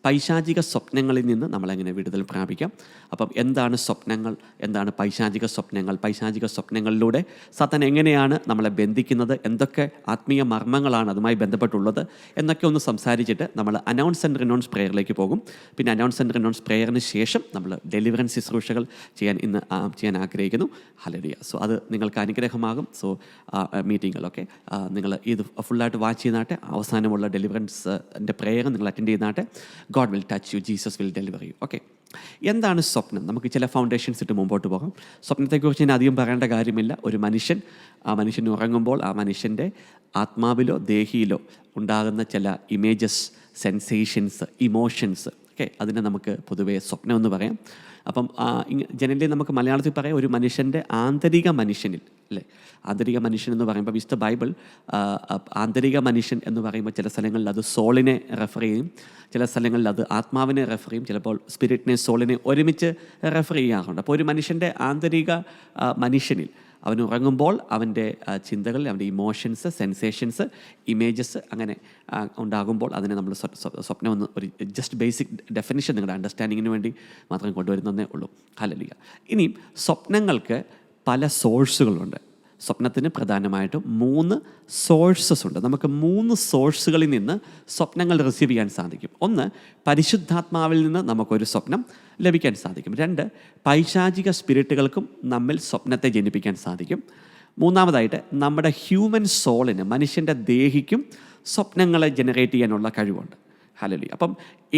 പൈശാചിക സ്വപ്നങ്ങളിൽ നിന്ന് നമ്മളെങ്ങനെ വിടുതൽ പ്രാപിക്കാം. അപ്പം എന്താണ് സ്വപ്നങ്ങൾ, എന്താണ് പൈശാചിക സ്വപ്നങ്ങൾ, പൈശാചിക സ്വപ്നങ്ങളിലൂടെ സാത്താൻ എങ്ങനെയാണ് നമ്മളെ ബന്ധിക്കുന്നത്, എന്തൊക്കെ ആത്മീയ മർമ്മങ്ങളാണ് അതുമായി ബന്ധപ്പെട്ടുള്ളത് എന്നൊക്കെ ഒന്ന് സംസാരിച്ചിട്ട് നമ്മൾ അനൗൺസ് ആൻഡ് റിനൗൺസ് പ്രേയറിലേക്ക് പോകും. പിന്നെ അനൗൺസ് ആൻഡ് റിനൗൺസ് പ്രേയറിന് ശേഷം നമ്മൾ ഡെലിവറൻസ് ശുശ്രൂഷകൾ ചെയ്യാൻ ആഗ്രഹിക്കുന്നു. ഹല്ലേലൂയ. സോ അത് നിങ്ങൾക്ക് അനുഗ്രഹമാകും. സോ മീറ്റിങ്ങുകളൊക്കെ നിങ്ങൾ ഇത് ഫുള്ളായിട്ട് വാച്ച് ചെയ്യുന്നാട്ടെ. അവസാനമുള്ള ഡെലിവറൻസിൻ്റെ പ്രേയർ നിങ്ങൾ അറ്റൻഡ് ചെയ്യുന്നാട്ടെ. God will touch you, Jesus will deliver you. Okay, എന്താണ് സ്വപ്നം? നമുക്ക് ചില ഫൗണ്ടേഷൻസ് ഇട്ട് മുമ്പോട്ട് പോകാം. സ്വപ്നത്തെക്കുറിച്ച് ഞാൻ അധികം പറയേണ്ട കാര്യമില്ല. ഒരു മനുഷ്യൻ ഉറങ്ങുമ്പോൾ ആ മനുഷ്യൻ്റെ ആത്മാവിലോ ദേഹിയിലോ ഉണ്ടാകുന്ന ചില ഇമേജസ്, സെൻസേഷൻസ്, ഇമോഷൻസ്, ഓക്കെ, അതിനെ നമുക്ക് പൊതുവേ സ്വപ്നം എന്ന് പറയാം. അപ്പം ജനറലി നമുക്ക് മലയാളത്തിൽ പറയാം ഒരു മനുഷ്യൻ്റെ ആന്തരിക മനുഷ്യനിൽ, അല്ലേ? ആന്തരിക മനുഷ്യൻ എന്ന് പറയുമ്പോൾ വിശുദ്ധ ബൈബിൾ ആന്തരിക മനുഷ്യൻ എന്ന് പറയുമ്പോൾ ചില സ്ഥലങ്ങളിൽ അത് സോളിനെ റെഫർ ചെയ്യും, ചില സ്ഥലങ്ങളിൽ അത് ആത്മാവിനെ റെഫർ ചെയ്യും, ചിലപ്പോൾ സ്പിരിറ്റിനെ സോളിനെ ഒരുമിച്ച് റെഫർ ചെയ്യാറുണ്ട്. അപ്പോൾ ഒരു മനുഷ്യൻ്റെ ആന്തരിക മനുഷ്യനിൽ അവൻ ഉറങ്ങുമ്പോൾ അവൻ്റെ ചിന്തകൾ, അവൻ്റെ ഇമോഷൻസ്, സെൻസേഷൻസ്, ഇമേജസ് അങ്ങനെ ഉണ്ടാകുമ്പോൾ അതിനെ നമ്മൾ സ്വപ്നം എന്ന് ഒരു ജസ്റ്റ് ബേസിക് ഡെഫിനിഷൻ നിങ്ങളുടെ അണ്ടർസ്റ്റാൻഡിങ്ങിന് വേണ്ടി മാത്രം കൊണ്ടുവരുന്നതേ ഉള്ളൂ. ഹല്ലേലൂയ. ഇനിയും സ്വപ്നങ്ങൾക്ക് പല സോഴ്സുകളുണ്ട്. സ്വപ്നത്തിന് പ്രധാനമായിട്ടും 3 സോഴ്സസ് ഉണ്ട്. നമുക്ക് 3 സോഴ്സുകളിൽ നിന്ന് സ്വപ്നങ്ങൾ റിസീവ് ചെയ്യാൻ സാധിക്കും. ഒന്ന്, പരിശുദ്ധാത്മാവിൽ നിന്ന് നമുക്കൊരു സ്വപ്നം ലഭിക്കാൻ സാധിക്കും. 2, പൈശാചിക സ്പിരിറ്റുകൾക്കും നമ്മിൽ സ്വപ്നത്തെ ജനിപ്പിക്കാൻ സാധിക്കും. മൂന്നാമതായിട്ട് നമ്മുടെ ഹ്യൂമൻ സോളിന്, മനുഷ്യൻ്റെ ദേഹിക്കും സ്വപ്നങ്ങളെ ജനറേറ്റ് ചെയ്യാനുള്ള കഴിവുണ്ട്. ഹല്ലേലൂയ. അപ്പം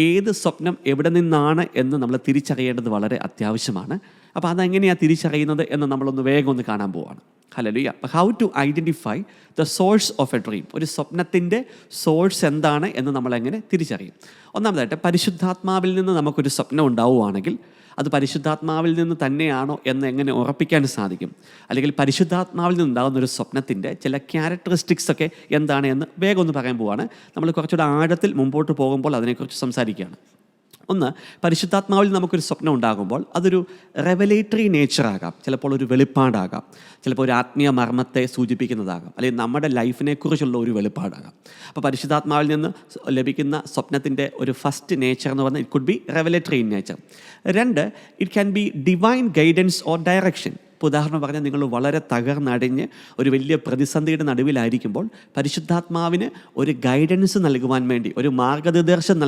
ഏത് സ്വപ്നം എവിടെ നിന്നാണ് എന്ന് നമ്മൾ തിരിച്ചറിയേണ്ടത് വളരെ അത്യാവശ്യമാണ്. അപ്പോൾ അതെങ്ങനെയാണ് തിരിച്ചറിയുന്നത് എന്ന് നമ്മളൊന്ന് വേഗം ഒന്ന് കാണാൻ പോവുകയാണ്. ഹല്ലേലൂയ. അപ്പോൾ how to identify the source of a dream, ഒരു സ്വപ്നത്തിൻ്റെ സോഴ്സ് എന്താണ് എന്ന് നമ്മളെങ്ങനെ തിരിച്ചറിയും? ഒന്നാമതായിട്ട് പരിശുദ്ധാത്മാവിൽ നിന്ന് നമുക്കൊരു സ്വപ്നം ഉണ്ടാവുകയാണെങ്കിൽ അത് പരിശുദ്ധാത്മാവിൽ നിന്ന് തന്നെയാണോ എന്ന് എങ്ങനെ ഉറപ്പിക്കാൻ സാധിക്കും? അല്ലെങ്കിൽ പരിശുദ്ധാത്മാവിൽ നിന്നുണ്ടാകുന്ന ഒരു സ്വപ്നത്തിൻ്റെ ചില ക്യാരക്ടറിസ്റ്റിക്സ് ഒക്കെ എന്താണ് എന്ന് വേഗം ഒന്ന് പറയാൻ പോവുകയാണ്. നമ്മൾ കുറച്ചുകൂടെ ആഴത്തിൽ മുമ്പോട്ട് പോകുമ്പോൾ അതിനെക്കുറിച്ച് സംസാരിക്കുകയാണ്. ഒന്ന്, പരിശുദ്ധാത്മാവിൽ നമുക്കൊരു സ്വപ്നം ഉണ്ടാകുമ്പോൾ അതൊരു റെവലേറ്ററി നേച്ചറാകാം, ചിലപ്പോൾ ഒരു വെളിപ്പാടാകാം, ചിലപ്പോൾ ഒരു ആത്മീയ മർമ്മത്തെ സൂചിപ്പിക്കുന്നതാകാം, അല്ലെങ്കിൽ നമ്മുടെ ലൈഫിനെക്കുറിച്ചുള്ള ഒരു വെളിപ്പാടാകാം. അപ്പോൾ പരിശുദ്ധാത്മാവിൽ നിന്ന് ലഭിക്കുന്ന സ്വപ്നത്തിൻ്റെ ഒരു ഫസ്റ്റ് നേച്ചർ എന്ന് പറഞ്ഞാൽ it could be revelatory in nature. 2, it can be divine guidance or direction. ഇപ്പോൾ ഉദാഹരണം പറഞ്ഞാൽ നിങ്ങൾ വളരെ തകർന്നടിഞ്ഞ് ഒരു വലിയ പ്രതിസന്ധിയുടെ നടുവിലായിരിക്കുമ്പോൾ പരിശുദ്ധാത്മാവിന് ഒരു ഗൈഡൻസ് നൽകുവാൻ വേണ്ടി, ഒരു മാർഗനിർദ്ദേശം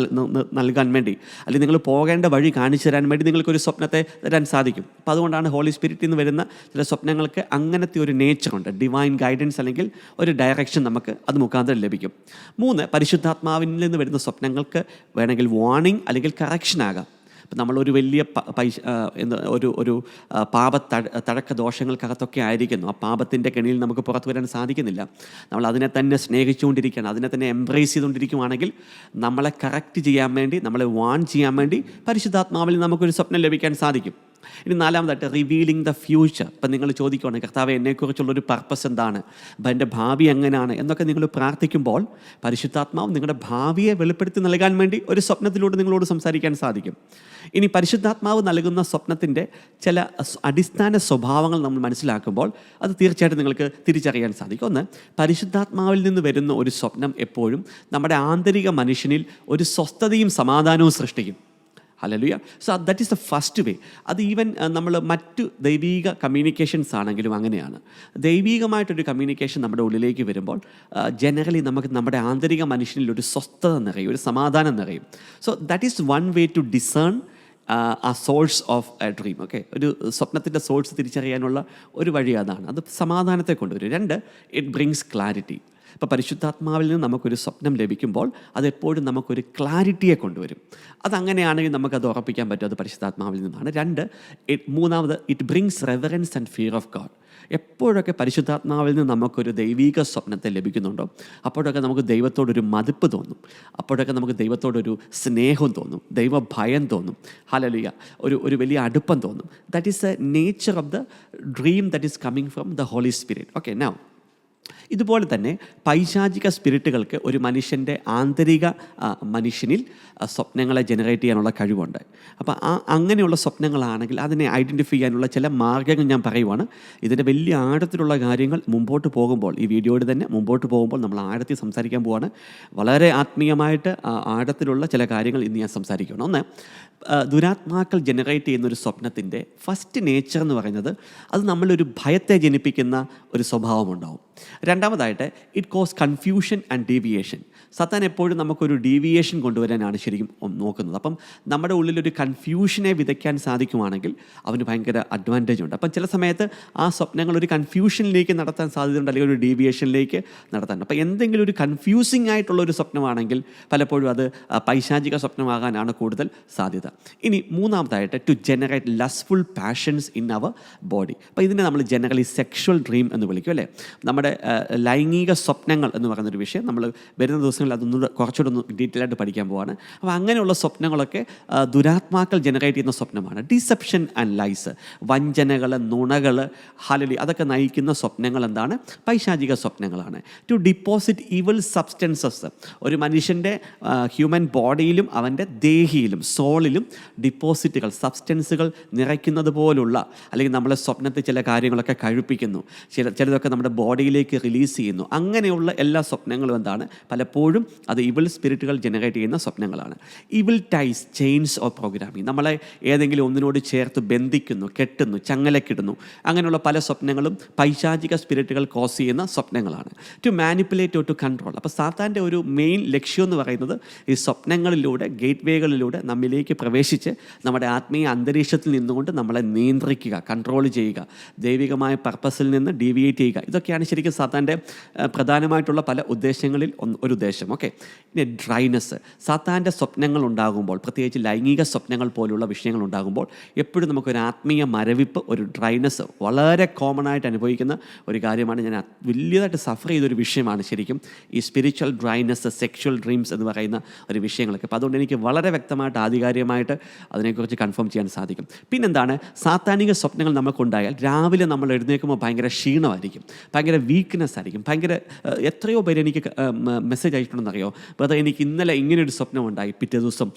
നൽകാൻ വേണ്ടി, അല്ലെങ്കിൽ നിങ്ങൾ പോകേണ്ട വഴി കാണിച്ചു തരാൻ വേണ്ടി നിങ്ങൾക്കൊരു സ്വപ്നത്തെ തരാൻ സാധിക്കും. അപ്പോൾ അതുകൊണ്ടാണ് ഹോളി സ്പിരിറ്റിൽ നിന്ന് വരുന്ന ചില സ്വപ്നങ്ങൾക്ക് അങ്ങനത്തെ ഒരു നേച്ചറുണ്ട്, ഡിവൈൻ ഗൈഡൻസ് അല്ലെങ്കിൽ ഒരു ഡയറക്ഷൻ നമുക്ക് അത് മുഖാന്തരം ലഭിക്കും. 3, പരിശുദ്ധാത്മാവിൽ നിന്ന് വരുന്ന സ്വപ്നങ്ങൾക്ക് വേണമെങ്കിൽ വാർണിംഗ് അല്ലെങ്കിൽ കറക്ഷൻ ആകാം. ഇപ്പം നമ്മളൊരു വലിയ ഒരു തഴക്ക ദോഷങ്ങൾക്കകത്തൊക്കെ ആയിരിക്കുന്നു. ആ പാപത്തിൻ്റെ കെണിയിൽ നമുക്ക് പുറത്തു വരാൻ സാധിക്കുന്നില്ല. നമ്മൾ അതിനെ തന്നെ സ്നേഹിച്ചുകൊണ്ടിരിക്കുകയാണ്, അതിനെ തന്നെ എംബ്രേസ് ചെയ്തുകൊണ്ടിരിക്കുകയാണെങ്കിൽ നമ്മളെ കറക്റ്റ് ചെയ്യാൻ വേണ്ടി, നമ്മളെ വാൺ ചെയ്യാൻ വേണ്ടി പരിശുദ്ധാത്മാവിൽ നമുക്കൊരു സ്വപ്നം ലഭിക്കാൻ സാധിക്കും. ഇനി 4മതായിട്ട് റിവീലിംഗ് ദ ഫ്യൂച്ചർ. ഇപ്പം നിങ്ങൾ ചോദിക്കുകയാണ്, കർത്താവേ എന്നെക്കുറിച്ചുള്ളൊരു പർപ്പസ് എന്താണ്, അപ്പം എൻ്റെ ഭാവി എങ്ങനെയാണ് എന്നൊക്കെ നിങ്ങൾ പ്രാർത്ഥിക്കുമ്പോൾ പരിശുദ്ധാത്മാവ് നിങ്ങളുടെ ഭാവിയെ വെളിപ്പെടുത്തി നൽകാൻ വേണ്ടി ഒരു സ്വപ്നത്തിലൂടെ നിങ്ങളോട് സംസാരിക്കാൻ സാധിക്കും. ഇനി പരിശുദ്ധാത്മാവ് നൽകുന്ന സ്വപ്നത്തിൻ്റെ ചില അടിസ്ഥാന സ്വഭാവങ്ങൾ നമ്മൾ മനസ്സിലാക്കുമ്പോൾ അത് തീർച്ചയായിട്ടും നിങ്ങൾക്ക് തിരിച്ചറിയാൻ സാധിക്കും. ഒന്ന്, പരിശുദ്ധാത്മാവിൽ നിന്ന് വരുന്ന ഒരു സ്വപ്നം എപ്പോഴും നമ്മുടെ ആന്തരിക മനുഷ്യനിൽ ഒരു സ്വസ്ഥതയും സമാധാനവും സൃഷ്ടിക്കും. Hallelujah. So that is the first വേ. അത് ഈവൻ നമ്മൾ മറ്റു ദൈവീക കമ്മ്യൂണിക്കേഷൻസ് ആണെങ്കിലും അങ്ങനെയാണ്. ദൈവീകമായിട്ടൊരു കമ്മ്യൂണിക്കേഷൻ നമ്മുടെ ഉള്ളിലേക്ക് വരുമ്പോൾ ജനറലി നമുക്ക് നമ്മുടെ ആന്തരിക മനുഷ്യനിൽ ഒരു സ്വസ്ഥത നിറയും, ഒരു സമാധാനം നിറയും. So that is one way to discern a source of a dream. Okay, ഒരു സ്വപ്നത്തിൻ്റെ സോഴ്സ് തിരിച്ചറിയാനുള്ള ഒരു വഴി അതാണ്. അത് സമാധാനത്തെ കൊണ്ടുവരും. 2, ഇറ്റ് ബ്രിങ്സ് ക്ലാരിറ്റി. ഇപ്പോൾ പരിശുദ്ധാത്മാവിൽ നിന്ന് നമുക്കൊരു സ്വപ്നം ലഭിക്കുമ്പോൾ അതെപ്പോഴും നമുക്കൊരു ക്ലാരിറ്റിയെ കൊണ്ടുവരും. അതങ്ങനെയാണെങ്കിൽ നമുക്കത് ഉറപ്പിക്കാൻ പറ്റും അത് പരിശുദ്ധാത്മാവിൽ നിന്നാണ്. 3, it brings reverence and fear of God. എപ്പോഴൊക്കെ പരിശുദ്ധാത്മാവിൽ നിന്ന് നമുക്കൊരു ദൈവിക സ്വപ്നത്തെ ലഭിക്കുന്നുണ്ടോ അപ്പോഴൊക്കെ നമുക്ക് ദൈവത്തോടൊരു മതിപ്പ് തോന്നും, അപ്പോഴൊക്കെ നമുക്ക് ദൈവത്തോടൊരു സ്നേഹം തോന്നും, ദൈവഭയം തോന്നും. ഹല്ലേലൂയ. ഒരു വലിയ അടുപ്പം തോന്നും. That is a nature of the dream that is coming from the holy spirit. Okay, now ഇതുപോലെ തന്നെ പൈശാചിക സ്പിരിറ്റുകൾക്ക് ഒരു മനുഷ്യൻ്റെ ആന്തരിക മനുഷ്യനിൽ സ്വപ്നങ്ങളെ ജനറേറ്റ് ചെയ്യാനുള്ള കഴിവുണ്ട്. അപ്പോൾ അങ്ങനെയുള്ള സ്വപ്നങ്ങളാണെങ്കിൽ അതിനെ ഐഡൻറ്റിഫൈ ചെയ്യാനുള്ള ചില മാർഗ്ഗങ്ങൾ ഞാൻ പറയുവാണ്. ഇതിൻ്റെ വലിയ ആഴത്തിലുള്ള കാര്യങ്ങൾ മുമ്പോട്ട് പോകുമ്പോൾ, ഈ വീഡിയോയിൽ തന്നെ മുമ്പോട്ട് പോകുമ്പോൾ നമ്മൾ ആഴത്തിൽ സംസാരിക്കാൻ പോവാണ്. വളരെ ആത്മീയമായിട്ട് ആഴത്തിലുള്ള ചില കാര്യങ്ങൾ ഇന്ന് ഞാൻ സംസാരിക്കുകയാണ്. ഒന്ന്, ദുരാത്മാക്കൾ ജനറേറ്റ് ചെയ്യുന്നൊരു സ്വപ്നത്തിൻ്റെ ഫസ്റ്റ് നേച്ചർ എന്ന് പറയുന്നത് അത് നമ്മളൊരു ഭയത്തെ ജനിപ്പിക്കുന്ന ഒരു സ്വഭാവമുണ്ടാവും. രണ്ടാമതായിട്ട് it cause confusion and deviation. Satan എപ്പോഴും നമുക്കൊരു ഡീവിയേഷൻ കൊണ്ടുവരാനാണ് ശരിക്കും നോക്കുന്നത്. അപ്പം നമ്മുടെ ഉള്ളിലൊരു കൺഫ്യൂഷനെ വിതയ്ക്കാൻ സാധിക്കുവാണെങ്കിൽ അവന് ഭയങ്കര അഡ്വാൻറ്റേജ് ഉണ്ട്. അപ്പം ചില സമയത്ത് ആ സ്വപ്നങ്ങൾ ഒരു കൺഫ്യൂഷനിലേക്ക് നടത്താൻ സാധ്യതയുണ്ട്, അല്ലെങ്കിൽ ഒരു ഡീവിയേഷനിലേക്ക് നടത്താൻ. അപ്പം എന്തെങ്കിലും ഒരു കൺഫ്യൂസിങ് ആയിട്ടുള്ള ഒരു സ്വപ്നമാണെങ്കിൽ പലപ്പോഴും അത് പൈശാചിക സ്വപ്നമാകാനാണ് കൂടുതൽ സാധ്യത. ഇനി മൂന്നാമതായിട്ട് to generate lustful passions in our body. അപ്പോൾ ഇതിനെ നമ്മൾ ജനറലി സെക്ഷുവൽ ഡ്രീം എന്ന് വിളിക്കും, അല്ലേ? നമ്മുടെ ലൈംഗിക സ്വപ്നങ്ങൾ എന്ന് പറയുന്നൊരു വിഷയം നമ്മൾ വരുന്ന ദിവസങ്ങളിൽ അതൊന്നും കുറച്ചുകൂടെ ഒന്ന് ഡീറ്റെയിൽ ആയിട്ട് പഠിക്കാൻ പോവാണ്. അപ്പോൾ അങ്ങനെയുള്ള സ്വപ്നങ്ങളൊക്കെ ദുരാത്മാക്കൾ ജനറേറ്റ് ചെയ്യുന്ന സ്വപ്നമാണ്. ഡിസെപ്ഷൻ ആൻഡ് ലൈസ്, വഞ്ചനകൾ, നുണകൾ, ഹലലി, അതൊക്കെ നയിക്കുന്ന സ്വപ്നങ്ങൾ എന്താണ്? പൈശാചിക സ്വപ്നങ്ങളാണ്. ടു ഡിപ്പോസിറ്റ് ഈവിൾ സബ്സ്റ്റൻസസ്, ഒരു മനുഷ്യൻ്റെ ഹ്യൂമൻ ബോഡിയിലും അവൻ്റെ ദേഹിയിലും സോളിലും ഡിപ്പോസിറ്റുകൾ, സബ്സ്റ്റൻസുകൾ നിറയ്ക്കുന്നത് പോലുള്ള, അല്ലെങ്കിൽ നമ്മളെ സ്വപ്നത്തിൽ ചില കാര്യങ്ങളൊക്കെ കഴിപ്പിക്കുന്നു, ചിലതൊക്കെ നമ്മുടെ ബോഡിയിലേക്ക് റിലീസ് ചെയ്യുന്നു. അങ്ങനെയുള്ള എല്ലാ സ്വപ്നങ്ങളും എന്താണ്? പലപ്പോഴും അത് ഇവിൾ സ്പിരിറ്റുകൾ ജനറേറ്റ് ചെയ്യുന്ന സ്വപ്നങ്ങളാണ്. Evil ties, chains of programming, നമ്മളെ ഏതെങ്കിലും ഒന്നിനോട് ചേർത്ത് ബന്ധിക്കുന്നു, കെട്ടുന്നു, ചങ്ങലക്കിടുന്നു. അങ്ങനെയുള്ള പല സ്വപ്നങ്ങളും പൈശാചിക സ്പിരിറ്റുകൾ കോസ് ചെയ്യുന്ന സ്വപ്നങ്ങളാണ്. To manipulate or to control. അപ്പോൾ സാത്താൻ്റെ ഒരു മെയിൻ ലക്ഷ്യം എന്ന് പറയുന്നത് ഈ സ്വപ്നങ്ങളിലൂടെ, ഗേറ്റ് വേകളിലൂടെ നമ്മിലേക്ക് പ്രവേശിച്ച് നമ്മുടെ ആത്മീയ അന്തരീക്ഷത്തിൽ നിന്നുകൊണ്ട് നമ്മളെ നിയന്ത്രിക്കുക, കൺട്രോൾ ചെയ്യുക, ദൈവികമായ പർപ്പസിൽ നിന്ന് ഡീവിയേറ്റ് ചെയ്യുക. ഇതൊക്കെയാണ് ശരിക്കും സാത്താൻ്റെ പ്രധാനമായിട്ടുള്ള പല ഉദ്ദേശങ്ങളിൽ ഒരു ഉദ്ദേശം. ഓക്കെ, ഇനി ഡ്രൈനെസ്. സാത്താൻ്റെ സ്വപ്നങ്ങൾ ഉണ്ടാകുമ്പോൾ, പ്രത്യേകിച്ച് ലൈംഗിക സ്വപ്നങ്ങൾ പോലുള്ള വിഷയങ്ങൾ ഉണ്ടാകുമ്പോൾ എപ്പോഴും നമുക്കൊരു ആത്മീയ മരവിപ്പ്, ഒരു ഡ്രൈനെസ് വളരെ കോമൺ ആയിട്ട് അനുഭവിക്കുന്ന ഒരു കാര്യമാണ്. ഞാൻ വലിയതായിട്ട് സഫർ ചെയ്തൊരു വിഷയമാണ് ശരിക്കും ഈ സ്പിരിച്വൽ ഡ്രൈനെസ്, സെക്ഷുവൽ ഡ്രീംസ് എന്ന് പറയുന്ന ഒരു വിഷയങ്ങളൊക്കെ. അപ്പോൾ അതുകൊണ്ട് എനിക്ക് വളരെ വ്യക്തമായിട്ട് ആധികാരികമായിട്ട് അതിനെക്കുറിച്ച് കൺഫേം ചെയ്യാൻ സാധിക്കും. പിന്നെന്താണ്, സാത്താനിക സ്വപ്നങ്ങൾ നമുക്കുണ്ടായാൽ രാവിലെ നമ്മൾ എഴുന്നേൽക്കുമ്പോൾ ഭയങ്കര ക്ഷീണമായിരിക്കും, ഭയങ്കര വീക്ക്നെസ് ആയിരിക്കും. എത്രയോ പേര് എനിക്ക് മെസ്സേജ് അയച്ചിട്ടുണ്ടെന്നറിയോ, ബ്രദർ എനിക്ക് ഇന്നലെ ഇങ്ങനെയൊരു സ്വപ്നം ഉണ്ടായി, പിറ്റേ ദിവസം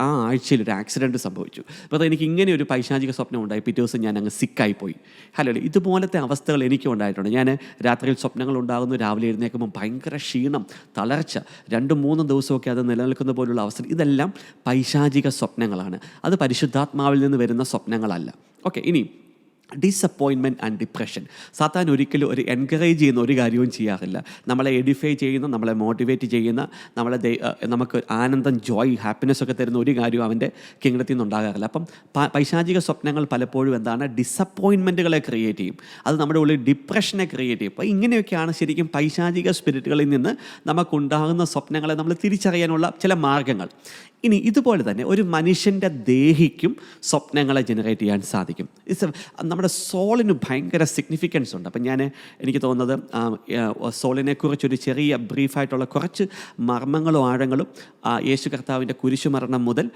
ആ ആഴ്ചയിൽ ഒരു ആക്സിഡൻറ്റ് സംഭവിച്ചു, ബ്രദർ എനിക്ക് ഇങ്ങനെ ഒരു പൈശാചിക സ്വപ്നം ഉണ്ടായി, പിറ്റേ ദിവസം ഞാൻ അങ്ങ് സിക്കായിപ്പോയി. ഹലോ, ഇതുപോലത്തെ അവസ്ഥകൾ എനിക്കും ഉണ്ടായിട്ടുണ്ട്. ഞാൻ രാത്രിയിൽ സ്വപ്നങ്ങൾ ഉണ്ടാകുന്നു, രാവിലെ എഴുന്നേൽക്കുമ്പോൾ ഭയങ്കര ക്ഷീണം, തളർച്ച, 2-3 ദിവസമൊക്കെ അത് നിലനിൽക്കുന്ന പോലുള്ള അവസ്ഥ. ഇതെല്ലാം പൈശാചിക സ്വപ്നങ്ങളാണ്. അത് പരിശുദ്ധാത്മാവിൽ നിന്ന് വരുന്ന സ്വപ്നങ്ങളല്ല. ഓക്കെ, ഇനി ഡിസപ്പോയിൻമെൻറ്റ് ആൻഡ് ഡിപ്രഷൻ. സാത്താൻ ഒരിക്കലും ഒരു എൻകറേജ് ചെയ്യുന്ന ഒരു കാര്യവും ചെയ്യാറില്ല. നമ്മളെ എഡിഫൈ ചെയ്യുന്ന, നമ്മളെ മോട്ടിവേറ്റ് ചെയ്യുന്ന, നമുക്ക് ആനന്ദം, ജോയ്, ഹാപ്പിനെസ് ഒക്കെ തരുന്ന ഒരു കാര്യവും അവൻ്റെ കിങ്ഡത്തിൽ നിന്ന് ഉണ്ടാകാറില്ല. അപ്പം പൈശാചിക സ്വപ്നങ്ങൾ പലപ്പോഴും എന്താണ്? ഡിസപ്പോയിൻമെൻറ്റുകളെ ക്രിയേറ്റ് ചെയ്യും. അത് നമ്മുടെ ഉള്ളിൽ ഡിപ്രഷനെ ക്രിയേറ്റ് ചെയ്യും. അപ്പോൾ ഇങ്ങനെയൊക്കെയാണ് ശരിക്കും പൈശാചിക സ്പിരിറ്റുകളിൽ നിന്ന് നമുക്കുണ്ടാകുന്ന സ്വപ്നങ്ങളെ നമ്മൾ തിരിച്ചറിയാനുള്ള ചില മാർഗ്ഗങ്ങൾ. ഇനി ഇതുപോലെ തന്നെ ഒരു മനുഷ്യൻ്റെ ദേഹിക്കും സ്വപ്നങ്ങളെ ജനറേറ്റ് ചെയ്യാൻ സാധിക്കും. നമ്മുടെ സോളിന് ഭയങ്കര സിഗ്നിഫിക്കൻസ് ഉണ്ട്. അപ്പം എനിക്ക് തോന്നുന്നത് സോളിനെക്കുറിച്ചൊരു ചെറിയ ബ്രീഫായിട്ടുള്ള കുറച്ച് മർമ്മങ്ങളും ആഴങ്ങളും യേശു കർത്താവിൻ്റെ കുരിശുമരണം മുതൽ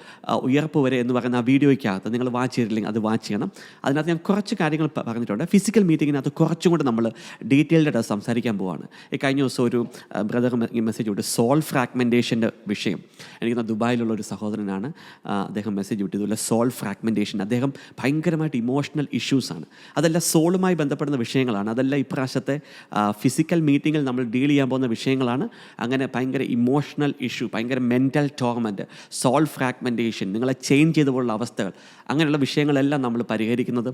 ഉയർപ്പ് വരെ എന്ന് പറയുന്ന ആ വീഡിയോയ്ക്കകത്ത് നിങ്ങൾ വാച്ച് ചെയ്തില്ലെങ്കിൽ അത് വാച്ച് ചെയ്യണം. അതിനകത്ത് ഞാൻ കുറച്ച് കാര്യങ്ങൾ പറഞ്ഞിട്ടുണ്ട്. ഫിസിക്കൽ മീറ്റിങ്ങിനകത്ത് കുറച്ചും കൂടെ നമ്മൾ ഡീറ്റെയിൽഡ് സംസാരിക്കാൻ പോവാണ്. കഴിഞ്ഞ ദിവസം ഒരു ബ്രദർ മെസ്സേജ് വിട്ടു, സോൾ ഫ്രാഗ്മെൻറ്റേഷൻ്റെ വിഷയം. എനിക്ക് ദുബായിലുള്ള ഒരു സഹോദരനാണ്, അദ്ദേഹം മെസ്സേജ് വിട്ടതുപോലെ സോൾ ഫ്രാഗ്മെൻറ്റേഷൻ. അദ്ദേഹം ഭയങ്കരമായിട്ട് ഇമോഷണൽ ഇഷ്യൂസാണ്, അതെല്ലാം സോളുമായി ബന്ധപ്പെടുന്ന വിഷയങ്ങളാണ്. അതെല്ലാം ഇപ്രാവശ്യത്തെ ഫിസിക്കൽ മീറ്റിങ്ങിൽ നമ്മൾ ഡീൽ ചെയ്യാൻ പോകുന്ന വിഷയങ്ങളാണ്. അങ്ങനെ ഭയങ്കര ഇമോഷണൽ ഇഷ്യൂ, ഭയങ്കര മെൻ്റൽ ടോർമെൻറ്റ്, സോൾ ഫ്രാഗ്മെൻറ്റേഷൻ, നിങ്ങളെ ചേഞ്ച് ചെയ്ത പോലുള്ള അവസ്ഥകൾ, അങ്ങനെയുള്ള വിഷയങ്ങളെല്ലാം നമ്മൾ പരിഹരിക്കുന്നത്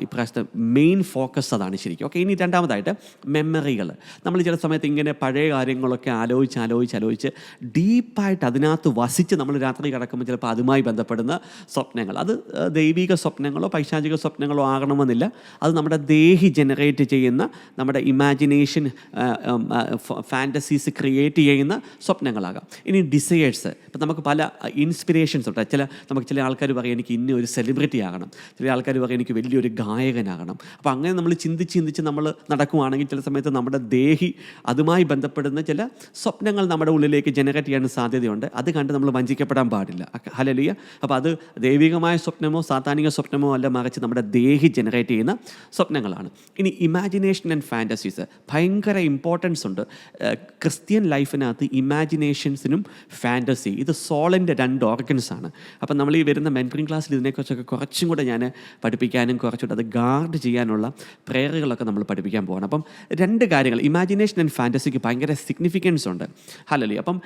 ഇപ്രാവശ്യത്തെ മെയിൻ ഫോക്കസ് അതാണ് ശരിക്കും. ഓക്കെ, ഇനി രണ്ടാമതായിട്ട് മെമ്മറികൾ. നമ്മൾ ചില സമയത്ത് ഇങ്ങനെ പഴയ കാര്യങ്ങളൊക്കെ ആലോചിച്ച് ഡീപ്പായിട്ട് അതിനകത്ത് വസിച്ച് നമ്മൾ രാത്രി കിടക്കുമ്പോൾ ചിലപ്പോൾ അതുമായി ബന്ധപ്പെടുന്ന സ്വപ്നങ്ങൾ, അത് ദൈവിക സ്വപ്നങ്ങളോ പൈശാചിക സ്വപ്നങ്ങളോ ആകണമെന്നില്ല. അത് നമ്മുടെ ദേഹി ജനറേറ്റ് ചെയ്യുന്ന, നമ്മുടെ ഇമാജിനേഷൻ, ഫാൻറ്റസീസ് ക്രിയേറ്റ് ചെയ്യുന്ന സ്വപ്നങ്ങളാകാം. ഇനി ഡിസയേഴ്സ്. ഇപ്പം നമുക്ക് പല ഇൻസ്പിറേഷൻസ് ഉണ്ട്. നമുക്ക് ചില ആൾക്കാർ പറയും എനിക്ക് ഇന്ന ഒരു സെലിബ്രിറ്റി ആകണം, ചില ആൾക്കാർ പറയും എനിക്ക് വലിയൊരു ഗായകനാകണം. അപ്പോൾ അങ്ങനെ നമ്മൾ ചിന്തിച്ച് നമ്മൾ നടക്കുവാണെങ്കിൽ ചില സമയത്ത് നമ്മുടെ ദേഹി അതുമായി ബന്ധപ്പെടുന്ന ചില സ്വപ്നങ്ങൾ നമ്മുടെ ഉള്ളിലേക്ക് ജനറേറ്റ് ചെയ്യാൻ സാധ്യതയുണ്ട്. അത് കണ്ട് നമ്മൾ വഞ്ചിക്കപ്പെടാൻ പാടില്ല. ഹല്ലേലൂയ. അപ്പോൾ അത് ദൈവികമായ സ്വപ്നമോ സാത്താനിക സ്വപ്നമോ അല്ല, മറിച്ച് നമ്മുടെ ദേഹി ജനറേറ്റ് ചെയ്യുന്ന സ്വപ്നങ്ങളാണ്. ഇനി ഇമാജിനേഷൻ ആൻഡ് ഫാൻറ്റസീസ് ഭയങ്കര ഇമ്പോർട്ടൻസ് ഉണ്ട്. ക്രിസ്ത്യൻ ലൈഫിനകത്ത് ഇമാജിനേഷൻസിനും ഫാൻറ്റസി ഇത് സോളിൻ്റെ 2 ഓർഗൻസാണ്. അപ്പം നമ്മൾ ഈ വരുന്ന മെൻറ്ററിങ് ക്ലാസ്സിൽ ഇതിനെക്കുറിച്ചൊക്കെ കുറച്ചും കൂടെ ഞാൻ പഠിപ്പിക്കാനും കുറച്ചുകൂടെ അത് ഗാർഡ് ചെയ്യാനുള്ള പ്രേയറുകളൊക്കെ നമ്മൾ പഠിപ്പിക്കാൻ പോകണം. അപ്പം 2 കാര്യങ്ങൾ ഇമാജിനേഷൻ ആൻഡ് ഫാൻറ്റസിക്ക് ഭയങ്കര സിഗ്നിഫിക്കൻസ് ഉണ്ട്. ഹല്ലേലൂയ. അപ്പം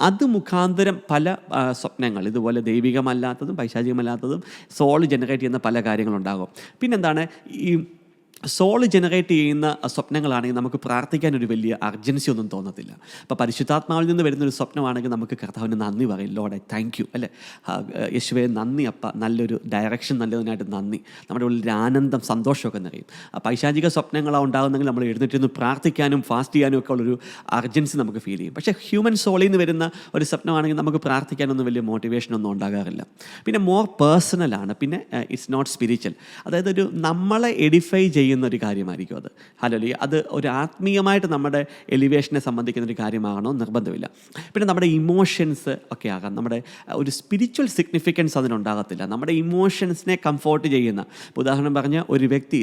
അത് മുഖാന്തരം പല സ്വപ്നങ്ങൾ ഇതുപോലെ ദൈവികമല്ലാത്തതും പൈശാചികമല്ലാത്തതും സോൾ ജനറേറ്റ് ചെയ്യുന്ന പല കാര്യങ്ങളുണ്ടാകും. പിന്നെന്താണ് ഈ സോൾ ജനറേറ്റ് ചെയ്യുന്ന സ്വപ്നങ്ങളാണെങ്കിൽ നമുക്ക് പ്രാർത്ഥിക്കാനൊരു വലിയ അർജൻസി ഒന്നും തോന്നത്തില്ല. അപ്പോൾ പരിശുദ്ധാത്മാവിൽ നിന്ന് വരുന്നൊരു സ്വപ്നമാണെങ്കിൽ നമുക്ക് കർത്താവിന് നന്ദി പറയും. ലോർഡ് താങ്ക് യു അല്ലേ, യേശുവേ നന്ദി അപ്പ, നല്ലൊരു ഡയറക്ഷൻ നൽകുന്നതിനായിട്ട് നന്ദി. നമ്മുടെ ഉള്ളിൽ ആനന്ദം സന്തോഷമൊക്കെ നിറയും. പൈശാചിക സ്വപ്നങ്ങളാണ് ഉണ്ടാകുന്നെങ്കിൽ നമ്മൾ എഴുന്നേറ്റ് ഫാസ്റ്റ് ചെയ്യാനും ഒക്കെ ഉള്ളൊരു അർജൻസി നമുക്ക് ഫീൽ ചെയ്യും. പക്ഷേ ഹ്യൂമൻ സോളിൽ നിന്ന് വരുന്ന ഒരു സ്വപ്നമാണെങ്കിൽ നമുക്ക് പ്രാർത്ഥിക്കാനൊന്നും വലിയ മോട്ടിവേഷനൊന്നും ഉണ്ടാകാറില്ല. പിന്നെ മോർ പേഴ്സണലാണ്. പിന്നെ ഇറ്റ്സ് നോട്ട് സ്പിരിച്വൽ. അതായത് ഒരു നമ്മളെ എഡിഫൈ ചെയ്യുന്ന ഒരു കാര്യമായിരിക്കും അത്. ഹല്ലേലൂയ. അത് ഒരു ആത്മീയമായിട്ട് നമ്മുടെ എലിവേഷനെ സംബന്ധിക്കുന്ന ഒരു കാര്യമാകണോ നിർബന്ധമില്ല. പിന്നെ നമ്മുടെ ഇമോഷൻസ് ഒക്കെ ആകാം. നമ്മുടെ ഒരു സ്പിരിച്വൽ സിഗ്നിഫിക്കൻസ് അതിനുണ്ടാകത്തില്ല. നമ്മുടെ ഇമോഷൻസിനെ കംഫോർട്ട് ചെയ്യുന്ന, ഉദാഹരണം പറഞ്ഞാൽ ഒരു വ്യക്തി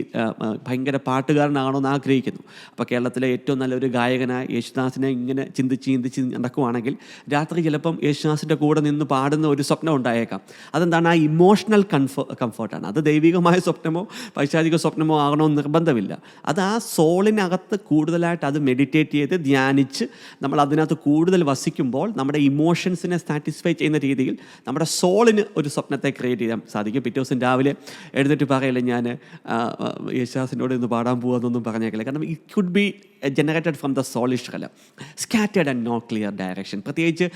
ഭയങ്കര പാട്ടുകാരനാകണമെന്ന് ആഗ്രഹിക്കുന്നു. അപ്പോൾ കേരളത്തിലെ ഏറ്റവും നല്ലൊരു ഗായകനായ യേശുദാസിനെ ഇങ്ങനെ ചിന്തിച്ച് നടക്കുവാണെങ്കിൽ രാത്രി ചിലപ്പം യേശുദാസിൻ്റെ കൂടെ നിന്ന് പാടുന്ന ഒരു സ്വപ്നം ഉണ്ടായേക്കാം. അതെന്താണ്? ആ ഇമോഷണൽ കംഫോർട്ടാണ്. അത് ദൈവികമായ സ്വപ്നമോ പൈശാചിക സ്വപ്നമോ ആകണമെന്ന് നിർബന്ധമില്ല. അത് ആ സോളിനകത്ത് കൂടുതലായിട്ട് അത് മെഡിറ്റേറ്റ് ചെയ്ത് ധ്യാനിച്ച് നമ്മൾ അതിനകത്ത് കൂടുതൽ വസിക്കുമ്പോൾ നമ്മുടെ ഇമോഷൻസിനെ സാറ്റിസ്ഫൈ ചെയ്യുന്ന രീതിയിൽ നമ്മുടെ സോളിന് ഒരു സ്വപ്നത്തെ ക്രിയേറ്റ് ചെയ്യാൻ സാധിക്കും. പിറ്റേ ദിവസം രാവിലെ എഴുന്നേറ്റ് പറയില്ല ഞാൻ യേശുദാസിനോട് ഇന്ന് പാടാൻ പോകുമെന്നൊന്നും പറഞ്ഞേക്കില്ല. കാരണം it could be generated from the soulish കല, scattered and not clear direction. പ്രത്യേകിച്ച്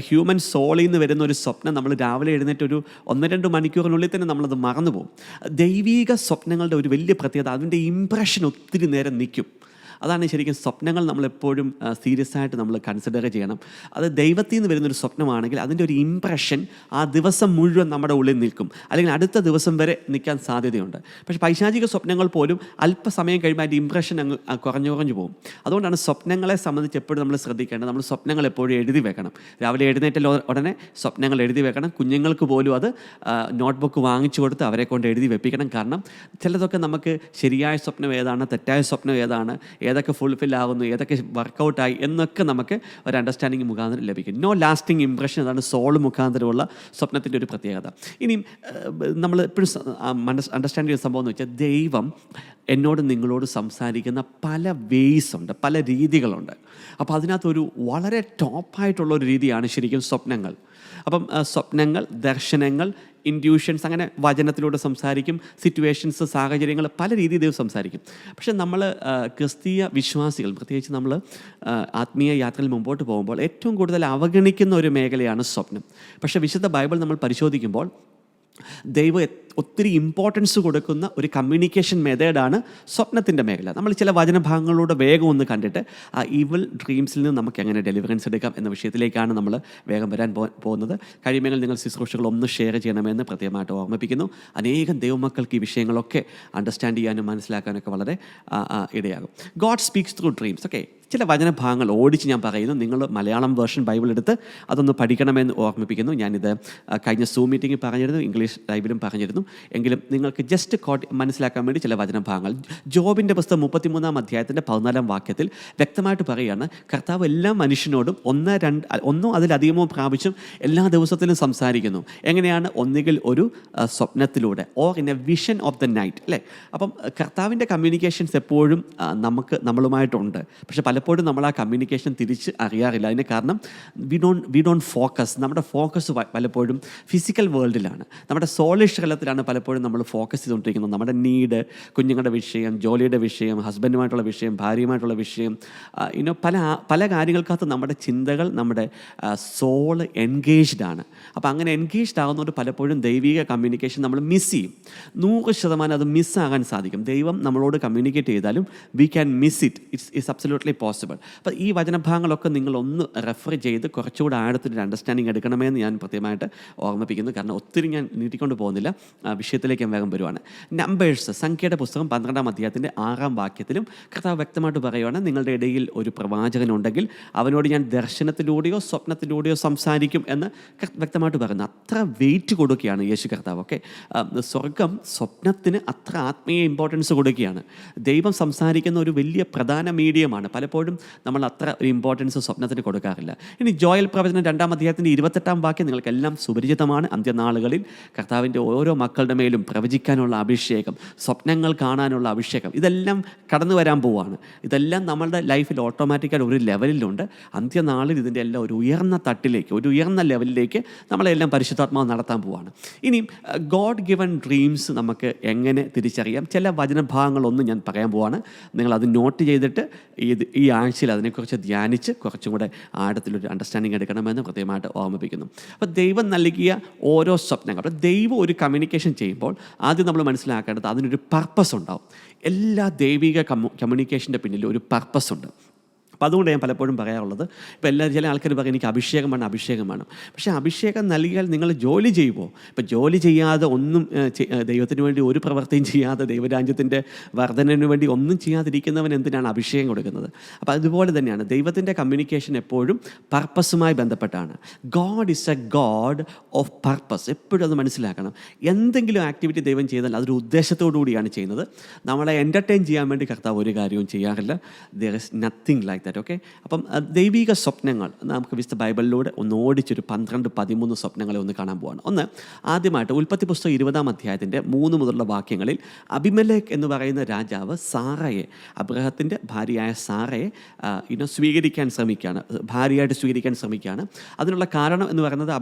ഹ്യൂമൻ സോളിൽ നിന്ന് വരുന്ന ഒരു സ്വപ്നം നമ്മൾ രാവിലെ എഴുന്നേറ്റ് ഒരു 1-2 മണിക്കൂറിനുള്ളിൽ തന്നെ നമ്മളത് മറന്നു പോകും. ദൈവിക സ്വപ്നങ്ങളുടെ ഒരു വലിയ പ്രത്യേകത അതിൻ്റെ ഇംപ്രഷൻ ഒത്തിരി നേരം നിൽക്കും. അതാണ് ശരിക്കും സ്വപ്നങ്ങൾ നമ്മളെപ്പോഴും സീരിയസ് ആയിട്ട് നമ്മൾ കൺസിഡർ ചെയ്യണം. അത് ദൈവത്തിൽ നിന്ന് വരുന്നൊരു സ്വപ്നമാണെങ്കിൽ അതിൻ്റെ ഒരു ഇംപ്രഷൻ ആ ദിവസം മുഴുവൻ നമ്മുടെ ഉള്ളിൽ നിൽക്കും, അല്ലെങ്കിൽ അടുത്ത ദിവസം വരെ നിൽക്കാൻ സാധ്യതയുണ്ട്. പക്ഷേ പൈശാചിക സ്വപ്നങ്ങൾ പോലും അല്പസമയം കഴിയുമ്പോൾ അതിൻ്റെ ഇംപ്രഷൻ അങ്ങ് കുറഞ്ഞു പോകും. അതുകൊണ്ടാണ് സ്വപ്നങ്ങളെ സംബന്ധിച്ച് എപ്പോഴും നമ്മൾ ശ്രദ്ധിക്കേണ്ടത്. നമ്മൾ സ്വപ്നങ്ങൾ എപ്പോഴും എഴുതി വെക്കണം. രാവിലെ എഴുന്നേറ്റല്ലോ ഉടനെ സ്വപ്നങ്ങൾ എഴുതി വെക്കണം. കുഞ്ഞുങ്ങൾക്ക് പോലും അത് നോട്ട്ബുക്ക് വാങ്ങിച്ചു കൊടുത്ത് അവരെ കൊണ്ട് എഴുതി വെപ്പിക്കണം. കാരണം ചിലതൊക്കെ നമുക്ക് ശരിയായ സ്വപ്നം ഏതാണ്, തെറ്റായ സ്വപ്നം ഏതാണ്, ഏതൊക്കെ ഫുൾഫിൽ ആകുന്നു, ഏതൊക്കെ വർക്കൗട്ടായി എന്നൊക്കെ നമുക്ക് ഒരു അണ്ടർസ്റ്റാൻഡിങ് മുഖാന്തരം ലഭിക്കും. നോ ലാസ്റ്റിംഗ് ഇംപ്രഷൻ, അതാണ് സോൾ മുഖാന്തരമുള്ള സ്വപ്നത്തിൻ്റെ ഒരു പ്രത്യേകത. ഇനിയും നമ്മൾ എപ്പോഴും അണ്ടർസ്റ്റാൻഡ് ചെയ്യുന്ന സംഭവം എന്ന് വെച്ചാൽ ദൈവം എന്നോട് നിങ്ങളോട് സംസാരിക്കുന്ന പല വേയ്സ് ഉണ്ട്, പല രീതികളുണ്ട്. അപ്പോൾ അതിനകത്തൊരു വളരെ ടോപ്പായിട്ടുള്ളൊരു രീതിയാണ് ശരിക്കും സ്വപ്നങ്ങൾ. അപ്പം സ്വപ്നങ്ങൾ, ദർശനങ്ങൾ, ഇൻഡ്യൂഷൻസ്, അങ്ങനെ വചനത്തിലൂടെ സംസാരിക്കും, സിറ്റുവേഷൻസ്, സാഹചര്യങ്ങൾ, പല രീതിയിൽ ദൈവം സംസാരിക്കും. പക്ഷെ നമ്മൾ ക്രിസ്തീയ വിശ്വാസികൾ, പ്രത്യേകിച്ച് നമ്മൾ ആത്മീയ യാത്രയിൽ മുമ്പോട്ട് പോകുമ്പോൾ ഏറ്റവും കൂടുതൽ അവഗണിക്കുന്ന ഒരു മേഖലയാണ് സ്വപ്നം. പക്ഷേ വിശുദ്ധ ബൈബിൾ നമ്മൾ പരിശോധിക്കുമ്പോൾ ദൈവം ഒത്തിരി ഇമ്പോർട്ടൻസ് കൊടുക്കുന്ന ഒരു കമ്മ്യൂണിക്കേഷൻ മെത്തേഡാണ് സ്വപ്നത്തിൻ്റെ മേഖല. നമ്മൾ ചില വചനഭാഗങ്ങളിലൂടെ വേഗം ഒന്ന് കണ്ടിട്ട് ആ ഈവിൾ ഡ്രീംസിൽ നിന്ന് നമുക്ക് എങ്ങനെ ഡെലിവറൻസ് എടുക്കാം എന്ന വിഷയത്തിലേക്കാണ് നമ്മൾ വേഗം വരാൻ പോകുന്നത്. കഴിയുമെങ്കിൽ നിങ്ങൾ ശുശ്രൂഷകൾ ഒന്ന് ഷെയർ ചെയ്യണമെന്ന് പ്രത്യേകമായിട്ട് ഓർമ്മിപ്പിക്കുന്നു. അനേകം ദൈവമക്കൾക്ക് ഈ വിഷയങ്ങളൊക്കെ അണ്ടർസ്റ്റാൻഡ് ചെയ്യാനും മനസ്സിലാക്കാനൊക്കെ വളരെ ഇടയാകും. God speaks through dreams. Okay, ചില വചനഭാഗങ്ങൾ ഓടിച്ച് ഞാൻ പറയുന്നു. നിങ്ങൾ മലയാളം വേർഷൻ ബൈബിൾ എടുത്ത് അതൊന്ന് പഠിക്കണമെന്ന് ഓർമ്മിപ്പിക്കുന്നു. ഞാനിത് കഴിഞ്ഞ സൂം മീറ്റിങ്ങിൽ പറഞ്ഞിരുന്നു, ഇംഗ്ലീഷ് ലൈവിലും പറഞ്ഞിരുന്നു. എങ്കിലും നിങ്ങൾക്ക് ജസ്റ്റ് മനസ്സിലാക്കാൻ വേണ്ടി ചില വചനഭാഗങ്ങൾ. ജോബിൻ്റെ പുസ്തകം 33-ാം അധ്യായത്തിൻ്റെ 14-ാം വാക്യത്തിൽ വ്യക്തമായിട്ട് പറയുകയാണ്, കർത്താവ് എല്ലാ മനുഷ്യനോടും ഒന്നോ അതിലധികമോ പ്രാവശ്യം എല്ലാ ദിവസത്തിലും സംസാരിക്കുന്നു. എങ്ങനെയാണ്? ഒന്നുകിൽ ഒരു സ്വപ്നത്തിലൂടെ, or in a vision of the night, അല്ലേ? അപ്പം കർത്താവിൻ്റെ കമ്മ്യൂണിക്കേഷൻസ് എപ്പോഴും നമ്മളുമായിട്ടുണ്ട്. പക്ഷെ പലപ്പോഴും നമ്മൾ ആ കമ്മ്യൂണിക്കേഷൻ തിരിച്ച് അറിയാറില്ല. അതിന് കാരണം വി ഡോണ്ട് ഫോക്കസ്. നമ്മുടെ ഫോക്കസ് പലപ്പോഴും ഫിസിക്കൽ വേൾഡിലാണ്, നമ്മുടെ സോളിഷ് തലത്തിലാണ് പലപ്പോഴും നമ്മൾ ഫോക്കസ് ചെയ്തുകൊണ്ടിരിക്കുന്നത്. നമ്മുടെ നീഡ്, കുഞ്ഞുങ്ങളുടെ വിഷയം, ജോലിയുടെ വിഷയം, ഹസ്ബൻഡുമായിട്ടുള്ള വിഷയം, ഭാര്യയുമായിട്ടുള്ള വിഷയം, പല കാര്യങ്ങൾക്കകത്ത് നമ്മുടെ ചിന്തകൾ, നമ്മുടെ സോൾ എൻഗേജ്ഡ് ആണ്. അപ്പോൾ അങ്ങനെ എൻഗേജ്ഡ് ആകുന്നതുകൊണ്ട് പലപ്പോഴും ദൈവിക കമ്മ്യൂണിക്കേഷൻ നമ്മൾ മിസ് ചെയ്യും. 100% അത് മിസ്സാകാൻ സാധിക്കും. ദൈവം നമ്മളോട് കമ്മ്യൂണിക്കേറ്റ് ചെയ്താലും we can miss it. It's absolutely possible. അപ്പോൾ ഈ വചനഭാഗങ്ങളൊക്കെ നിങ്ങളൊന്ന് റെഫർ ചെയ്ത് കുറച്ചുകൂടെ ആഴത്തിൻ്റെ അണ്ടർസ്റ്റാൻഡിങ് എടുക്കണമെന്ന് ഞാൻ പ്രത്യേകമായിട്ട് ഓർമ്മിപ്പിക്കുന്നു. കാരണം ഒത്തിരി ഞാൻ നീട്ടിക്കൊണ്ട് പോകുന്നില്ല. വിഷയത്തിലേക്ക് ഞാൻ വേഗം വരുവാണ്. നമ്പേഴ്സ്, സംഖ്യയുടെ പുസ്തകം 12-ാം അധ്യായത്തിൻ്റെ 6-ാം വാക്യത്തിലും കർത്താവ് വ്യക്തമായിട്ട് പറയുവാണ്, നിങ്ങളുടെ ഇടയിൽ ഒരു പ്രവാചകനുണ്ടെങ്കിൽ അവനോട് ഞാൻ ദർശനത്തിലൂടെയോ സ്വപ്നത്തിലൂടെയോ സംസാരിക്കും എന്ന് വ്യക്തമായിട്ട് പറയുന്നു. അത്ര വെയിറ്റ് കൊടുക്കുകയാണ് യേശു കർത്താവ്. ഓക്കെ, സ്വർഗം സ്വപ്നത്തിന് അത്ര ആത്മീയ ഇമ്പോർട്ടൻസ് കൊടുക്കുകയാണ്. ദൈവം സംസാരിക്കുന്ന ഒരു വലിയ പ്രധാന മീഡിയമാണ്. പലപ്പോഴും നമ്മൾ അത്ര ഒരു ഇമ്പോർട്ടൻസ് സ്വപ്നത്തിന് കൊടുക്കാറില്ല. ഇനി ജോയൽ പ്രവചനം 2-ാം അധ്യായത്തിൻ്റെ 28-ാം വാക്യം നിങ്ങൾക്കെല്ലാം സുപരിചിതമാണ്. അന്ത്യനാളുകളിൽ കർത്താവിൻ്റെ ഓരോ മക്കളുടെ മേലും പ്രവചിക്കാനുള്ള അഭിഷേകം, സ്വപ്നങ്ങൾ കാണാനുള്ള അഭിഷേകം, ഇതെല്ലാം കടന്നു വരാൻ പോവുകയാണ്. ഇതെല്ലാം നമ്മളുടെ ലൈഫിൽ ഓട്ടോമാറ്റിക്കായിട്ട് ഒരു ലെവലിലുണ്ട്. അന്ത്യനാളിൽ ഇതിൻ്റെ എല്ലാം ഒരു ഉയർന്ന തട്ടിലേക്ക്, ഒരു ഉയർന്ന ലെവലിലേക്ക് നമ്മളെല്ലാം പരിശുദ്ധാത്മാവ് നടത്താൻ പോവുകയാണ്. ഇനി ഗോഡ് ഗിവൺ ഡ്രീംസ് നമുക്ക് എങ്ങനെ തിരിച്ചറിയാം? ചില വചനഭാഗങ്ങളൊന്നും ഞാൻ പറയാൻ പോവാണ്. നിങ്ങളത് നോട്ട് ചെയ്തിട്ട് ഈ ആഴ്ചയിൽ അതിനെക്കുറിച്ച് ധ്യാനിച്ച് കുറച്ചും കൂടെ ആഴത്തിലൊരു അണ്ടർസ്റ്റാൻഡിങ് എടുക്കണമെന്ന് പ്രത്യേകമായിട്ട് ഓർമ്മിപ്പിക്കുന്നു. അപ്പോൾ ദൈവം നൽകിയ ഓരോ സ്വപ്നങ്ങൾ, അപ്പോൾ ദൈവം ഒരു കമ്മ്യൂണിക്കേഷൻ ചെയ്യുമ്പോൾ ആദ്യം നമ്മൾ മനസ്സിലാക്കേണ്ടത് അതിനൊരു പർപ്പസ് ഉണ്ടാവും. എല്ലാ ദൈവിക കമ്മ്യൂണിക്കേഷൻ്റെ പിന്നിൽ ഒരു പർപ്പസ് ഉണ്ട്. അപ്പോൾ അതുകൊണ്ട് ഞാൻ പലപ്പോഴും പറയാറുള്ളത്, ഇപ്പോൾ ചില ആൾക്കാർ പറയും എനിക്ക് അഭിഷേകം വേണം. പക്ഷേ അഭിഷേകം നൽകിയാൽ നിങ്ങൾ ജോലി ചെയ്യുമോ? ഇപ്പോൾ ജോലി ചെയ്യാതെ ഒന്നും ദൈവത്തിന് വേണ്ടി ഒരു പ്രവൃത്തിയും ചെയ്യാതെ, ദൈവരാജ്യത്തിൻ്റെ വർധനവിന് വേണ്ടി ഒന്നും ചെയ്യാതിരിക്കുന്നവൻ എന്തിനാണ് അഭിഷേകം കൊടുക്കുന്നത്? അപ്പോൾ അതുപോലെ തന്നെയാണ് ദൈവത്തിൻ്റെ കമ്മ്യൂണിക്കേഷൻ എപ്പോഴും പർപ്പസുമായി ബന്ധപ്പെട്ടാണ്. God is A God of purpose. എപ്പോഴും അത് മനസ്സിലാക്കണം. എന്തെങ്കിലും ആക്ടിവിറ്റി ദൈവം ചെയ്താൽ അതൊരു ഉദ്ദേശത്തോടു കൂടിയാണ് ചെയ്യുന്നത്. നമ്മളെ എൻ്റർടൈൻ ചെയ്യാൻ വേണ്ടി കർത്താവ് ഒരു കാര്യവും ചെയ്യാറില്ല. There is nothing like that. Okay, അപ്പം ദൈവിക സ്വപ്നങ്ങൾ നമുക്ക് വിശുദ്ധ ബൈബിളിലൂടെ ഒന്ന് ഓടിച്ചൊരു 12-13 സ്വപ്നങ്ങളെ ഒന്ന് കാണാൻ പോവാണ്. ഒന്ന്, ആദ്യമായിട്ട് ഉൽപ്പത്തി പുസ്തകം 20-ാം അധ്യായത്തിൻ്റെ 3 മുതലുള്ള വാക്യങ്ങളിൽ അബിമേലെക്ക് എന്ന് പറയുന്ന രാജാവ് സാറയെ, അബ്രഹത്തിൻ്റെ ഭാര്യയായ സാറയെ സ്വീകരിക്കാൻ ശ്രമിക്കുകയാണ്, ഭാര്യയായിട്ട് സ്വീകരിക്കാൻ ശ്രമിക്കുകയാണ്. അതിനുള്ള കാരണം എന്ന് പറയുന്നത്,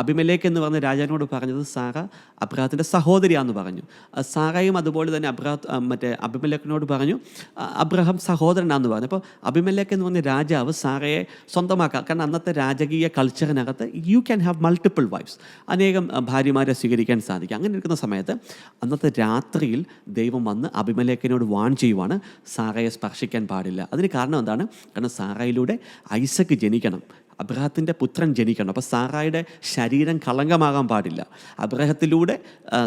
അബിമേലെക്ക് എന്ന് പറഞ്ഞ രാജാവിനോട് പറഞ്ഞത് സാറ അബ്രഹത്തിൻ്റെ സഹോദരിയാണെന്ന് പറഞ്ഞു. സാറയും അതുപോലെ തന്നെ അബിമേലെക്കിനോട് പറഞ്ഞു അബ്രഹാം സഹോദരനാണെന്ന് പറഞ്ഞു. അപ്പോൾ അബിമേലെക്ക് എന്ന് പറഞ്ഞ രാജാവ് സാറയെ സ്വന്തമാക്കുക. കാരണം അന്നത്തെ രാജകീയ കൾച്ചറിനകത്ത് you can have multiple wives, അനേകം ഭാര്യമാരെ സ്വീകരിക്കാൻ സാധിക്കും. അങ്ങനെ ഇരിക്കുന്ന സമയത്ത് അന്നത്തെ രാത്രിയിൽ ദൈവം വന്ന് അബിമേലെക്കിനോട് വാൺ ചെയ്യുവാണ്, സാറയെ സ്പർശിക്കാൻ പാടില്ല. അതിന് കാരണം എന്താണ്? കാരണം സാറയിലൂടെ ഐസക്ക് ജനിക്കണം, അബ്രഹത്തിൻ്റെ പുത്രൻ ജനിക്കണം. അപ്പോൾ സാറായുടെ ശരീരം കളങ്കമാകാൻ പാടില്ല. അബ്രഹത്തിലൂടെ,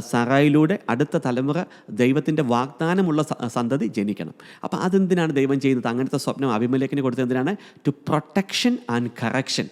സാറായിലൂടെ അടുത്ത തലമുറ ദൈവത്തിൻ്റെ വാഗ്ദാനമുള്ള സന്തതി ജനിക്കണം. അപ്പോൾ അതെന്തിനാണ് ദൈവം ചെയ്യുന്നത്? അങ്ങനത്തെ സ്വപ്നം അബിമേലെക്കിന് കൊടുത്തത് എന്തിനാണ്? To protection and correction.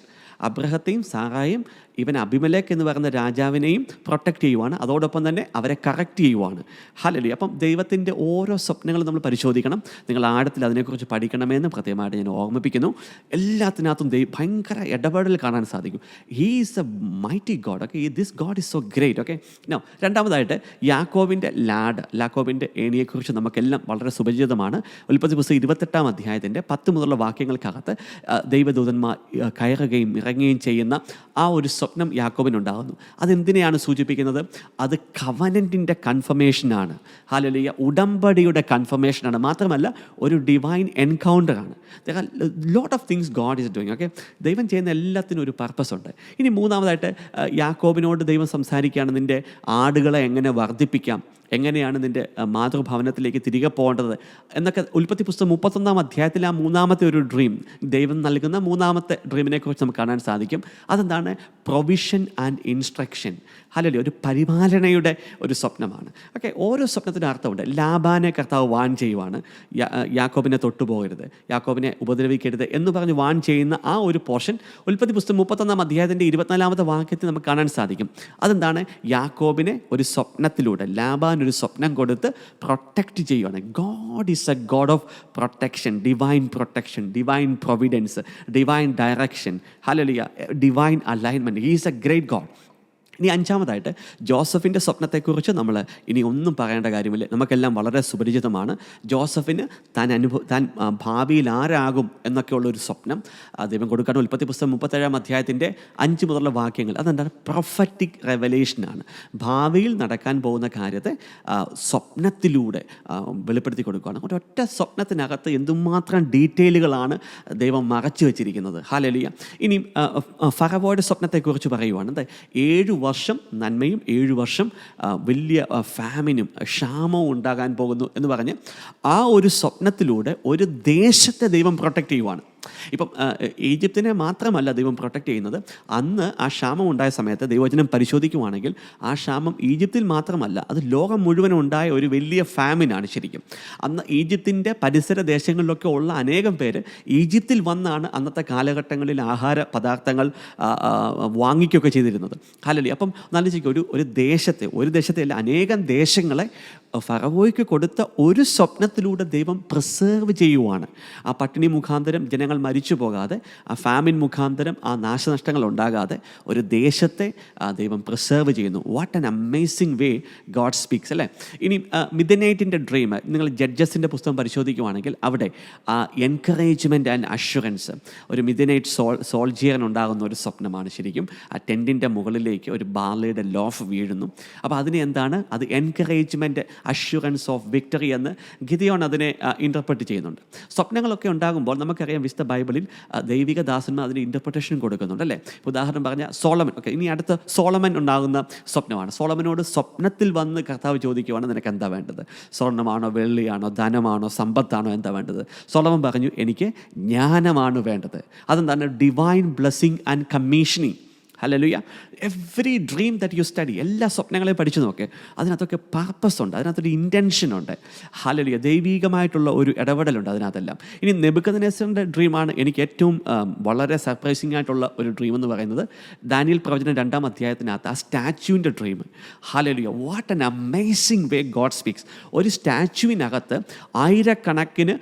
അബ്രഹത്തെയും സാറായും ഇവൻ അബിമേലെക്ക് എന്ന് പറയുന്ന രാജാവിനെയും പ്രൊട്ടക്റ്റ് ചെയ്യുവാണ്, അതോടൊപ്പം തന്നെ അവരെ കറക്റ്റ് ചെയ്യുവാണ്. ഹല്ലേലൂയ. അപ്പം ദൈവത്തിൻ്റെ ഓരോ സ്വപ്നങ്ങളും നമ്മൾ പരിശോധിക്കണം. നിങ്ങൾ ആഴത്തിൽ അതിനെക്കുറിച്ച് പഠിക്കണമെന്ന് പ്രത്യേകമായിട്ട് ഞാൻ ഓർമ്മിപ്പിക്കുന്നു. എല്ലാത്തിനകത്തും ഭയങ്കര ഇടപെടൽ കാണാൻ സാധിക്കും. He is a mighty God. Okay, this God is so great. Okay, no, രണ്ടാമതായിട്ട് യാക്കോബിൻ്റെ ഏണിയെക്കുറിച്ച് നമുക്കെല്ലാം വളരെ സുപരിചിതമാണ്. ഉൽപ്പത്തി പുസ്തകം 28-ാം അധ്യായത്തിൻ്റെ 10 മുതലുള്ള വാക്യങ്ങൾക്കകത്ത് ദൈവദൂതന്മാർ കയറുകയും ഇറങ്ങുകയും ചെയ്യുന്ന ആ ഒരു സ്വപ്നം യാക്കോബിനുണ്ടാകുന്നു. അതെന്തിനെയാണ് സൂചിപ്പിക്കുന്നത്? അത് കവനൻറ്റിൻ്റെ കൺഫർമേഷനാണ്. ഹല്ലേലൂയ. ഉടമ്പടിയുടെ കൺഫർമേഷനാണ്. മാത്രമല്ല ഒരു ഡിവൈൻ എൻകൗണ്ടറാണ്. Lot of things God is doing. Okay, ദൈവം ചെയ്യുന്ന എല്ലാത്തിനും ഒരു പർപ്പസ് ഉണ്ട്. ഇനി മൂന്നാമതായിട്ട് യാക്കോബിനോട് ദൈവം സംസാരിക്കുകയാണ്, നിൻ്റെ ആടുകളെ എങ്ങനെ വർദ്ധിപ്പിക്കാം, എങ്ങനെയാണ് നിൻ്റെ മാതൃഭവനത്തിലേക്ക് തിരികെ പോകേണ്ടത് എന്നൊക്കെ. ഉൽപ്പത്തി പുസ്തകം 31-ാം അധ്യായത്തിൽ ആ മൂന്നാമത്തെ ഒരു ഡ്രീം, ദൈവം നൽകുന്ന മൂന്നാമത്തെ ഡ്രീമിനെ കുറിച്ച് നമുക്ക് കാണാൻ സാധിക്കും. അതെന്താണ്? Provision and instruction. ഹല്ലേലൂയ. ഒരു പരിപാലനയുടെ ഒരു സ്വപ്നമാണ്. ഓക്കെ, ഓരോ സ്വപ്നത്തിനും അർത്ഥമുണ്ട്. ലാബാനെ കർത്താവ് വാൺ ചെയ്യുവാണ്, യാക്കോബിനെ തൊട്ടുപോകരുത്, യാക്കോബിനെ ഉപദ്രവിക്കരുത് എന്ന് പറഞ്ഞ് വാൺ ചെയ്യുന്ന ആ ഒരു പോർഷൻ ഉൽപ്പത്തി പുസ്തകം 31-ാം അധ്യായത്തിൻ്റെ 24-ാമത്തെ വാക്യത്തിൽ നമുക്ക് കാണാൻ സാധിക്കും. അതെന്താണ്? യാക്കോബിനെ ഒരു സ്വപ്നത്തിലൂടെ ലാബാൻ ഒരു സ്വപ്നം കൊടുത്ത് പ്രൊട്ടക്റ്റ് ചെയ്യുവാണ്. God is A God of protection, divine Providence, divine direction. Hallelujah. Divine alignment. He is A great God. ഇനി അഞ്ചാമതായിട്ട് ജോസഫിൻ്റെ സ്വപ്നത്തെക്കുറിച്ച് നമ്മൾ ഇനി ഒന്നും പറയേണ്ട കാര്യമില്ല, നമുക്കെല്ലാം വളരെ സുപരിചിതമാണ്. ജോസഫിന് താൻ ഭാവിയിൽ ആരാകും എന്നൊക്കെയുള്ളൊരു സ്വപ്നം ദൈവം കൊടുക്കാൻ ഉൽപ്പത്തി പുസ്തകം 37-ാം അധ്യായത്തിൻ്റെ 5 മുതലുള്ള വാക്യങ്ങൾ. അതെന്താണ്? പ്രൊഫറ്റിക് റെവലേഷനാണ്. ഭാവിയിൽ നടക്കാൻ പോകുന്ന കാര്യത്തെ സ്വപ്നത്തിലൂടെ വെളിപ്പെടുത്തി കൊടുക്കുകയാണ്. ഒരൊറ്റ സ്വപ്നത്തിനകത്ത് എന്തുമാത്രം ഡീറ്റെയിലുകളാണ് ദൈവം മറച്ചു വെച്ചിരിക്കുന്നത്. ഹല്ലേലൂയ. ഇനി ഫറവോയുടെ സ്വപ്നത്തെക്കുറിച്ച് പറയുവാണ്. 7 വർഷം നന്മയും 7 വർഷം വലിയ ഫാമിനും ക്ഷാമവും ഉണ്ടാകാൻ പോകുന്നു എന്ന് പറഞ്ഞ് ആ ഒരു സ്വപ്നത്തിലൂടെ ഒരു ദേശത്തെ ദൈവം പ്രൊട്ടക്റ്റ് ചെയ്യുവാണ്. ഇപ്പം ഈജിപ്തിനെ മാത്രമല്ല ദൈവം പ്രൊട്ടക്റ്റ് ചെയ്യുന്നത്. അന്ന് ആ ക്ഷാമം ഉണ്ടായ സമയത്ത് ദൈവവചനം പരിശോധിക്കുവാണെങ്കിൽ ആ ക്ഷാമം ഈജിപ്തിൽ മാത്രമല്ല, അത് ലോകം മുഴുവനും ഉണ്ടായ ഒരു വലിയ ഫാമിനാണ് ശരിക്കും. അന്ന് ഈജിപ്തിൻ്റെ പരിസര ദേശങ്ങളിലൊക്കെ ഉള്ള അനേകം പേര് ഈജിപ്തിൽ വന്നാണ് അന്നത്തെ കാലഘട്ടങ്ങളിൽ ആഹാര പദാർത്ഥങ്ങൾ വാങ്ങിക്കുകയൊക്കെ ചെയ്തിരുന്നത്. ഹല്ലേലൂയ. അപ്പം ആലോചിക്കുക, ഒരു ദേശത്തെ അല്ല, അനേകം ദേശങ്ങളെ ഫറവോയ്ക്ക് കൊടുത്ത ഒരു സ്വപ്നത്തിലൂടെ ദൈവം പ്രിസേർവ് ചെയ്യുവാണ്. ആ പട്ടിണി മുഖാന്തരം ജനങ്ങൾ മരിച്ചു പോകാതെ, ആ ഫാമിൻ മുഖാന്തരം ആ നാശനഷ്ടങ്ങൾ ഉണ്ടാകാതെ ഒരു ദേശത്തെ ദൈവം പ്രിസേർവ് ചെയ്യുന്നു. What an amazing way God speaks, അല്ലേ? ഇനി മിഡ്നൈറ്റിൻ്റെ ഡ്രീം, നിങ്ങൾ ജഡ്ജസിൻ്റെ പുസ്തകം പരിശോധിക്കുവാണെങ്കിൽ അവിടെ ആ എൻകറേജ്മെൻറ്റ് ആൻഡ് അഷ്വറൻസ്, ഒരു മിഡ്നൈറ്റ് സോൾജിയറിനുണ്ടാകുന്ന ഒരു സ്വപ്നമാണ് ശരിക്കും. ആ ടെൻറ്റിൻ്റെ മുകളിലേക്ക് ഒരു ബാർലിയുടെ ലോഫ് വീഴുന്നു. അപ്പോൾ അതിനെ എന്താണ്, അത് എൻകറേജ്മെൻറ്റ്, അഷ്വറൻസ് ഓഫ് വിക്ടറി എന്ന് ഗിദിയോൺ അതിനെ ഇൻ്റർപ്രറ്റ് ചെയ്യുന്നുണ്ട്. സ്വപ്നങ്ങളൊക്കെ ഉണ്ടാകുമ്പോൾ നമുക്കറിയാം വിശുദ്ധ ബൈബിളിൽ ദൈവിക ദാസന്മാർ അതിന് ഇൻ്റർപ്രിട്ടേഷൻ കൊടുക്കുന്നുണ്ട്, അല്ലേ? ഉദാഹരണം പറഞ്ഞാൽ സോളമൻ, ഇനി അടുത്ത സോളമൻ ഉണ്ടാകുന്ന സ്വപ്നമാണ്. സോളമനോട് സ്വപ്നത്തിൽ വന്ന് കർത്താവ് ചോദിക്കുവാണ്, നിനക്ക് എന്താ വേണ്ടത്? സ്വർണ്ണമാണോ, വെള്ളിയാണോ, ധനമാണോ, സമ്പത്താണോ, എന്താ വേണ്ടത്? സോളമൻ പറഞ്ഞു, എനിക്ക് ജ്ഞാനമാണ് വേണ്ടത്. അതെന്താണ്? Divine blessing and commissioning. Hallelujah. Every dream that you study, എല്ലാ സ്വപ്നങ്ങളെയും പഠിച്ചു നോക്ക്, അതിനകത്തൊക്കെ പർപ്പസ് ഉണ്ട്, അതിനകത്തൊരു ഇൻറ്റൻഷൻ ഉണ്ട്. ഹല്ലേലൂയ. ദൈവികമായിട്ടുള്ള ഒരു ഇടപെടലുണ്ട് അതിനകത്തെല്ലാം. ഇനി നെബൂഖദ്നേസറിൻ്റെ ഡ്രീമാണ് എനിക്ക് ഏറ്റവും വളരെ സർപ്രൈസിംഗ് ആയിട്ടുള്ള ഒരു ഡ്രീം എന്ന് പറയുന്നത്. ദാനിയേൽ പ്രവചനം 2-ാം അധ്യായത്തിനകത്ത് ആ സ്റ്റാച്യുവിൻ്റെ dream. Hallelujah. What an amazing way God speaks. ഒരു സ്റ്റാച്യുവിനകത്ത് ആയിരക്കണക്കിന്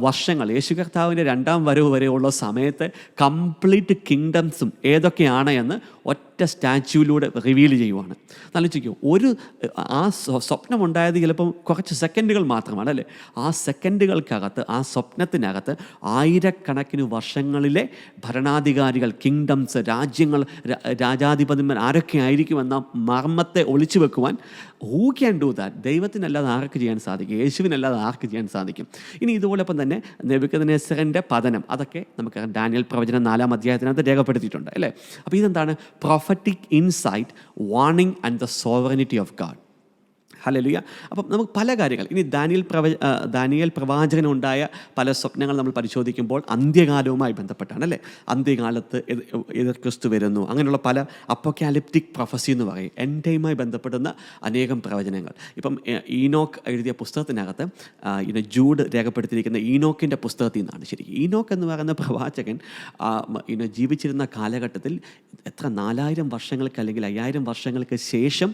വർഷങ്ങൾ, യേശു കർത്താവിൻ്റെ 2-ാം വരവ് വരെയുള്ള സമയത്ത് കംപ്ലീറ്റ് കിങ്ഡംസും ഏതൊക്കെയാണ് എന്ന് ഒറ്റ സ്റ്റാച്യുവിലൂടെ റിവീൽ ചെയ്യുവാണ്. ആലോചിക്കും, ആ സ്വപ്നം ഉണ്ടായത് ചിലപ്പം കുറച്ച് സെക്കൻഡുകൾ മാത്രമാണ്, അല്ലേ? ആ സെക്കൻഡുകൾക്കകത്ത്, ആ സ്വപ്നത്തിനകത്ത് ആയിരക്കണക്കിന് വർഷങ്ങളിലെ ഭരണാധികാരികൾ, കിങ്ഡംസ്, രാജ്യങ്ങൾ, രാജാധിപതിമാർ ആരൊക്കെ ആയിരിക്കുമെന്ന മർമ്മത്തെ ഒളിച്ചു വെക്കുവാൻ ഹൂ ക്യാൻ ഡു ദാറ്റ്? ദൈവത്തിനല്ലാതെ ആർക്ക് ചെയ്യാൻ സാധിക്കും? യേശുവിനല്ലാതെ ആർക്ക് ചെയ്യാൻ സാധിക്കും? ഇനി ഇതുപോലൊപ്പം തന്നെ നെബൂഖദ്നേസറിൻ്റെ പതനം, അതൊക്കെ നമുക്ക് ദാനിയേൽ പ്രവചനം 4-ാം അധ്യായത്തിനകത്ത് രേഖപ്പെടുത്തിയിട്ടുണ്ട്, അല്ലേ? അപ്പോൾ ഇതെന്താണ്? Prophetic insight, warning and the sovereignty of God. Hallelujah. അപ്പം നമുക്ക് പല കാര്യങ്ങൾ, ഇനി ദാനിയേൽ പ്രവാചകനുണ്ടായ പല സ്വപ്നങ്ങൾ നമ്മൾ പരിശോധിക്കുമ്പോൾ അന്ത്യകാലവുമായി ബന്ധപ്പെട്ടാണ്, അല്ലേ? അന്ത്യകാലത്ത് എതിർ ക്രിസ്തു വരുന്നു, അങ്ങനെയുള്ള പല അപ്പോക്കാലിപ്റ്റിക് പ്രൊഫസി എന്ന് പറയും, എൻഡ് ടൈമായി ബന്ധപ്പെടുന്ന അനേകം പ്രവചനങ്ങൾ. ഇപ്പം ഈനോക്ക് എഴുതിയ പുസ്തകത്തിനകത്ത് ജൂഡ് രേഖപ്പെടുത്തിയിരിക്കുന്ന ഈനോക്കിൻ്റെ പുസ്തകത്തിൽ നിന്നാണ് ശരിക്കും. ഈനോക്ക് എന്ന് പറയുന്ന പ്രവാചകൻ ജീവിച്ചിരുന്ന കാലഘട്ടത്തിൽ എത്ര 4000 വർഷങ്ങൾക്ക് അല്ലെങ്കിൽ 5000 വർഷങ്ങൾക്ക് ശേഷം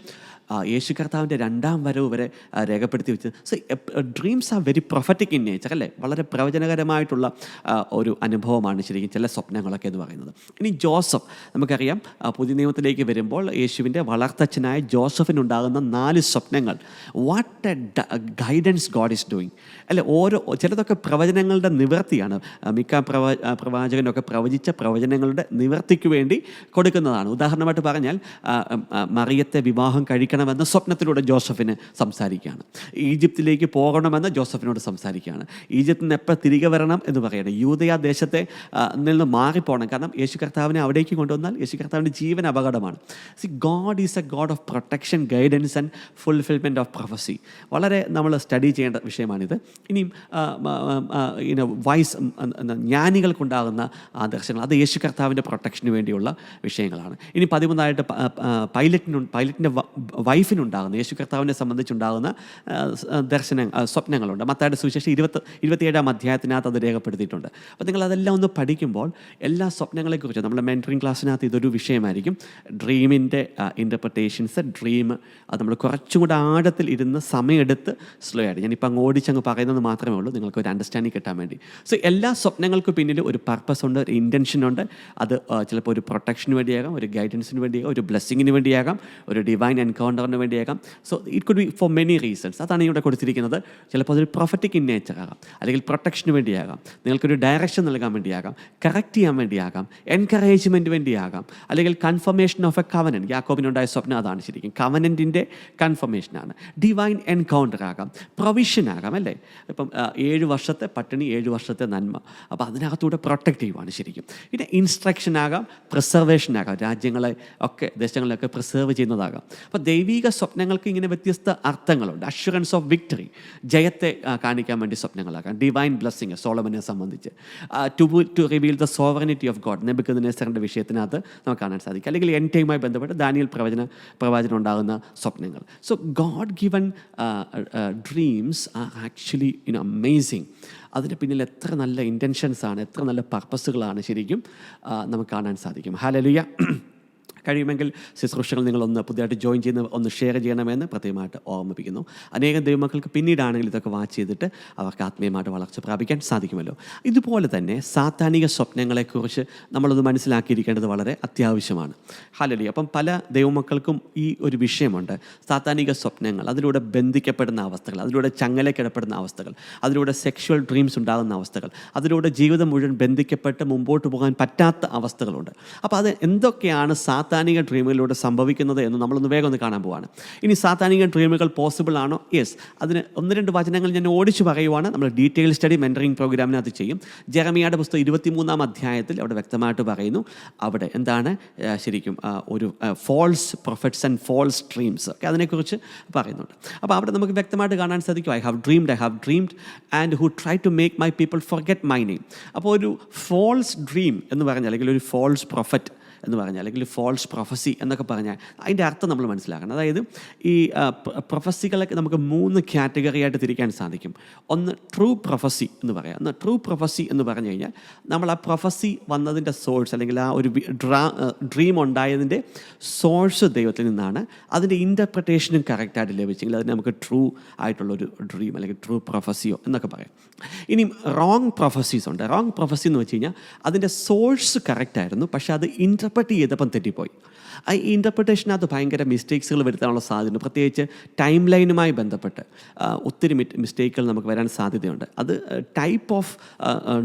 യേശു കർത്താവിൻ്റെ 2-ാം വരവ് വരെ രേഖപ്പെടുത്തി വെച്ചത്. So dreams are very prophetic in nature, അല്ലേ? വളരെ പ്രവചനകരമായിട്ടുള്ള ഒരു അനുഭവമാണ് ശരിക്കും ചില സ്വപ്നങ്ങളൊക്കെ എന്ന് പറയുന്നത്. ഇനി ജോസഫ്, നമുക്കറിയാം പുതിയ നിയമത്തിലേക്ക് വരുമ്പോൾ യേശുവിൻ്റെ വളർത്തച്ഛനായ ജോസഫിനുണ്ടാകുന്ന 4 സ്വപ്നങ്ങൾ. What A guidance God is doing, അല്ലേ? ചിലതൊക്കെ പ്രവചനങ്ങളുടെ നിവൃത്തിയാണ്. മിക്ക പ്രവാചകനൊക്കെ പ്രവചിച്ച പ്രവചനങ്ങളുടെ നിവൃത്തിക്ക് വേണ്ടി കൊടുക്കുന്നതാണ്. ഉദാഹരണമായിട്ട് പറഞ്ഞാൽ മറിയത്തെ വിവാഹം കഴിക്കണമെന്ന സ്വപ്നത്തിലൂടെ ജോസഫിന് സംസാരിക്കുകയാണ്. ഈജിപ്തിലേക്ക് പോകണമെന്ന് ജോസഫിനോട് സംസാരിക്കുകയാണ്. ഈജിപ്തിൽ നിന്ന് എപ്പോൾ തിരികെ വരണം എന്ന് പറയുന്നത്, യൂദയ ദേശത്തെ നിന്ന് മാറിപ്പോകണം, കാരണം യേശു കർത്താവിനെ അവിടേക്ക് കൊണ്ടുവന്നാൽ യേശു കർത്താവിൻ്റെ ജീവൻ അപകടമാണ്. God is A God of protection, guidance and fulfilment of prophecy. വളരെ നമ്മൾ സ്റ്റഡി ചെയ്യേണ്ട വിഷയമാണിത്. ഇനിയും ജ്ഞാനികൾക്കുണ്ടാകുന്ന ദർശനങ്ങൾ, അത് യേശു കർത്താവിൻ്റെ പ്രൊട്ടക്ഷന് വേണ്ടിയുള്ള വിഷയങ്ങളാണ്. ഇനി 13-ആയിട്ട് പൈലറ്റിൻ്റെ വൈഫിനുണ്ടാകുന്ന, യേശു കർത്താവിനെ സംബന്ധിച്ചുണ്ടാകുന്ന സ്വപ്നങ്ങളുണ്ട്. മത്തായിയുടെ സുവിശേഷം 27-ാം അധ്യായത്തിനകത്ത് അത് രേഖപ്പെടുത്തിയിട്ടുണ്ട്. അപ്പോൾ നിങ്ങളതെല്ലാം ഒന്ന് പഠിക്കുമ്പോൾ എല്ലാ സ്വപ്നങ്ങളെക്കുറിച്ച് നമ്മുടെ മെൻറ്ററിങ് ക്ലാസ്സിനകത്ത് ഇതൊരു വിഷയമായിരിക്കും. ഡ്രീമിൻ്റെ ഇൻ്റർപ്രിട്ടേഷൻസ്, ഡ്രീം അത് നമ്മൾ കുറച്ചും കൂടെ ആഴത്തിൽ ഇരുന്ന് സമയമെടുത്ത് സ്ലോ ആയിട്ട്, ഞാനിപ്പോൾ അങ്ങ് ഓടിച്ചങ്ങ് പറയുന്നത് മാത്രമേ ഉള്ളൂ, നിങ്ങൾക്ക് ഒരു അണ്ടർസ്റ്റാൻഡിങ് കിട്ടാൻ വേണ്ടി. സോ എല്ലാ സ്വപ്നങ്ങൾക്കും പിന്നിൽ ഒരു പർപ്പസ് ഉണ്ട്, ഒരു ഇൻറ്റൻഷൻ ഉണ്ട്. അത് ചിലപ്പോൾ ഒരു പ്രൊട്ടക്ഷന് വേണ്ടിയാകാം, ഒരു ഗൈഡൻസിന് വേണ്ടിയാകാം, ഒരു ബ്ലെസ്സിങ്ങിന് വേണ്ടിയാകാം, ഒരു ഡിവൈൻ എൻകൗണ്ടറിന് വേണ്ടിയാകാം. So it could be for many reasons. അതാണ് ഇവിടെ കൊടുത്തിരിക്കുന്നത്. ചിലപ്പോൾ അതൊരു പ്രൊഫറ്റിക് ഇൻ നേച്ചർ ആകാം, അല്ലെങ്കിൽ പ്രൊട്ടക്ഷന് വേണ്ടിയാകാം, നിങ്ങൾക്കൊരു ഡയറക്ഷൻ നൽകാൻ വേണ്ടിയാകാം, കറക്റ്റ് ചെയ്യാൻ വേണ്ടിയാകാം, എൻകറേജ്മെൻറ്റ് വേണ്ടിയാകാം, അല്ലെങ്കിൽ കൺഫർമേഷൻ ഓഫ് എ കവനൻറ്റ്. യാക്കോബിനുണ്ടായ സ്വപ്നം അതാണ് ശരിക്കും, കവനൻറ്റിൻ്റെ കൺഫർമേഷനാണ്. ഡിവൈൻ എൻകൗണ്ടർ ആകാം, പ്രൊവിഷൻ ആകാം, അല്ലേ? ഇപ്പം 7 വർഷത്തെ പട്ടിണി, 7 വർഷത്തെ നന്മ, അപ്പോൾ അതിനകത്തൂടെ പ്രൊട്ടക്റ്റ് ചെയ്യുവാണ് ശരിക്കും. പിന്നെ ഇൻസ്ട്രക്ഷൻ ആകാം, പ്രിസർവേഷൻ ആകാം, രാജ്യങ്ങളെ ഒക്കെ ദേശങ്ങളെയൊക്കെ പ്രിസർവ് ചെയ്യുന്നതാകാം. അപ്പോൾ ദൈവിക സ്വപ്നങ്ങൾക്ക് ഇങ്ങനെ വ്യത്യസ്ത അർത്ഥങ്ങളുണ്ട്. അഷ്വറൻസ് ഓഫ് വിക്ടറി, ജയത്തെ കാണിക്കാൻ വേണ്ടി സ്വപ്നങ്ങളാക്കാം. ഡിവൈൻ ബ്ലെസ്സിങ് സോളമനെ സംബന്ധിച്ച്, to reveal the sovereignty of God, നെബൂഖദ്നേസറിൻ്റെ വിഷയത്തിനകത്ത് നമുക്ക് കാണാൻ സാധിക്കും. അല്ലെങ്കിൽ എൻഡ് ടൈമുമായി ബന്ധപ്പെട്ട് ദാനിയേൽ പ്രവചനം ഉണ്ടാകുന്ന സ്വപ്നങ്ങൾ. So God given dreams are actually amazing. അതിന് പിന്നിൽ എത്ര നല്ല ഇൻറ്റൻഷൻസാണ്, എത്ര നല്ല പർപ്പസുകളാണ് ശരിക്കും നമുക്ക് കാണാൻ സാധിക്കും. ഹല്ലേലൂയ. കഴിയുമെങ്കിൽ ശുശ്രൂഷകൾ നിങ്ങളൊന്ന് പുതിയതായിട്ട് ജോയിൻ ചെയ്യുന്ന ഒന്ന് ഷെയർ ചെയ്യണമെന്ന് പ്രത്യേകമായിട്ട് ഓർമ്മിപ്പിക്കുന്നു. അനേകം ദൈവമക്കൾക്ക് പിന്നീടാണെങ്കിൽ ഇതൊക്കെ വാച്ച് ചെയ്തിട്ട് അവർക്ക് ആത്മീയമായിട്ട് വളർച്ച പ്രാപിക്കാൻ സാധിക്കുമല്ലോ. ഇതുപോലെ തന്നെ സാത്താനിക സ്വപ്നങ്ങളെക്കുറിച്ച് നമ്മളൊന്ന് മനസ്സിലാക്കിയിരിക്കേണ്ടത് വളരെ അത്യാവശ്യമാണ്. ഹല്ലേലൂയ. അപ്പം പല ദൈവമക്കൾക്കും ഈ ഒരു വിഷയമുണ്ട്. സാത്താനിക സ്വപ്നങ്ങൾ, അതിലൂടെ ബന്ധിക്കപ്പെടുന്ന അവസ്ഥകൾ, അതിലൂടെ ചങ്ങലക്കിടപ്പെടുന്ന അവസ്ഥകൾ, അതിലൂടെ സെക്ഷുവൽ ഡ്രീംസ് ഉണ്ടാകുന്ന അവസ്ഥകൾ, അതിലൂടെ ജീവിതം മുഴുവൻ ബന്ധിക്കപ്പെട്ട് മുമ്പോട്ട് പോകാൻ പറ്റാത്ത അവസ്ഥകളുണ്ട്. അപ്പോൾ അത് എന്തൊക്കെയാണ് സാത്താനിക ഡ്രീമുകളിലൂടെ സംഭവിക്കുന്നത് എന്ന് നമ്മളൊന്ന് വേഗം ഒന്ന് കാണാൻ പോവാണ്. ഇനി സാത്താനിക ഡ്രീമുകൾ പോസിബിൾ ആണോ? യെസ്. അതിന് 1-2 വചനങ്ങൾ ഞാൻ ഓടിച്ചു പറയുവാണ്. നമ്മൾ ഡീറ്റെയിൽ സ്റ്റഡി മെൻറ്ററിങ് പ്രോഗ്രാമിനകത്ത് ചെയ്യും. ജെറമിയായുടെ പുസ്തകം 23-ാം അധ്യായത്തിൽ അവിടെ വ്യക്തമായിട്ട് പറയുന്നു. അവിടെ എന്താണ് ശരിക്കും ഒരു false prophets and false dreams ഒക്കെ അതിനെക്കുറിച്ച് പറയുന്നുണ്ട്. അപ്പോൾ അവിടെ നമുക്ക് വ്യക്തമായിട്ട് കാണാൻ സാധിക്കും, I have dreamed and who try to make my people forget my name. അപ്പോൾ ഒരു ഫോൾസ് ഡ്രീം എന്ന് പറഞ്ഞാൽ, അല്ലെങ്കിൽ ഒരു ഫോൾസ് പ്രൊഫറ്റ് എന്ന് പറഞ്ഞാൽ, അല്ലെങ്കിൽ ഫോൾസ് പ്രൊഫസി എന്നൊക്കെ പറഞ്ഞാൽ അതിൻ്റെ അർത്ഥം നമ്മൾ മനസ്സിലാക്കണം. അതായത് ഈ പ്രൊഫസികളൊക്കെ നമുക്ക് 3 കാറ്റഗറിയായിട്ട് തിരിക്കാൻ സാധിക്കും. ഒന്ന് ട്രൂ പ്രൊഫസി എന്ന് പറയാം. ട്രൂ പ്രൊഫസി എന്ന് പറഞ്ഞു കഴിഞ്ഞാൽ നമ്മൾ ആ പ്രൊഫസി വന്നതിൻ്റെ സോഴ്സ്, അല്ലെങ്കിൽ ആ ഒരു ഡ്രീം ഉണ്ടായതിൻ്റെ സോഴ്സ് ദൈവത്തിൽ നിന്നാണ്. അതിൻ്റെ ഇൻ്റർപ്രിട്ടേഷനും കറക്റ്റായിട്ട് ലഭിച്ചെങ്കിൽ അതിന് നമുക്ക് ട്രൂ ആയിട്ടുള്ളൊരു ഡ്രീം അല്ലെങ്കിൽ ട്രൂ പ്രൊഫസിയോ എന്നൊക്കെ പറയാം. ഇനി റോങ് പ്രൊഫസീസ് ഉണ്ട്. റോങ് പ്രൊഫസി എന്ന് വെച്ച് കഴിഞ്ഞാൽ അതിൻ്റെ സോഴ്സ് കറക്റ്റായിരുന്നു, പക്ഷേ അത് ഇൻ്റർപ്രറ്റ് ചെയ്തപ്പം തെറ്റിപ്പോയി. ഈ ഇൻ്റർപ്രിട്ടേഷനകത്ത് ഭയങ്കര മിസ്റ്റേക്സുകൾ വരുത്താനുള്ള സാധ്യത, പ്രത്യേകിച്ച് ടൈം ലൈനുമായി ബന്ധപ്പെട്ട് ഒത്തിരി മിസ്റ്റേക്കുകൾ നമുക്ക് വരാൻ സാധ്യതയുണ്ട്. അത് ടൈപ്പ് ഓഫ്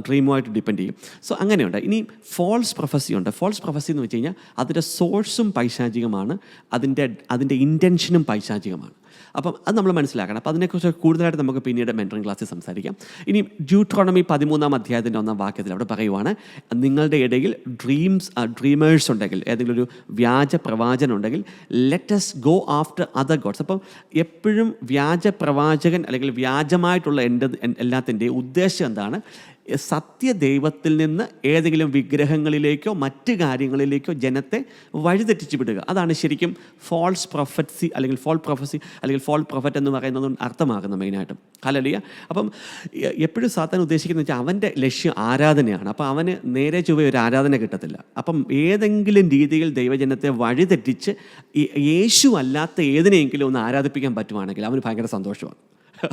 ഡ്രീമുമായിട്ട് ഡിപ്പെൻഡ് ചെയ്യും. സോ അങ്ങനെയുണ്ട്. ഇനി ഫോൾസ് പ്രൊഫസി ഉണ്ട്. ഫോൾസ് പ്രൊഫസി എന്ന് വെച്ച് കഴിഞ്ഞാൽ അതിൻ്റെ സോഴ്സും പൈശാചികമാണ്, അതിൻ്റെ ഇൻറ്റൻഷനും പൈശാചികമാണ്. അപ്പം അത് നമ്മൾ മനസ്സിലാക്കണം. അപ്പോൾ അതിനെക്കുറിച്ച് കൂടുതലായിട്ട് നമുക്ക് പിന്നീട് മെൻറ്ററിങ് ക്ലാസ്സിൽ സംസാരിക്കാം. ഇനി ഡ്യൂട്രോണമി 13-ാം അധ്യായത്തിൻ്റെ 1-ാം വാക്യത്തിൽ അവിടെ പറയുവാണ്, നിങ്ങളുടെ ഇടയിൽ ഡ്രീമേഴ്സ് ഉണ്ടെങ്കിൽ, ഏതെങ്കിലും ഒരു വ്യാജ പ്രവാചകൻ ഉണ്ടെങ്കിൽ, let us go after other gods. അപ്പം എപ്പോഴും വ്യാജ പ്രവാചകൻ അല്ലെങ്കിൽ വ്യാജമായിട്ടുള്ള എല്ലാത്തിൻ്റെയും ഉദ്ദേശം എന്താണ്? സത്യദൈവത്തിൽ നിന്ന് ഏതെങ്കിലും വിഗ്രഹങ്ങളിലേക്കോ മറ്റ് കാര്യങ്ങളിലേക്കോ ജനത്തെ വഴിതെറ്റിച്ച് വിടുക. അതാണ് ശരിക്കും ഫോൾസ് പ്രൊഫസി അല്ലെങ്കിൽ ഫോൾ പ്രൊഫറ്റ് എന്ന് പറയുന്നത് അർത്ഥമാക്കുന്നത് മെയിനായിട്ടും. ഹല്ലേലൂയ. അപ്പം എപ്പോഴും സാത്താൻ ഉദ്ദേശിക്കുന്നത് വെച്ചാൽ അവൻ്റെ ലക്ഷ്യം ആരാധനയാണ്. അപ്പോൾ അവന് നേരെ ചൊവ്വേ ഒരു ആരാധന കിട്ടത്തില്ല. അപ്പം ഏതെങ്കിലും രീതിയിൽ ദൈവജനത്തെ വഴിതെറ്റിച്ച് യേശു അല്ലാത്ത ഏതിനെയെങ്കിലും ഒന്ന് ആരാധിപ്പിക്കാൻ പറ്റുവാണെങ്കിൽ അവന് ഭയങ്കര സന്തോഷമാണ്.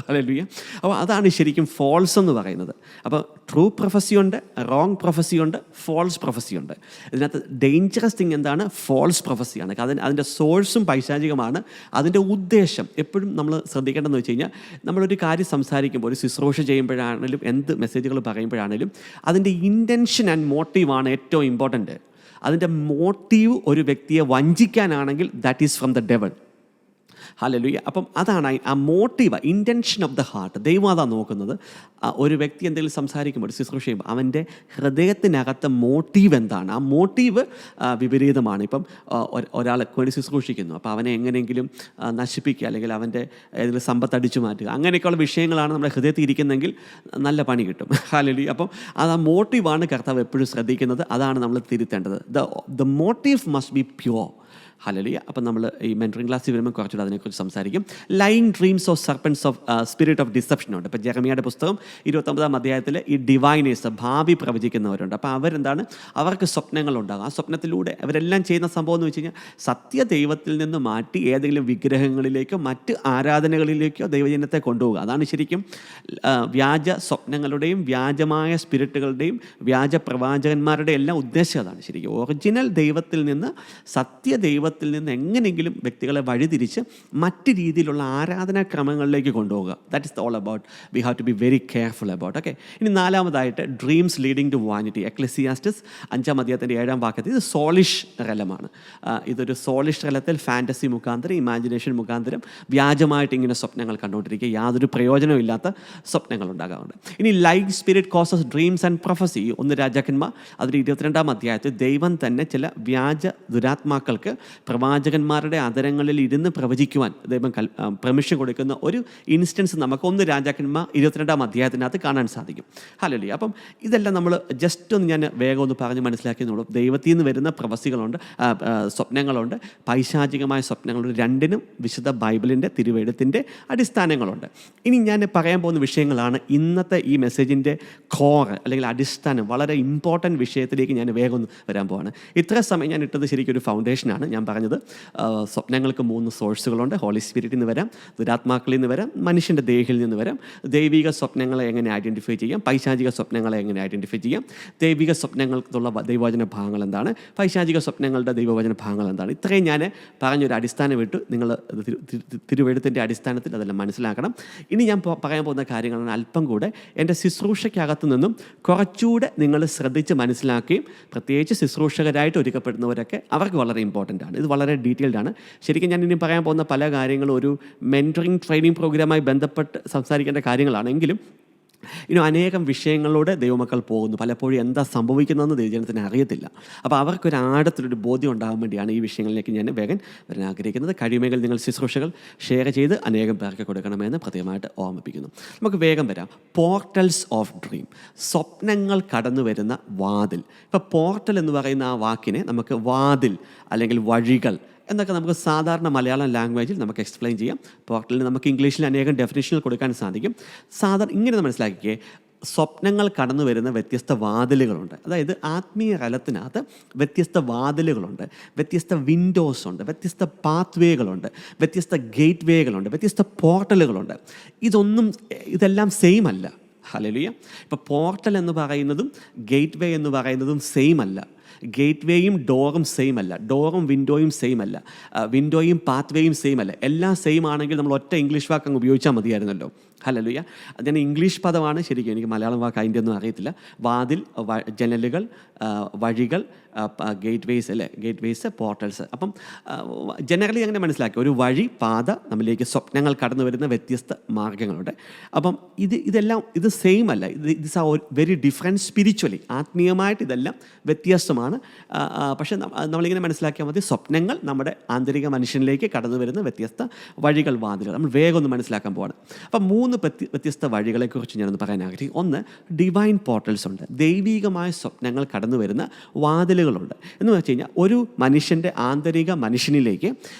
ഹല്ലേലൂയ. അപ്പോൾ അതാണ് ശരിക്കും ഫോൾസ് എന്ന് പറയുന്നത്. അപ്പോൾ ട്രൂ പ്രൊഫസിയുണ്ട്, റോങ് പ്രൊഫസിയുണ്ട്, ഫോൾസ് പ്രൊഫസിയുണ്ട്. ഇതിനകത്ത് ഡേഞ്ചറസ് തിങ് എന്താണ്? ഫോൾസ് പ്രൊഫസിയാണ്. അതിൻ്റെ സോഴ്സും പൈശാചികമാണ്. അതിൻ്റെ ഉദ്ദേശം എപ്പോഴും നമ്മൾ ശ്രദ്ധിക്കേണ്ടതെന്ന് വെച്ച് കഴിഞ്ഞാൽ, നമ്മളൊരു കാര്യം സംസാരിക്കുമ്പോൾ, ഒരു ശുശ്രൂഷ ചെയ്യുമ്പോഴാണെങ്കിലും എന്ത് മെസ്സേജുകൾ പറയുമ്പോഴാണെങ്കിലും അതിൻ്റെ ഇൻറ്റൻഷൻ ആൻഡ് മോട്ടീവാണ് ഏറ്റവും ഇമ്പോർട്ടൻറ്റ്. അതിൻ്റെ മോട്ടീവ് ഒരു വ്യക്തിയെ വഞ്ചിക്കാനാണെങ്കിൽ that is from the devil. Hallelujah. അപ്പം അതാണ് ആ motive, intention of the heart. ദൈവം അതാണ് നോക്കുന്നത്. ഒരു വ്യക്തി എന്തെങ്കിലും സംസാരിക്കുമ്പോൾ, ശുശ്രൂഷ ചെയ്യുമ്പോൾ അവൻ്റെ ഹൃദയത്തിനകത്ത് മോട്ടീവ് എന്താണ്? ആ മോട്ടീവ് വിപരീതമാണ്. ഇപ്പം ഒരാളെ വേണ്ടി ശുശ്രൂഷിക്കുന്നു, അപ്പോൾ അവനെ എങ്ങനെയെങ്കിലും നശിപ്പിക്കുക, അല്ലെങ്കിൽ അവൻ്റെ ഏതെങ്കിലും സമ്പത്ത് അടിച്ചു മാറ്റുക, അങ്ങനെയൊക്കെയുള്ള വിഷയങ്ങളാണ് നമ്മുടെ ഹൃദയത്തിൽ ഇരിക്കുന്നെങ്കിൽ നല്ല പണി കിട്ടും. ഹല്ലേലൂയ. അപ്പം അത് ആ മോട്ടീവാണ് കർത്താവ് എപ്പോഴും ശ്രദ്ധിക്കുന്നത്. അതാണ് നമ്മൾ തിരുത്തേണ്ടത്. The motive must be pure. Hallelujah. അപ്പം നമ്മൾ ഈ മെൻറ്ററിങ് ക്ലാസ്സിൽ വരുമ്പോൾ കുറച്ചുകൂടെ അതിനെക്കുറിച്ച് സംസാരിക്കും. Lying dreams of serpents of spirit of deception ഉണ്ട്. ഇപ്പോൾ ജെറമിയായുടെ പുസ്തകം 29-ാം അധ്യായത്തിൽ ഈ ഡിവൈനേഴ്സ്, ഭാവി പ്രവചിക്കുന്നവരുണ്ട്. അപ്പോൾ അവരെന്താണ്? അവർക്ക് സ്വപ്നങ്ങളുണ്ടാകും. ആ സ്വപ്നത്തിലൂടെ അവരെല്ലാം ചെയ്യുന്ന സംഭവം എന്ന് വെച്ച് കഴിഞ്ഞാൽ സത്യദൈവത്തിൽ നിന്ന് മാറ്റി ഏതെങ്കിലും വിഗ്രഹങ്ങളിലേക്കോ മറ്റ് ആരാധനകളിലേക്കോ ദൈവജനത്തെ കൊണ്ടുപോകുക. അതാണ് ശരിക്കും വ്യാജ സ്വപ്നങ്ങളുടെയും വ്യാജമായ സ്പിരിറ്റുകളുടെയും വ്യാജ പ്രവാചകന്മാരുടെ എല്ലാം ഉദ്ദേശം അതാണ് ശരിക്കും. ഒറിജിനൽ ദൈവത്തിൽ നിന്ന്, സത്യദൈവത്തിൽ നിന്ന് എങ്ങനെയെങ്കിലും വ്യക്തികളെ വഴിതിരിച്ച് മറ്റ് രീതിയിലുള്ള ആരാധനാക്രമങ്ങളിലേക്ക് കൊണ്ടുപോകുക. That is all about. We have to be very careful about. Okay. ഇനി 4-മതായിട്ട് dreams leading to vanity. Ecclesiastes 5-ാം അധ്യായത്തിൻ്റെ 7-ാം വാക്യത്തിൽ ഇത് സോളിഷ് റലമാണ്. ഇതൊരു സോളിഷ് റലത്തിൽ ഫാൻറ്റസി മുഖാന്തരം, ഇമാജിനേഷൻ മുഖാന്തരം വ്യാജമായിട്ട് ഇങ്ങനെ സ്വപ്നങ്ങൾ കണ്ടുകൊണ്ടിരിക്കുക, യാതൊരു പ്രയോജനവും ഇല്ലാത്ത സ്വപ്നങ്ങൾ ഉണ്ടാകാറുണ്ട്. ഇനി like spirit causes dreams and prophecy. 1 രാജാക്കന്മാർ അതിൽ 22-ാം അധ്യായത്തിൽ ദൈവം തന്നെ ചില വ്യാജ ദുരാത്മാക്കൾക്ക് പ്രവാചകന്മാരുടെ അതരങ്ങളിൽ ഇരുന്ന് പ്രവചിക്കുവാൻ ദൈവം പെർമിഷൻ കൊടുക്കുന്ന ഒരു ഇൻസ്റ്റൻസ് നമുക്ക് 1 രാജാക്കന്മാർ 22-ാം അധ്യായത്തിനകത്ത് കാണാൻ സാധിക്കും. ഹല്ലേലൂയ. അപ്പം ഇതെല്ലാം നമ്മൾ ജസ്റ്റ് ഒന്ന് ഞാൻ വേഗം ഒന്ന് പറഞ്ഞ് മനസ്സിലാക്കിയെന്നുള്ളൂ. ദൈവത്തിൽ നിന്ന് വരുന്ന പ്രവസികളുണ്ട്, സ്വപ്നങ്ങളുണ്ട്, പൈശാചികമായ സ്വപ്നങ്ങളുണ്ട്. രണ്ടിനും വിശുദ്ധ ബൈബിളിൻ്റെ തിരുവെഴുത്തിൻ്റെ അടിസ്ഥാനങ്ങളുണ്ട്. ഇനി ഞാൻ പറയാൻ പോകുന്ന വിഷയങ്ങളാണ് ഇന്നത്തെ ഈ മെസ്സേജിൻ്റെ കോർ അല്ലെങ്കിൽ അടിസ്ഥാനം. വളരെ ഇമ്പോർട്ടൻറ്റ് വിഷയത്തിലേക്ക് ഞാൻ വേഗം ഒന്ന് വരാൻ പോവാണ്. ഇത്ര സമയം ഞാൻ ഇട്ടത് ശരിക്കും ഒരു ഫൗണ്ടേഷനാണ്. ഞാൻ പറഞ്ഞത് സ്വപ്നങ്ങൾക്ക് 3 സോഴ്സുകളുണ്ട്. ഹോളി സ്പിരിറ്റിൽ നിന്ന് വരാം, ദുരാത്മാക്കളിൽ നിന്ന് വരാം, മനുഷ്യൻ്റെ ദേഹിൽ നിന്ന് വരാം. ദൈവിക സ്വപ്നങ്ങളെ എങ്ങനെ ഐഡൻറ്റിഫൈ ചെയ്യാം, പൈശാചിക സ്വപ്നങ്ങളെ എങ്ങനെ ഐഡൻറ്റിഫൈ ചെയ്യാം, ദൈവിക സ്വപ്നങ്ങൾക്കുള്ള ദൈവവചന ഭാഗങ്ങൾ എന്താണ്, പൈശാചിക സ്വപ്നങ്ങളുടെ ദൈവവചന ഭാഗങ്ങൾ എന്താണ്. ഇത്രയും ഞാൻ പറഞ്ഞൊരു അടിസ്ഥാനം ഇട്ട് നിങ്ങൾ തിരുവെഴുത്തിൻ്റെ അടിസ്ഥാനത്തിൽ അതെല്ലാം മനസ്സിലാക്കണം. ഇനി ഞാൻ പറയാൻ പോകുന്ന കാര്യങ്ങളാണ് അല്പം കൂടെ എൻ്റെ ശുശ്രൂഷയ്ക്കകത്തു നിന്നും കുറച്ചുകൂടെ നിങ്ങൾ ശ്രദ്ധിച്ച് മനസ്സിലാക്കുകയും, പ്രത്യേകിച്ച് ശുശ്രൂഷകരായിട്ട് ഒരുക്കപ്പെടുന്നവരൊക്കെ അവർക്ക് വളരെ ഇമ്പോർട്ടൻ്റ് ആണ്. ഇത് വളരെ ഡീറ്റെയിൽഡ് ആണ്. ശരിക്കും ഞാൻ ഇനി പറയാൻ പോകുന്ന പല കാര്യങ്ങളും ഒരു മെൻറ്ററിങ് ട്രെയിനിങ് പ്രോഗ്രാമായി ബന്ധപ്പെട്ട് സംസാരിക്കേണ്ട കാര്യങ്ങളാണെങ്കിലും അനേകം വിഷയങ്ങളിലൂടെ ദൈവമക്കൾ പോകുന്നു. പലപ്പോഴും എന്താ സംഭവിക്കുന്നതെന്ന് ദൈവജനത്തിന് അറിയത്തില്ല. അപ്പോൾ അവർക്കൊരു ആഴത്തിലൊരു ബോധ്യം ഉണ്ടാകാൻ വേണ്ടിയാണ് ഈ വിഷയങ്ങളിലേക്ക് ഞാൻ വേഗം വരാൻ ആഗ്രഹിക്കുന്നത്. കഴിയുമെങ്കിൽ നിങ്ങൾ ശുശ്രൂഷകൾ ഷെയർ ചെയ്ത് അനേകം പേർക്ക് കൊടുക്കണമെന്ന് പ്രത്യേകമായിട്ട് ഓർമ്മിപ്പിക്കുന്നു. നമുക്ക് വേഗം വരാം. പോർട്ടൽസ് ഓഫ് ഡ്രീം, സ്വപ്നങ്ങൾ കടന്നു വരുന്ന വാതിൽ. ഇപ്പോൾ പോർട്ടൽ എന്ന് പറയുന്ന ആ വാക്കിനെ നമുക്ക് വാതിൽ അല്ലെങ്കിൽ വഴികൾ എന്നൊക്കെ നമുക്ക് സാധാരണ മലയാളം ലാംഗ്വേജിൽ നമുക്ക് എക്സ്പ്ലെയിൻ ചെയ്യാം. പോർട്ടലിന് നമുക്ക് ഇംഗ്ലീഷിൽ അനേകം ഡെഫിനേഷനുകൾ കൊടുക്കാൻ സാധിക്കും. ഇങ്ങനെ മനസ്സിലാക്കിക്കേ, സ്വപ്നങ്ങൾ കടന്നു വരുന്ന വ്യത്യസ്ത വാതിലുകളുണ്ട്. അതായത് ആത്മീയ തലത്തിനകത്ത് വ്യത്യസ്ത വാതിലുകളുണ്ട്, വ്യത്യസ്ത വിൻഡോസ് ഉണ്ട്, വ്യത്യസ്ത പാത്ത് വേകളുണ്ട്, വ്യത്യസ്ത ഗേറ്റ് വേകളുണ്ട്, വ്യത്യസ്ത പോർട്ടലുകളുണ്ട്. ഇതെല്ലാം സെയിം അല്ല. ഹല്ലേലൂയ. ഇപ്പോൾ പോർട്ടൽ എന്ന് പറയുന്നതും ഗേറ്റ് വേ എന്ന് പറയുന്നതും സെയിം അല്ല. ഗേറ്റ് വേയും ഡോറും സെയിം അല്ല, ഡോറും വിൻഡോയും സെയിം അല്ല, വിൻഡോയും പാത്ത് വേയും സെയിം അല്ല. എല്ലാം സെയിം ആണെങ്കിൽ നമ്മൾ ഒറ്റ ഇംഗ്ലീഷ് വാക്ക് അങ്ങ് ഉപയോഗിച്ചാൽ മതിയായിരുന്നല്ലോ. ഹല്ലേലൂയ. അതിന് ഇംഗ്ലീഷ് പദമാണ് ശരിക്കും, എനിക്ക് മലയാളം വാക്ക് അതിൻ്റെ ഒന്നും അറിയത്തില്ല. വാതിൽ, ജനലുകൾ, വഴികൾ, ഗേറ്റ് വേസ് അല്ലേ, ഗേറ്റ് വേസ്, പോർട്ടൽസ്. അപ്പം ജനറലി അങ്ങനെ മനസ്സിലാക്കി, ഒരു വഴി, പാത, നമ്മളിലേക്ക് സ്വപ്നങ്ങൾ കടന്നു വരുന്ന വ്യത്യസ്ത മാർഗ്ഗങ്ങളുണ്ട്. അപ്പം ഇത് സെയിം അല്ല. ഇറ്റ്സ് ആ വെരി ഡിഫറെൻറ്റ് സ്പിരിച്വലി, ആത്മീയമായിട്ട് ഇതെല്ലാം വ്യത്യസ്തമാണ്. പക്ഷേ നമ്മളിങ്ങനെ മനസ്സിലാക്കിയാൽ മതി, സ്വപ്നങ്ങൾ നമ്മുടെ ആന്തരിക മനുഷ്യനിലേക്ക് കടന്നു വരുന്ന വ്യത്യസ്ത വഴികൾ, വാതിലുകൾ. നമ്മൾ വേഗം ഒന്ന് മനസ്സിലാക്കാൻ പോവാണ്. അപ്പം 3 വ്യത്യസ്ത വഴികളെക്കുറിച്ച് ഞാനൊന്ന് പറയാൻ ആഗ്രഹിക്കും. ഒന്ന്, ഡിവൈൻ പോർട്ടൽസ് ഉണ്ട്. ദൈവികമായ സ്വപ്നങ്ങൾ കടന്നു വരുന്ന വാതിലുകളുണ്ട്. എന്ന് വെച്ച് കഴിഞ്ഞാൽ ഒരു മനുഷ്യൻ്റെ ആന്തരിക മനുഷ്യനിലേക്ക്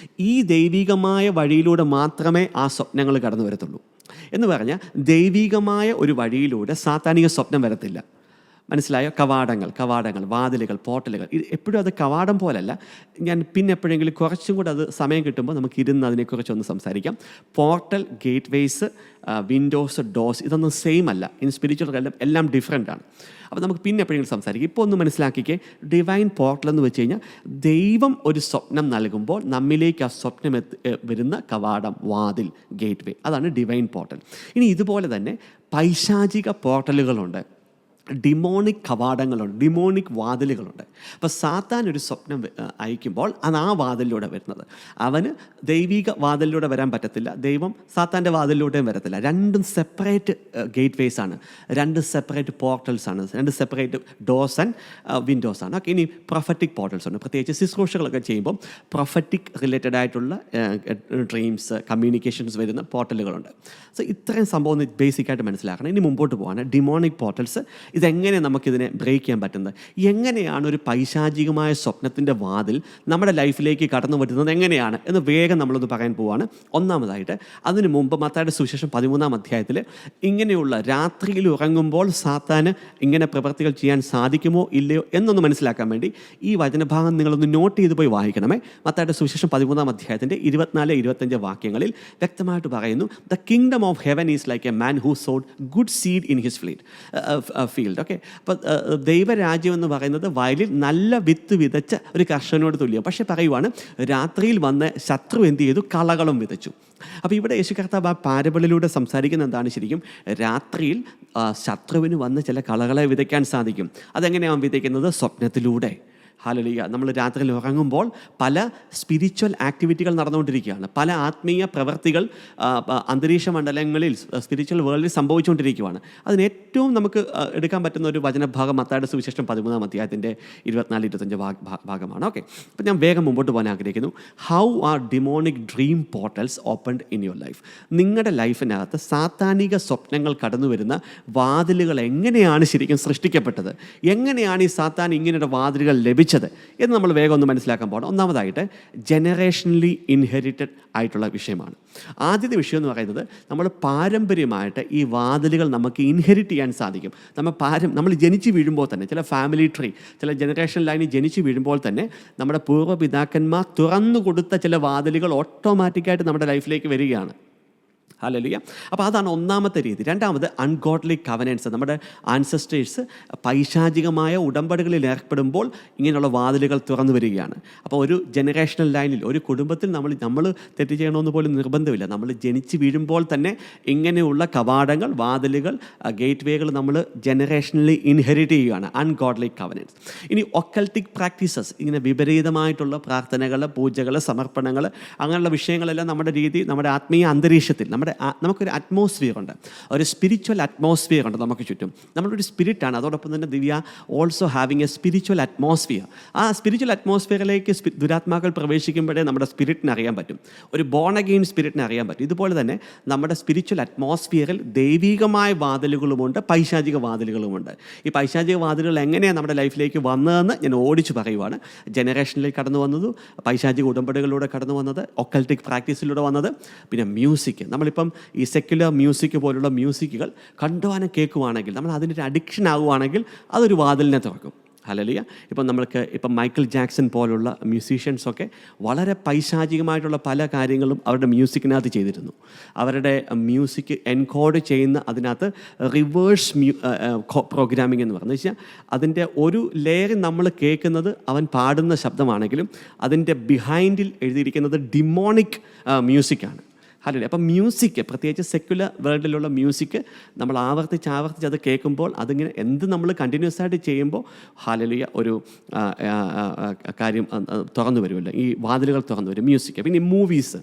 ഈ ദൈവികമായ വഴിയിലൂടെ മാത്രമേ ആ സ്വപ്നങ്ങൾ കടന്നു വരത്തുള്ളൂ. എന്ന് പറഞ്ഞാൽ ദൈവികമായ ഒരു വഴിയിലൂടെ സാത്താനിക സ്വപ്നം വരത്തില്ല. മനസ്സിലായോ? കവാടങ്ങൾ, വാതിലുകൾ, പോർട്ടലുകൾ. എപ്പോഴും അത് കവാടം പോലല്ല. ഞാൻ പിന്നെ എപ്പോഴെങ്കിലും കുറച്ചും കൂടെ അത് സമയം കിട്ടുമ്പോൾ നമുക്ക് ഇരുന്ന് അതിനെക്കുറിച്ചൊന്ന് സംസാരിക്കാം. Portal, gateways, windows, doors, ഇതൊന്നും സെയിം അല്ല. ഇൻ സ്പിരിച്വൽ എല്ലാം ഡിഫറെൻ്റ് ആണ്. അപ്പോൾ നമുക്ക് പിന്നെ എപ്പോഴെങ്കിലും സംസാരിക്കാം. ഇപ്പോൾ ഒന്ന് മനസ്സിലാക്കിക്കേ, ഡിവൈൻ പോർട്ടൽ എന്ന് വെച്ച് കഴിഞ്ഞാൽ ദൈവം ഒരു സ്വപ്നം നൽകുമ്പോൾ നമ്മിലേക്ക് ആ സ്വപ്നം വരുന്ന കവാടം, വാതിൽ, ഗേറ്റ് വേ, അതാണ് ഡിവൈൻ പോർട്ടൽ. ഇനി ഇതുപോലെ തന്നെ പൈശാചിക പോർട്ടലുകളുണ്ട്, ഡിമോണിക് കവാടങ്ങളുണ്ട്, ഡിമോണിക് വാതിലുകളുണ്ട്. അപ്പോൾ സാത്താൻ ഒരു സ്വപ്നം അയക്കുമ്പോൾ അത് ആ വാതിലിലൂടെ വരുന്നത്. അവന് ദൈവിക വാതിലിലൂടെ വരാൻ പറ്റത്തില്ല, ദൈവം സാത്താൻ്റെ വാതിലിലൂടെയും വരത്തില്ല. രണ്ടും സെപ്പറേറ്റ് ഗേറ്റ് വേസ് ആണ്, 2 സെപ്പറേറ്റ് പോർട്ടൽസ് ആണ്, 2 സെപ്പറേറ്റ് ഡോസ് ആൻഡ് വിൻഡോസ് ആണ്. ഓക്കെ. ഇനി പ്രൊഫറ്റിക് പോർട്ടൽസ് ഉണ്ട്. പ്രത്യേകിച്ച് ശുശ്രൂഷകളൊക്കെ ചെയ്യുമ്പോൾ പ്രൊഫറ്റിക് റിലേറ്റഡ് ആയിട്ടുള്ള ഡ്രീംസ്, കമ്മ്യൂണിക്കേഷൻസ് വരുന്ന പോർട്ടലുകളുണ്ട്. സോ ഇത്രയും സംഭവം ബേസിക്കായിട്ട് മനസ്സിലാക്കണം. ഇനി മുമ്പോട്ട് പോകാൻ ഡിമോണിക് പോർട്ടൽസ്, ഇതെങ്ങനെ നമുക്കിതിനെ ബ്രേക്ക് ചെയ്യാൻ പറ്റുന്നത്, എങ്ങനെയാണ് ഒരു പൈശാചികമായ സ്വപ്നത്തിൻ്റെ വാതിൽ നമ്മുടെ ലൈഫിലേക്ക് കടന്നു വരുന്നത് എങ്ങനെയാണ് എന്ന് വേഗം നമ്മളൊന്ന് പറയാൻ പോവുകയാണ്. ഒന്നാമതായിട്ട്, അതിനു മുമ്പ് മത്തായിയുടെ സുവിശേഷം 13-ാം അധ്യായത്തിൽ ഇങ്ങനെയുള്ള രാത്രിയിൽ ഉറങ്ങുമ്പോൾ സാത്താന് ഇങ്ങനെ പ്രവൃത്തികൾ ചെയ്യാൻ സാധിക്കുമോ ഇല്ലയോ എന്നൊന്ന് മനസ്സിലാക്കാൻ വേണ്ടി ഈ വചനഭാഗം നിങ്ങളൊന്ന് നോട്ട് ചെയ്ത് പോയി വായിക്കണമേ. മത്തായിയുടെ സുവിശേഷം 13-ാം അധ്യായത്തിൻ്റെ 24-25 വാക്യങ്ങളിൽ വ്യക്തമായിട്ട് പറയുന്നു, the kingdom of heaven is like a man who sowed good seed in his field. Okay. അപ്പോൾ ദൈവരാജ്യം എന്ന് പറയുന്നത് വയലിൽ നല്ല വിത്ത് വിതച്ച ഒരു കർഷകനോട് തുല്യം. പക്ഷേ പറയുവാണ്, രാത്രിയിൽ വന്ന് ശത്രു എന്ത് ചെയ്തു? കളകളും വിതച്ചു. അപ്പോൾ ഇവിടെ യേശു കർത്താവ് ആ പാരബിളിലൂടെ സംസാരിക്കുന്ന എന്താണ്? ശരിക്കും രാത്രിയിൽ ശത്രുവിന് വന്ന് ചില കളകളെ വിതയ്ക്കാൻ സാധിക്കും. അതെങ്ങനെയാണ് വിതയ്ക്കുന്നത്? സ്വപ്നത്തിലൂടെ. ഹല്ലേലൂയ. നമ്മൾ രാത്രിയിൽ ഉറങ്ങുമ്പോൾ പല സ്പിരിച്വൽ ആക്ടിവിറ്റികൾ നടന്നുകൊണ്ടിരിക്കുകയാണ്. പല ആത്മീയ പ്രവർത്തികൾ അന്തരീക്ഷ മണ്ഡലങ്ങളിൽ, സ്പിരിച്വൽ വേൾഡിൽ സംഭവിച്ചുകൊണ്ടിരിക്കുകയാണ്. അതിന് ഏറ്റവും നമുക്ക് എടുക്കാൻ പറ്റുന്ന ഒരു വചനഭാഗം മത്തായിയുടെ സുവിശേഷം 13-ാം അധ്യായത്തിൻ്റെ 24-25 ഭാഗമാണ്. ഓക്കെ, അപ്പം ഞാൻ വേഗം മുമ്പോട്ട് പോകാൻ ആഗ്രഹിക്കുന്നു. How are demonic dream portals opened in your life? നിങ്ങളുടെ ലൈഫിനകത്ത് സാത്താനിക സ്വപ്നങ്ങൾ കടന്നു വരുന്ന വാതിലുകൾ എങ്ങനെയാണ് ശരിക്കും സൃഷ്ടിക്കപ്പെട്ടത്? എങ്ങനെയാണ് ഈ സാത്താൻ ഇങ്ങനെയുള്ള വാതിലുകൾ ലഭിച്ചത് എന്ന് നമ്മൾ വേഗം ഒന്ന് മനസ്സിലാക്കാൻ പോകണം. ഒന്നാമതായിട്ട് ജനറേഷനലി ഇൻഹെറിറ്റഡ് ആയിട്ടുള്ള വിഷയമാണ്. ആദ്യത്തെ വിഷയം എന്ന് പറയുന്നത്, നമ്മൾ പാരമ്പര്യമായിട്ട് ഈ വാതിലുകൾ നമുക്ക് ഇൻഹെറിറ്റ് ചെയ്യാൻ സാധിക്കും. നമ്മൾ ജനിച്ച് വീഴുമ്പോൾ തന്നെ, ചില ഫാമിലി ട്രീ, ചില ജനറേഷൻ ലൈനിൽ ജനിച്ച് വീഴുമ്പോൾ തന്നെ നമ്മുടെ പൂർവ്വപിതാക്കന്മാർ തുറന്നു കൊടുത്ത ചില വാതിലുകൾ ഓട്ടോമാറ്റിക്കായിട്ട് നമ്മുടെ ലൈഫിലേക്ക് വരികയാണ്. ഹല്ലേലൂയ. അപ്പോൾ അതാണ് ഒന്നാമത്തെ രീതി. രണ്ടാമത് അൺഗോഡ്ലി കവനൻസ്. നമ്മുടെ ആൻസസ്റ്റേഴ്സ് പൈശാചികമായ ഉടമ്പടികളിൽ ഏർപ്പെടുമ്പോൾ ഇങ്ങനെയുള്ള വാതിലുകൾ തുറന്നു വരികയാണ്. അപ്പോൾ ഒരു ജനറേഷണൽ ലൈനിൽ, ഒരു കുടുംബത്തിൽ നമ്മൾ തെറ്റ് ചെയ്യണമെന്ന് പോലും നിർബന്ധമില്ല. നമ്മൾ ജനിച്ച് വീഴുമ്പോൾ തന്നെ ഇങ്ങനെയുള്ള കവാടങ്ങൾ, വാതിലുകൾ, ഗേറ്റ് വേകൾ നമ്മൾ ജനറേഷണലി ഇൻഹെറിറ്റ് ചെയ്യുകയാണ്. അൺഗോഡ്ലി കവനൻസ്. ഇനി ഒക്കൽറ്റിക് പ്രാക്ടീസസ്, ഇങ്ങനെ വിപരീതമായിട്ടുള്ള പ്രാർത്ഥനകൾ, പൂജകൾ, സമർപ്പണങ്ങൾ, അങ്ങനെയുള്ള വിഷയങ്ങളെല്ലാം നമ്മുടെ നമ്മുടെ ആത്മീയ അന്തരീക്ഷത്തിൽ, നമുക്കൊരു അറ്റ്മോസ്ഫിയർ ഉണ്ട്, ഒരു സ്പിരിച്വൽ അറ്റ്മോസ്ഫിയർ ഉണ്ട് നമുക്ക് ചുറ്റും. നമ്മളൊരു സ്പിരിറ്റാണ്. അതോടൊപ്പം തന്നെ ദിവ്യ also having a spiritual atmosphere. ആ സ്പിരിച്വൽ അറ്റ്മോസ്ഫിയറിലേക്ക് ദുരാത്മാക്കൾ പ്രവേശിക്കുമ്പോഴേ നമ്മുടെ സ്പിരിറ്റിന് അറിയാൻ പറ്റും, ഒരു ബോൺ അഗെയിൻ സ്പിരിറ്റിന് അറിയാൻ പറ്റും. ഇതുപോലെ തന്നെ നമ്മുടെ സ്പിരിച്വൽ അറ്റ്മോസ്ഫിയറിൽ ദൈവികമായ വാതിലുകളുമുണ്ട്, പൈശാചിക വാതിലുകളുമുണ്ട്. ഈ പൈശാചിക വാതിലുകൾ എങ്ങനെയാണ് നമ്മുടെ ലൈഫിലേക്ക് വന്നതെന്ന് ഞാൻ ഓടിച്ചു പറയുവാണ്. ജനറേഷനിലേക്ക് കടന്നു വന്നത്, പൈശാചിക ഉടമ്പടികളിലൂടെ കടന്നു വന്നത്, ഒക്കൽറ്റിക് പ്രാക്ടീസിലൂടെ വന്നത്, പിന്നെ മ്യൂസിക്. നമ്മളിപ്പം ഈ സെക്യുലർ മ്യൂസിക് പോലുള്ള മ്യൂസിക്കുകൾ കണ്ടുവാനും കേൾക്കുവാണെങ്കിൽ, നമ്മൾ അതിൻ്റെ അഡിക്ഷൻ ആകുവാണെങ്കിൽ അതൊരു വാതിലിനെ തുറക്കും. ഹല്ലേലൂയ. ഇപ്പം മൈക്കിൾ ജാക്സൺ പോലുള്ള മ്യൂസീഷ്യൻസൊക്കെ വളരെ പൈശാചികമായിട്ടുള്ള പല കാര്യങ്ങളും അവരുടെ മ്യൂസിക്കിനകത്ത് ചെയ്തിരുന്നു. അവരുടെ മ്യൂസിക് എൻകോഡ് ചെയ്യുന്ന അതിനകത്ത് റിവേഴ്സ് പ്രോഗ്രാമിംഗ് എന്ന് പറഞ്ഞു വെച്ചാൽ, അതിൻ്റെ ഒരു ലെയർ നമ്മൾ കേൾക്കുന്നത് അവൻ പാടുന്ന ശബ്ദമാണെങ്കിലും അതിൻ്റെ ബിഹൈൻഡിൽ എഴുതിയിരിക്കുന്നത് ഡിമോണിക് മ്യൂസിക്കാണ്. ഹല്ലേലൂയ. അപ്പം മ്യൂസിക്, പ്രത്യേകിച്ച് സെക്യുലർ വേൾഡിലുള്ള മ്യൂസിക് നമ്മൾ ആവർത്തിച്ച് അത് കേൾക്കുമ്പോൾ, അതിങ്ങനെ നമ്മൾ കണ്ടിന്യൂസ് ആയിട്ട് ചെയ്യുമ്പോൾ ഹല്ലേലൂയ ഒരു കാര്യം തുറന്നു വരുമല്ലോ, ഈ വാതിലുകൾ തുറന്നു വരും മ്യൂസിക്. പിന്നെ ഈ മൂവീസ്,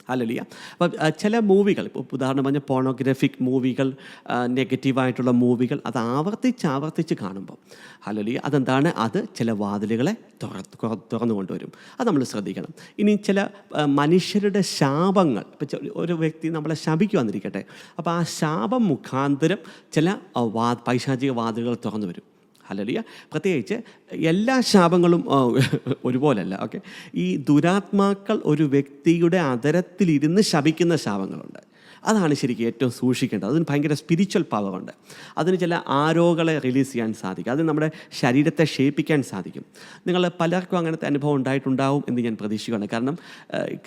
ഹല്ലേലൂയ. അപ്പം ചില മൂവികൾ, ഇപ്പോൾ ഉദാഹരണം പറഞ്ഞാൽ പോണോഗ്രാഫിക് മൂവികൾ, നെഗറ്റീവായിട്ടുള്ള മൂവികൾ, അത് ആവർത്തിച്ച് കാണുമ്പോൾ ഹല്ലേലൂയ, അതെന്താണ്, അത് ചില വാതിലുകളെ തുറന്നു കൊണ്ടുവരും. അത് നമ്മൾ ശ്രദ്ധിക്കണം. ഇനി ചില മനുഷ്യരുടെ ശാപങ്ങൾ, ഇപ്പോൾ ഒരു വ്യക്തി നമ്മളെ ശപിക്കുവാന്നിരിക്കട്ടെ, അപ്പോൾ ആ ശാപം മുഖാന്തരം ചില പൈശാചിക വാതിലുകൾ തുറന്നു വരും. ഹല്ലേലൂയ. പ്രത്യേകിച്ച് എല്ലാ ശാപങ്ങളും ഒരുപോലല്ല. ഓക്കെ, ഈ ദുരാത്മാക്കൾ ഒരു വ്യക്തിയുടെ അധരത്തിലിരുന്ന് ശപിക്കുന്ന ശാപങ്ങളുണ്ട്. അതാണ് ശരിക്കും ഏറ്റവും സൂക്ഷിക്കേണ്ടത്. അതിന് ഭയങ്കര സ്പിരിച്വൽ പവറുണ്ട്. അതിന് ചില ആരോകളെ റിലീസ് ചെയ്യാൻ സാധിക്കും. അത് നമ്മുടെ ശരീരത്തെ ഷേപ്പിക്കാൻ സാധിക്കും. നിങ്ങൾ പലർക്കും അങ്ങനത്തെ അനുഭവം ഉണ്ടായിട്ടുണ്ടാവും എന്ന് ഞാൻ പ്രതീക്ഷിക്കുകയാണ്. കാരണം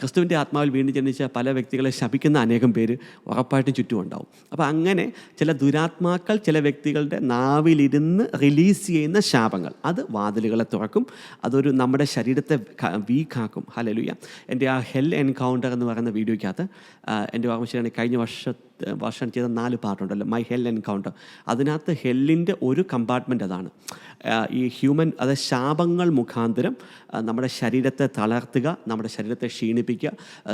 ക്രിസ്തുവിൻ്റെ ആത്മാവിൽ വീണ്ടും ജനിച്ച പല വ്യക്തികളെ ശപിക്കുന്ന അനേകം പേര് ഉറപ്പായിട്ടും ചുറ്റും ഉണ്ടാവും. അപ്പോൾ അങ്ങനെ ചില ദുരാത്മാക്കൾ ചില വ്യക്തികളുടെ നാവിലിരുന്ന് റിലീസ് ചെയ്യുന്ന ശാപങ്ങൾ, അത് വാതിലുകളെ തുറക്കും. അതൊരു നമ്മുടെ ശരീരത്തെ വീക്കാക്കും. ഹല്ലേലൂയ. എൻ്റെ ആ ഹെൽ എൻകൗണ്ടർ എന്ന് പറയുന്ന വീഡിയോയ്ക്കകത്ത് എൻ്റെ ഓർമ്മ ശരിയാണ്, കഴിഞ്ഞ വർഷം ചെയ്ത 4 പാർട്ടുണ്ടല്ലോ, മൈ ഹെൽ എൻകൗണ്ടർ. അതിനകത്ത് ഹെല്ലിൻ്റെ ഒരു കമ്പാർട്ട്മെൻറ്റ് അതാണ്. ഈ ഹ്യൂമൻ, അതായത് ശാപങ്ങൾ മുഖാന്തരം നമ്മുടെ ശരീരത്തെ തളർത്തുക, നമ്മുടെ ശരീരത്തെ ക്ഷീണിപ്പിക്കുക,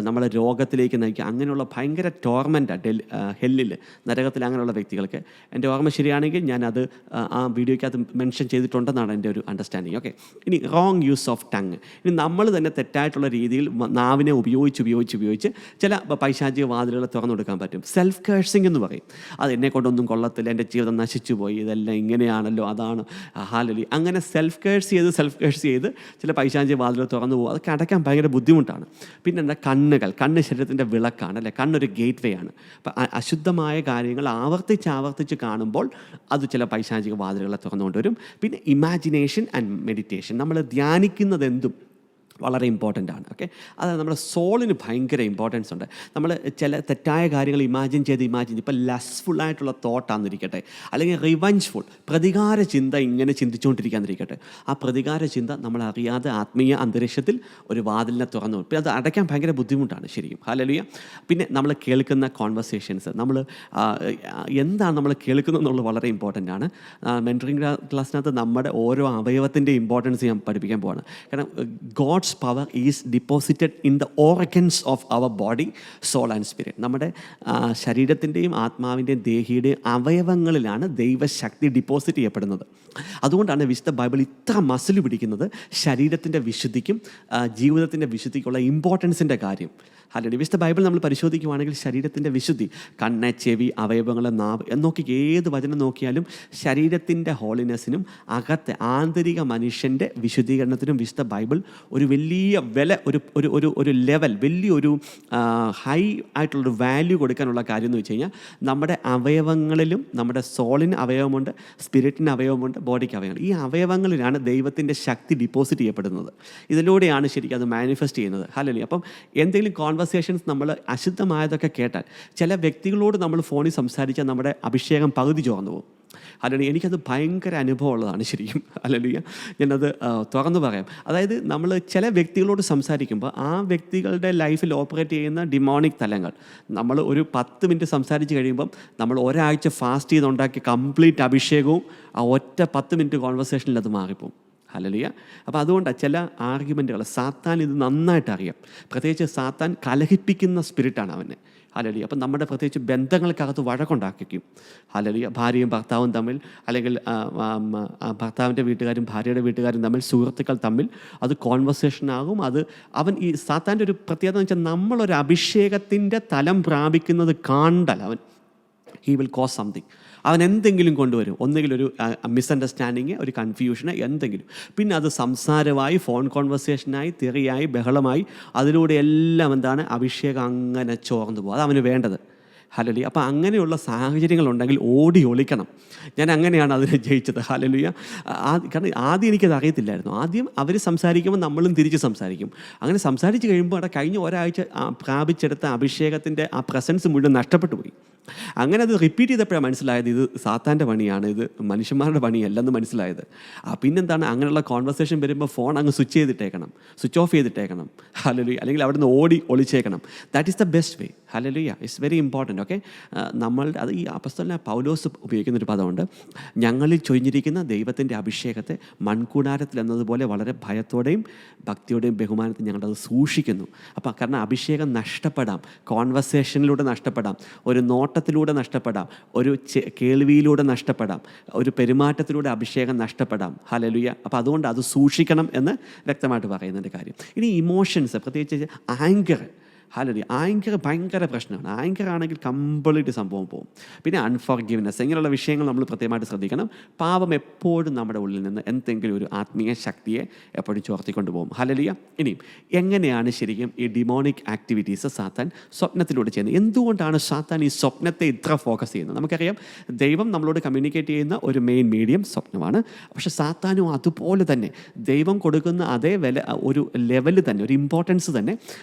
നമ്മളെ രോഗത്തിലേക്ക് നയിക്കുക, അങ്ങനെയുള്ള ഭയങ്കര ടോർമെൻറ്റാണ് ഹെല്ലിൽ, നരകത്തിൽ അങ്ങനെയുള്ള വ്യക്തികൾക്ക്. എൻ്റെ ഓർമ്മ ശരിയാണെങ്കിൽ ഞാനത് ആ വീഡിയോയ്ക്കകത്ത് മെൻഷൻ ചെയ്തിട്ടുണ്ടെന്നാണ് എൻ്റെ ഒരു അണ്ടർസ്റ്റാൻഡിങ്. ഓക്കെ, ഇനി റോങ് യൂസ് ഓഫ് ടങ്. ഇനി നമ്മൾ തന്നെ തെറ്റായിട്ടുള്ള രീതിയിൽ നാവിനെ ഉപയോഗിച്ച് ചില പൈശാചിക വാതിലുകളെ തുറന്നു കൊടുക്കാൻ പറ്റും. സെൽഫ് കേഴ്സിംഗ് എന്ന് പറയും. അത് എന്നെ കൊണ്ടൊന്നും കൊള്ളത്തില്ല, എൻ്റെ ജീവിതം നശിച്ചു പോയി, ഇതെല്ലാം ഇങ്ങനെയാണല്ലോ, അതാണ് ഹല്ലേലൂയ. അങ്ങനെ സെൽഫ് കേഴ്സ് ചെയ്ത് ചില പൈശാചിക വാതിലുകൾ തുറന്നു പോകും. അതൊക്കെ അടയ്ക്കാൻ ഭയങ്കര ബുദ്ധിമുട്ടാണ്. പിന്നെ എന്താ, കണ്ണ് ശരീരത്തിൻ്റെ വിളക്കാണ് അല്ലേ, കണ്ണൊരു ഗേറ്റ് വേ ആണ്. അപ്പം അശുദ്ധമായ കാര്യങ്ങൾ ആവർത്തിച്ച് കാണുമ്പോൾ അത് ചില പൈശാചിക വാതിലുകളെ തുറന്നുകൊണ്ടുവരും. പിന്നെ ഇമാജിനേഷൻ ആൻഡ് മെഡിറ്റേഷൻ, നമ്മൾ ധ്യാനിക്കുന്നതെന്തും വളരെ ഇമ്പോർട്ടൻ്റ് ആണ്. ഓക്കെ, അത് നമ്മുടെ സോളിന് ഭയങ്കര ഇമ്പോർട്ടൻസ് ഉണ്ട്. നമ്മൾ ചില തെറ്റായ കാര്യങ്ങൾ ഇമാജിൻ ചെയ്ത് ഇപ്പോൾ ലസ്ഫുള്ളായിട്ടുള്ള തോട്ടാന്നിരിക്കട്ടെ, അല്ലെങ്കിൽ റിവഞ്ചഫുൾ പ്രതികാര ചിന്ത ഇങ്ങനെ ചിന്തിച്ചുകൊണ്ടിരിക്കാന്നിരിക്കട്ടെ, ആ പ്രതികാര ചിന്ത നമ്മളറിയാതെ ആത്മീയ അന്തരീക്ഷത്തിൽ ഒരു വാതിലിനെ തുറന്നു. പിന്നെ അത് അടയ്ക്കാൻ ഭയങ്കര ബുദ്ധിമുട്ടാണ് ശരിക്കും. ഹല്ലേലൂയ. പിന്നെ നമ്മൾ കേൾക്കുന്ന കോൺവെർസേഷൻസ്, എന്താണ് നമ്മൾ കേൾക്കുന്നത് എന്നുള്ളത് വളരെ ഇമ്പോർട്ടൻ്റ് ആണ്. മെൻറ്ററിംഗ് ക്ലാസ്സിനകത്ത് നമ്മുടെ ഓരോ അവയവത്തിൻ്റെ ഇമ്പോർട്ടൻസ് ഞാൻ പഠിപ്പിക്കാൻ പോവാണ്. കാരണം God's power is deposited in the organs of our body, soul and spirit. നമ്മുടെ ശരീരത്തിൻ്റെയും ആത്മാവിൻ്റെയും ദേഹിയുടെയും അവയവങ്ങളിലാണ് ദൈവശക്തി ഡിപ്പോസിറ്റ് ചെയ്യപ്പെടുന്നത്. അതുകൊണ്ടാണ് വിശുദ്ധ ബൈബിൾ ഇത്ര മസിൽ പിടിക്കുന്നത് ശരീരത്തിൻ്റെ വിശുദ്ധിക്കും ജീവിതത്തിൻ്റെ വിശുദ്ധിക്കുള്ള ഇമ്പോർട്ടൻസിൻ്റെ കാര്യം. അല്ലെങ്കിൽ വിശുദ്ധ ബൈബിൾ നമ്മൾ പരിശോധിക്കുകയാണെങ്കിൽ ശരീരത്തിൻ്റെ വിശുദ്ധി, കണ്ണ്, ചെവി, അവയവങ്ങൾ, നാവ് എന്നൊക്കെ ഏത് വചനം നോക്കിയാലും ശരീരത്തിൻ്റെ ഹോളിനെസ്സിനും അകത്തെ ആന്തരിക മനുഷ്യൻ്റെ വിശുദ്ധീകരണത്തിനും വിശുദ്ധ ബൈബിൾ ഒരു വലിയ ഒരു ലെവൽ, വലിയൊരു ഹൈ ആയിട്ടുള്ളൊരു വാല്യൂ കൊടുക്കാനുള്ള കാര്യം എന്ന് വെച്ച് കഴിഞ്ഞാൽ നമ്മുടെ അവയവങ്ങളിലും, നമ്മുടെ സോളിന് അവയവമുണ്ട്, സ്പിരിറ്റിന് അവയവമുണ്ട്, ബോഡിക്ക് അവയവമുണ്ട്. ഈ അവയവങ്ങളിലാണ് ദൈവത്തിൻ്റെ ശക്തി ഡിപ്പോസിറ്റ് ചെയ്യപ്പെടുന്നത്. ഇതിലൂടെയാണ് ശരിക്കും അത് മാനിഫെസ്റ്റ് ചെയ്യുന്നത്. ഹല്ലേലൂയ. അപ്പം എന്തെങ്കിലും കോൺവെർസേഷൻസ് നമ്മൾ അശുദ്ധമായതൊക്കെ കേട്ടാൽ, ചില വ്യക്തികളോട് നമ്മൾ ഫോണിൽ സംസാരിച്ചാൽ നമ്മുടെ അഭിഷേകം പകുതി ചോർന്നു പോകും. അല്ലെങ്കിൽ എനിക്കത് ഭയങ്കര അനുഭവം ഉള്ളതാണ് ശരിക്കും. അല്ലെങ്കിൽ ഞാനത് തുറന്നു പറയാം. അതായത് നമ്മൾ ചില വ്യക്തികളോട് സംസാരിക്കുമ്പോൾ ആ വ്യക്തികളുടെ ലൈഫിൽ ഓപ്പറേറ്റ് ചെയ്യുന്ന ഡിമോണിക് തലങ്ങൾ നമ്മൾ ഒരു 10 മിനിറ്റ് സംസാരിച്ച് കഴിയുമ്പം നമ്മൾ ഒരാഴ്ച ഫാസ്റ്റ് ചെയ്തുണ്ടാക്കിയ കംപ്ലീറ്റ് അഭിഷേകവും ആ ഒറ്റ 10 മിനിറ്റ് കോൺവെർസേഷനിൽ അത് മാറിപ്പോവും. ഹല്ലേലൂയ. അപ്പോൾ അതുകൊണ്ടാണ് ചില ആർഗ്യുമെൻറ്റുകൾ സാത്താൻ ഇത് നന്നായിട്ട് അറിയാം. പ്രത്യേകിച്ച് സാത്താൻ കലഹിപ്പിക്കുന്ന സ്പിരിറ്റാണ് അവന്. ഹല്ലേലൂയ. അപ്പം നമ്മുടെ പ്രത്യേകിച്ച് ബന്ധങ്ങൾക്കകത്ത് വഴക്കുണ്ടാക്കിക്കും. ഹല്ലേലൂയ. ഭാര്യയും ഭർത്താവും തമ്മിൽ, അല്ലെങ്കിൽ ഭർത്താവിൻ്റെ വീട്ടുകാരും ഭാര്യയുടെ വീട്ടുകാരും തമ്മിൽ, സുഹൃത്തുക്കൾ തമ്മിൽ അത് കോൺവെർസേഷനാകും. അവൻ ഈ സാത്താൻ്റെ ഒരു പ്രത്യേകത എന്ന് വെച്ചാൽ നമ്മളൊരു അഭിഷേകത്തിൻ്റെ തലം പ്രാപിക്കുന്നത് കണ്ടാൽ ഹീ വിൽ കോസ് സംതിങ്. അവൻ എന്തെങ്കിലും കൊണ്ടുവരും. ഒന്നുകിൽ ഒരു മിസ്അണ്ടർസ്റ്റാൻഡിങ്, ഒരു കൺഫ്യൂഷന്, എന്തെങ്കിലും. പിന്നെ അത് സംസാരമായി, ഫോൺ കോൺവെർസേഷനായി, തെറിയായി, ബഹളമായി, അതിലൂടെ എല്ലാം അഭിഷേകം അങ്ങനെ ചോർന്നു പോകും. അതവന് വേണ്ടത്. ഹല്ലേലൂയ. അപ്പോൾ അങ്ങനെയുള്ള സാഹചര്യങ്ങളുണ്ടെങ്കിൽ ഓടി ഒളിക്കണം. ഞാൻ അങ്ങനെയാണ് അതിനെ ജയിച്ചത്. ഹല്ലേലൂയ. കാരണം ആദ്യം എനിക്കത് അറിയത്തില്ലായിരുന്നു. ആദ്യം അവർ സംസാരിക്കുമ്പോൾ നമ്മളും തിരിച്ച് സംസാരിക്കും. അങ്ങനെ സംസാരിച്ച് കഴിയുമ്പോൾ കഴിഞ്ഞ ഒരാഴ്ച പ്രാപിച്ചെടുത്ത അഭിഷേകത്തിൻ്റെ ആ പ്രസൻസ് മുഴുവൻ നഷ്ടപ്പെട്ടു പോയി. അങ്ങനെ അത് റിപ്പീറ്റ് ചെയ്തപ്പോഴാണ് മനസ്സിലായത് ഇത് സാത്താൻ്റെ പണിയാണ്, ഇത് മനുഷ്യന്മാരുടെ പണിയല്ലെന്ന് മനസ്സിലായത്. പിന്നെന്താണ്, അങ്ങനെയുള്ള കോൺവെർസേഷൻ വരുമ്പോൾ ഫോൺ അങ്ങ് സ്വിച്ച് ഓഫ് ചെയ്തിട്ടേക്കണം. ഹല്ലേലൂയ. അല്ലെങ്കിൽ അവിടെ നിന്ന് ഓടി ഒളിച്ചേക്കണം. That is the best way. Hallelujah. It's very important. Okay, അത് ഈ അപ്പോസ്തലനായ പൗലോസ് ഉപയോഗിക്കുന്നൊരു പദമുണ്ട്. ഞങ്ങളിൽ ചൊരിഞ്ഞിരിക്കുന്ന ദൈവത്തിൻ്റെ അഭിഷേകത്തെ മൺകൂടാരത്തിൽ എന്നതുപോലെ വളരെ ഭയത്തോടെയും ഭക്തിയോടെയും ബഹുമാനത്തിൽ ഞങ്ങളത് സൂക്ഷിക്കുന്നു. അപ്പോൾ കാരണം അഭിഷേകം നഷ്ടപ്പെടാം, കോൺവെർസേഷനിലൂടെ നഷ്ടപ്പെടാം, ഒരു നോട്ടത്തിലൂടെ നഷ്ടപ്പെടാം, ഒരു കേൾവിയിലൂടെ നഷ്ടപ്പെടാം, ഒരു പെരുമാറ്റത്തിലൂടെ അഭിഷേകം നഷ്ടപ്പെടാം. ഹല്ലേലൂയ. അപ്പോൾ അതുകൊണ്ട് അത് സൂക്ഷിക്കണം എന്ന് വ്യക്തമായിട്ട് പറയുന്നതിൻ്റെ കാര്യം. ഇനി ഇമോഷൻസ്, പ്രത്യേകിച്ച് ആങ്കർ. ഹല്ലേലൂയ. ആങ്കർ ഭയങ്കര പ്രശ്നമാണ്. ആങ്കർ ആണെങ്കിൽ കംപ്ലീറ്റ് സംഭവം പോകും. പിന്നെ അൺഫോർഗിവ്നെസ്, ഇങ്ങനെയുള്ള വിഷയങ്ങൾ നമ്മൾ പ്രത്യേകമായിട്ട് ശ്രദ്ധിക്കണം. പാപം എപ്പോഴും നമ്മുടെ ഉള്ളിൽ നിന്ന് എന്തെങ്കിലും ഒരു ആത്മീയ ശക്തിയെ എപ്പോഴും ചോർത്തിക്കൊണ്ട് പോകും. ഹല്ലേലൂയ. ഇനിയും എങ്ങനെയാണ് ശരിക്കും ഈ ഡിമോണിക് ആക്ടിവിറ്റീസ് സാത്താൻ സ്വപ്നത്തിലൂടെ ചെയ്യുന്നത്? എന്തുകൊണ്ടാണ് സാത്താൻ ഈ സ്വപ്നത്തെ ഇത്ര ഫോക്കസ് ചെയ്യുന്നത്? നമുക്കറിയാം, ദൈവം നമ്മളോട് കമ്മ്യൂണിക്കേറ്റ് ചെയ്യുന്ന ഒരു മെയിൻ മീഡിയം സ്വപ്നമാണ്. പക്ഷേ സാത്താനും അതുപോലെ തന്നെ ദൈവം കൊടുക്കുന്ന അതേ ഒരു ലെവല് തന്നെ, ഒരു ഇമ്പോർട്ടൻസ് തന്നെ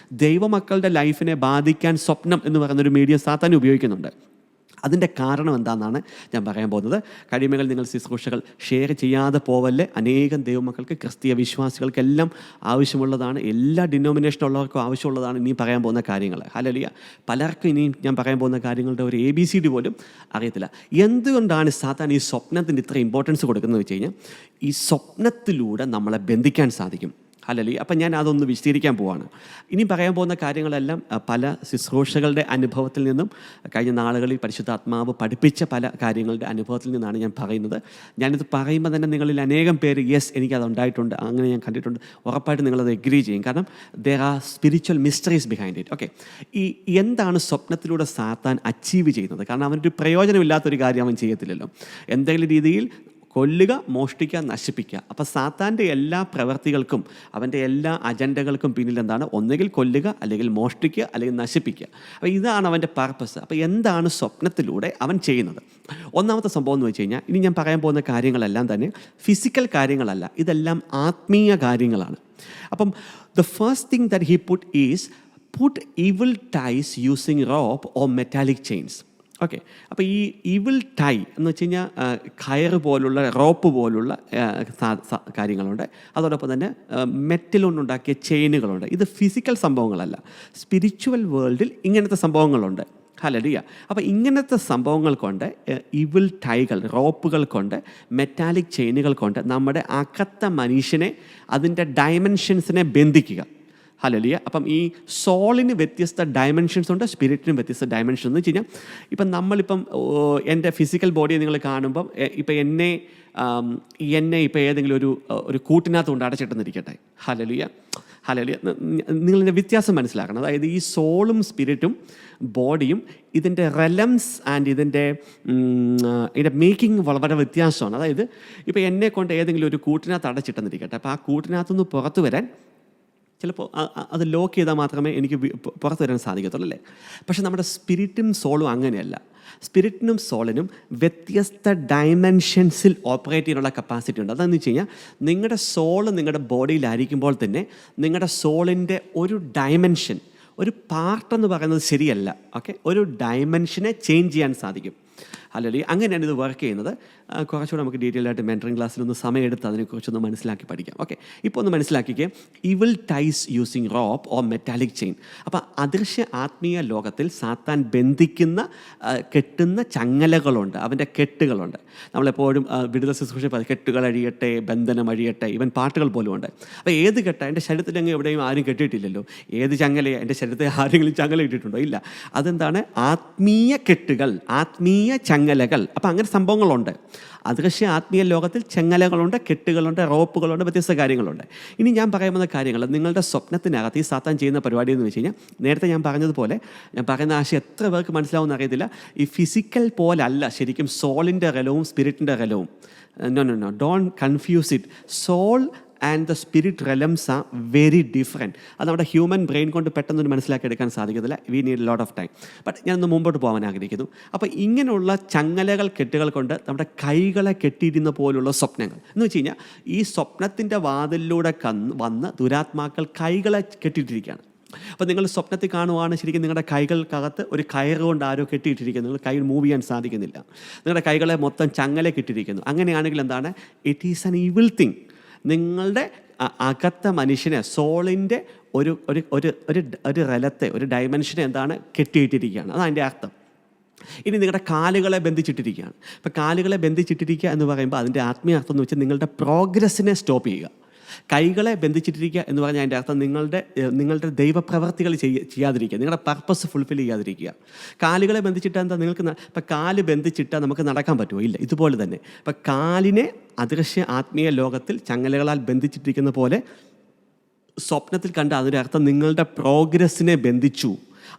ദൈവമക്കളുടെ ലൈഫിനെ ബാധിക്കാൻ സ്വപ്നം എന്ന് പറയുന്നൊരു മീഡിയം സാത്താൻ ഉപയോഗിക്കുന്നുണ്ട്. അതിൻ്റെ കാരണം എന്താണെന്നാണ് ഞാൻ പറയാൻ പോകുന്നത്. കഴിയുമെങ്കിൽ നിങ്ങൾ ശുശ്രൂഷകൾ ഷെയർ ചെയ്യാതെ പോവല്ലേ. അനേകം ദൈവമക്കൾക്ക്, ക്രിസ്തീയ വിശ്വാസികൾക്കെല്ലാം ആവശ്യമുള്ളതാണ്, എല്ലാ ഡിനോമിനേഷനുള്ളവർക്കും ആവശ്യമുള്ളതാണ് ഇനി പറയാൻ പോകുന്ന കാര്യങ്ങൾ. ഹല്ലേലൂയ. പലർക്കും ഇനിയും ഞാൻ പറയാൻ പോകുന്ന കാര്യങ്ങളുടെ ഒരു ABCD പോലും അറിയത്തില്ല. എന്തുകൊണ്ടാണ് സാത്താൻ ഈ സ്വപ്നത്തിൻ്റെ ഇത്ര ഇമ്പോർട്ടൻസ് കൊടുക്കുന്നത് വെച്ച് കഴിഞ്ഞാൽ, ഈ സ്വപ്നത്തിലൂടെ നമ്മളെ ബന്ധിക്കാൻ സാധിക്കും. ഹല്ലേലൂയ. അപ്പം ഞാൻ അതൊന്ന് വിശദീകരിക്കാൻ പോവാണ്. ഇനി പറയാൻ പോകുന്ന കാര്യങ്ങളെല്ലാം പല ശുശ്രൂഷകളുടെ അനുഭവത്തിൽ നിന്നും, കഴിഞ്ഞ നാളുകളിൽ പരിശുദ്ധാത്മാവ് പഠിപ്പിച്ച പല കാര്യങ്ങളുടെ അനുഭവത്തിൽ നിന്നാണ് ഞാൻ പറയുന്നത്. ഞാനിത് പറയുമ്പോൾ തന്നെ നിങ്ങളിൽ അനേകം പേര് യെസ് എനിക്കത് ഉണ്ടായിട്ടുണ്ട്, അങ്ങനെ ഞാൻ കണ്ടിട്ടുണ്ട്, ഉറപ്പായിട്ട് നിങ്ങളത് എഗ്രി ചെയ്യും. കാരണം there are spiritual mysteries behind it. Okay, എന്താണ് സ്വപ്നത്തിലൂടെ സാത്താൻ അച്ചീവ് ചെയ്യുന്നത്? കാരണം അവനൊരു പ്രയോജനമില്ലാത്തൊരു കാര്യം അവൻ ചെയ്യത്തില്ലല്ലോ. എന്തെങ്കിലും രീതിയിൽ കൊല്ലുക, മോഷ്ടിക്കുക, നശിപ്പിക്കുക. അപ്പോൾ സാത്താൻ്റെ എല്ലാ പ്രവൃത്തികൾക്കും, അവൻ്റെ എല്ലാ അജണ്ടകൾക്കും പിന്നിൽ എന്താണ്? ഒന്നുകിൽ കൊല്ലുക, അല്ലെങ്കിൽ മോഷ്ടിക്കുക, അല്ലെങ്കിൽ നശിപ്പിക്കുക. അപ്പോൾ ഇതാണ് അവൻ്റെ പർപ്പസ്. അപ്പോൾ എന്താണ് സ്വപ്നത്തിലൂടെ അവൻ ചെയ്യുന്നത്? ഒന്നാമത്തെ സംഭവം എന്ന് വെച്ച് കഴിഞ്ഞാൽ, ഇനി ഞാൻ പറയാൻ പോകുന്ന കാര്യങ്ങളെല്ലാം തന്നെ ഫിസിക്കൽ കാര്യങ്ങളല്ല, ഇതെല്ലാം ആത്മീയ കാര്യങ്ങളാണ്. അപ്പം the first thing that he put evil ties using rope or metallic chains. Okay, അപ്പോൾ ഈ ഇവിൾ ടൈ എന്ന് വെച്ച് കഴിഞ്ഞാൽ കയറ് പോലുള്ള റോപ്പ് പോലുള്ള കാര്യങ്ങളുണ്ട്. അതോടൊപ്പം തന്നെ മെറ്റൽ കൊണ്ടുണ്ടാക്കിയ ചെയിനുകളുണ്ട്. ഇത് ഫിസിക്കൽ സംഭവങ്ങളല്ല, സ്പിരിച്വൽ വേൾഡിൽ ഇങ്ങനത്തെ സംഭവങ്ങളുണ്ട്. ഹല്ലേലൂയ. അപ്പോൾ ഇങ്ങനത്തെ സംഭവങ്ങൾ കൊണ്ട്, ഇവിൾ ടൈകൾ, റോപ്പുകൾ കൊണ്ട്, മെറ്റാലിക് ചെയിനുകൾ കൊണ്ട് നമ്മുടെ അകത്ത മനുഷ്യനെ, അതിൻ്റെ ഡയമെൻഷൻസിനെ ബന്ധിക്കുക. ഹല്ലേലൂയ. അപ്പം ഈ സോളിന് വ്യത്യസ്ത ഡയമെൻഷൻസ് ഉണ്ട്, സ്പിരിറ്റിനും വ്യത്യസ്ത ഡയമെൻഷൻസ് എന്ന് വെച്ച് കഴിഞ്ഞാൽ, ഇപ്പം നമ്മളിപ്പം എൻ്റെ ഫിസിക്കൽ ബോഡിയെ നിങ്ങൾ കാണുമ്പം, ഇപ്പം എന്നെ ഇപ്പോൾ ഏതെങ്കിലും ഒരു കൂട്ടിനകത്ത് കൊണ്ട് അടച്ചിട്ടെന്നിരിക്കട്ടെ. ഹല്ലേലൂയ. നിങ്ങളിതിൻ്റെ വ്യത്യാസം മനസ്സിലാക്കണം. അതായത് ഈ സോളും സ്പിരിറ്റും ബോഡിയും ഇതിൻ്റെ റെലംസ് ആൻഡ് ഇതിൻ്റെ മേക്കിംഗ് വളരെ വ്യത്യാസമാണ്. അതായത് ഇപ്പോൾ എന്നെ കൊണ്ട് ഏതെങ്കിലും ഒരു കൂട്ടിനകത്ത് അടച്ചിട്ടെന്നിരിക്കട്ടെ. അപ്പോൾ ആ കൂട്ടിനകത്തുനിന്ന് പുറത്തു വരാൻ ചിലപ്പോൾ അത് ലോക്ക് ചെയ്താൽ മാത്രമേ എനിക്ക് പുറത്തു വരാൻ സാധിക്കത്തുള്ളൂ, അല്ലേ? പക്ഷെ നമ്മുടെ സ്പിരിറ്റും സോളും അങ്ങനെയല്ല. സ്പിരിറ്റിനും സോളിനും വ്യത്യസ്ത ഡയമെൻഷൻസിൽ ഓപ്പറേറ്റ് ചെയ്യാനുള്ള കപ്പാസിറ്റി ഉണ്ട്. അതെന്ന് വെച്ച് കഴിഞ്ഞാൽ, നിങ്ങളുടെ സോള് നിങ്ങളുടെ ബോഡിയിലായിരിക്കുമ്പോൾ തന്നെ നിങ്ങളുടെ സോളിൻ്റെ ഒരു ഡയമെൻഷൻ, ഒരു പാർട്ടെന്ന് പറയുന്നത് ശരിയല്ല. ഓക്കെ, ഒരു ഡയമെൻഷനെ ചേഞ്ച് ചെയ്യാൻ സാധിക്കും. അല്ലെങ്കിൽ അങ്ങനെയാണ് ഇത് വർക്ക് ചെയ്യുന്നത്. കുറച്ചുകൂടെ നമുക്ക് ഡീറ്റെയിൽ ആയിട്ട് മെൻറ്ററിങ് ക്ലാസ്സിലൊന്ന് സമയമെടുത്ത് അതിനെക്കുറിച്ചൊന്ന് മനസ്സിലാക്കി പഠിക്കാം. ഓക്കെ, ഇപ്പോൾ ഒന്ന് മനസ്സിലാക്കിക്കേ. Evil ties using rope or metallic chain. അപ്പോൾ അദൃശ്യ ആത്മീയ ലോകത്തിൽ സാത്താൻ ബന്ധിക്കുന്ന കെട്ടുന്ന ചങ്ങലകളുണ്ട്, അവൻ്റെ കെട്ടുകളുണ്ട്. നമ്മളെപ്പോഴും വിടുതൽ ശുശ്രൂഷ കെട്ടുകൾ അഴിയട്ടെ, ബന്ധനം അഴിയട്ടെ, ഇവൻ പാട്ടുകൾ പോലും ഉണ്ട്. അപ്പോൾ ഏത് കെട്ട എൻ്റെ ശരീരത്തിലെങ്കിൽ എവിടെയും ആരും കെട്ടിയിട്ടില്ലല്ലോ. ഏത് ചങ്ങലയാണ് എൻ്റെ ശരീരത്തെ ആരെങ്കിലും ചങ്ങല ഇട്ടിട്ടുണ്ടോ? ഇല്ല. അതെന്താണ്? ആത്മീയ കെട്ടുകൾ, ആത്മീയ ചങ്ങലകൾ. അപ്പം അങ്ങനെ സംഭവങ്ങളുണ്ട്. അദൃശ്യ ആത്മീയ ലോകത്തിൽ ചങ്ങലകളുണ്ട്, കെട്ടുകളുണ്ട്, റോപ്പുകളുണ്ട്, വ്യത്യസ്ത കാര്യങ്ങളുണ്ട്. ഇനി ഞാൻ പറയുന്ന കാര്യങ്ങൾ നിങ്ങളുടെ സ്വപ്നത്തിനകത്ത് ഈ സാത്താൻ ചെയ്യുന്ന പരിപാടി എന്ന് വെച്ച് കഴിഞ്ഞാൽ, നേരത്തെ ഞാൻ പറഞ്ഞതുപോലെ, ഞാൻ പറയുന്ന ആശയം എത്ര പേർക്ക് മനസ്സിലാവുമെന്ന് അറിയത്തില്ല. ഈ ഫിസിക്കൽ പോലല്ല ശരിക്കും സോളിൻ്റെ റലവും സ്പിരിറ്റിൻ്റെ റലവും. No, don't confuse it. Soul and the spirit realms are very different. അത് നമ്മുടെ ഹ്യൂമൻ ബ്രെയിൻ കൊണ്ട് പെട്ടെന്നൊരു മനസ്സിലാക്കിയെടുക്കാൻ സാധിക്കത്തില്ല. We need lot of time. But ഞാനൊന്ന് മുമ്പോട്ട് പോകാൻ ആഗ്രഹിക്കുന്നു. അപ്പോൾ ഇങ്ങനെയുള്ള ചങ്ങലകൾ, കെട്ടുകൾ കൊണ്ട് നമ്മുടെ കൈകളെ കെട്ടിയിരുന്ന പോലുള്ള സ്വപ്നങ്ങൾ എന്ന് വെച്ച് കഴിഞ്ഞാൽ, ഈ സ്വപ്നത്തിൻ്റെ വാതിലിലൂടെ വന്ന് ദുരാത്മാക്കൾ കൈകളെ കെട്ടിയിട്ടിരിക്കുകയാണ്. അപ്പോൾ നിങ്ങൾ സ്വപ്നത്തിൽ കാണുവാണ് ശരിക്കും നിങ്ങളുടെ കൈകൾക്കകത്ത് ഒരു കയറ് കൊണ്ട് ആരോ കെട്ടിയിട്ടിരിക്കുന്നു. നിങ്ങൾ കൈ മൂവ് ചെയ്യാൻ സാധിക്കുന്നില്ല. നിങ്ങളുടെ കൈകളെ മൊത്തം ചങ്ങല കെട്ടിയിരിക്കുന്നു. അങ്ങനെയാണെങ്കിൽ എന്താണ്? It is an evil thing. നിങ്ങളുടെ അകത്ത മനുഷ്യനെ, സോളിൻ്റെ ഒരു ഒരു ഒരു ഒരു റലത്തെ, ഒരു ഡയമെൻഷനെ എന്താണ്? കെട്ടിയിട്ടിരിക്കുകയാണ്. അതതിൻ്റെ അർത്ഥം. ഇനി നിങ്ങളുടെ കാലുകളെ ബന്ധിച്ചിട്ടിരിക്കുകയാണ്. ഇപ്പോൾ കാലുകളെ ബന്ധിച്ചിട്ടിരിക്കുക എന്ന് പറയുമ്പോൾ അതിൻ്റെ ആത്മീയ അർത്ഥം എന്ന് വെച്ചാൽ നിങ്ങളുടെ പ്രോഗ്രസ്സിനെ സ്റ്റോപ്പ് ചെയ്യുക. കൈകളെ ബന്ധിച്ചിട്ടിരിക്കുക എന്ന് പറഞ്ഞാൽ അതിൻ്റെ അർത്ഥം നിങ്ങളുടെ ദൈവപ്രവർത്തികൾ ചെയ്യാതിരിക്കുക, നിങ്ങളുടെ പർപ്പസ് ഫുൾഫിൽ ചെയ്യാതിരിക്കുക. കാലുകളെ ബന്ധിച്ചിട്ടാൽ എന്താ? നിങ്ങൾക്ക് ഇപ്പം കാല് ബന്ധിച്ചിട്ടാൽ നമുക്ക് നടക്കാൻ പറ്റുമോ? ഇല്ല. ഇതുപോലെ തന്നെ ഇപ്പം കാലിനെ അദൃശ്യ ആത്മീയ ലോകത്തിൽ ചങ്ങലകളാൽ ബന്ധിച്ചിട്ടിരിക്കുന്ന പോലെ സ്വപ്നത്തിൽ കണ്ട അതിൻ്റെ അർത്ഥം നിങ്ങളുടെ പ്രോഗ്രസ്സിനെ ബന്ധിച്ചു,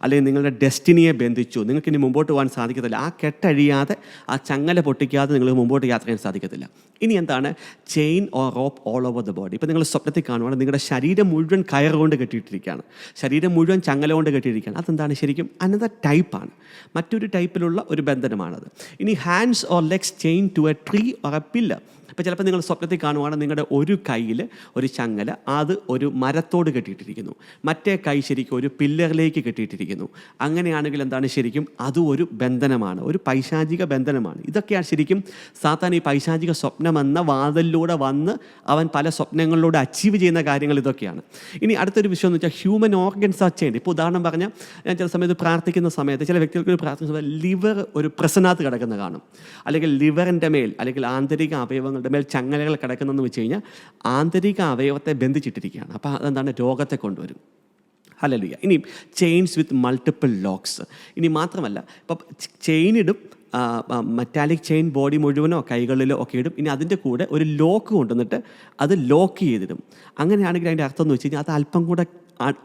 അല്ലെങ്കിൽ നിങ്ങളുടെ ഡെസ്റ്റിനിയെ ബന്ധിച്ചു. നിങ്ങൾക്ക് ഇനി മുമ്പോട്ട് പോകാൻ സാധിക്കത്തില്ല. ആ കെട്ടഴിയാതെ, ആ ചങ്ങല പൊട്ടിക്കാതെ നിങ്ങൾക്ക് മുമ്പോട്ട് യാത്ര ചെയ്യാൻ സാധിക്കത്തില്ല. ഇനി എന്താണ്? Chain or rope all over the body. ഇപ്പോൾ നിങ്ങൾ സ്വപ്നത്തിൽ കാണുവാണെങ്കിൽ നിങ്ങളുടെ ശരീരം മുഴുവൻ കയറുകൊണ്ട് കെട്ടിയിട്ടിരിക്കുകയാണ്, ശരീരം മുഴുവൻ ചങ്ങല കൊണ്ട് കെട്ടിയിരിക്കുകയാണ്. അതെന്താണ്? ശരിക്കും അനദർ ടൈപ്പാണ്, മറ്റൊരു ടൈപ്പിലുള്ള ഒരു ബന്ധനമാണത്. ഇനി hands or legs chain to a tree or a pillar. ഇപ്പോൾ ചിലപ്പോൾ നിങ്ങൾ സ്വപ്നത്തിൽ കാണുവാണെങ്കിൽ നിങ്ങളുടെ ഒരു കയ്യിൽ ഒരു ചങ്ങല, അത് ഒരു മരത്തോട് കെട്ടിയിട്ടിരിക്കുന്നു, മറ്റേ കൈ ശരിക്കും ഒരു പില്ലറിലേക്ക് കെട്ടിയിട്ടിരിക്കുന്നു. അങ്ങനെയാണെങ്കിൽ എന്താണ്? ശരിക്കും അതും ഒരു ബന്ധനമാണ്, ഒരു പൈശാചിക ബന്ധനമാണ്. ഇതൊക്കെയാണ് ശരിക്കും സാത്താൻ ഈ പൈശാചിക സ്വപ്നമെന്ന വാതിലിലൂടെ വന്ന് അവൻ പല സ്വപ്നങ്ങളിലൂടെ അച്ചീവ് ചെയ്യുന്ന കാര്യങ്ങൾ ഇതൊക്കെയാണ്. ഇനി അടുത്തൊരു വിഷയം എന്ന് വെച്ചാൽ ഹ്യൂമൻ ഓർഗൻസ് ആർ ചെയിൻഡ്. ഇപ്പോൾ ഉദാഹരണം പറഞ്ഞാൽ, ഞാൻ ചില സമയത്ത് പ്രാർത്ഥിക്കുന്ന സമയത്ത് ചില വ്യക്തികൾക്ക് പ്രാർത്ഥിക്കുന്ന സമയത്ത് ലിവർ ഒരു പ്രസനകത്ത് കിടക്കുന്ന കാണും, അല്ലെങ്കിൽ ലിവറിൻ്റെ മേൽ, അല്ലെങ്കിൽ ആന്തരിക അവയവങ്ങളുടെ മേൽ ചങ്ങലകൾ കിടക്കുന്നതെന്ന് വെച്ച് കഴിഞ്ഞാൽ ആന്തരിക അവയവത്തെ ബന്ധിച്ചിട്ടിരിക്കുകയാണ്. അപ്പോൾ അതെന്താണ്? രോഗത്തെ കൊണ്ടുവരും. ഹല്ലേലൂയ. ഇനി ചെയിൻസ് വിത്ത് മൾട്ടിപ്പിൾ ലോക്സ്. ഇനി മാത്രമല്ല, ഇപ്പം ചെയിനിടും, മെറ്റാലിക് ചെയിൻ ബോഡി മുഴുവനോ കൈകളിലോ ഒക്കെ ഇടും. ഇനി അതിൻ്റെ കൂടെ ഒരു ലോക്ക് കൊണ്ടുവന്നിട്ട് അത് ലോക്ക് ചെയ്തിടും. അങ്ങനെയാണെങ്കിൽ അതിൻ്റെ അർത്ഥം എന്ന് വെച്ച് കഴിഞ്ഞാൽ അത് അല്പം കൂടെ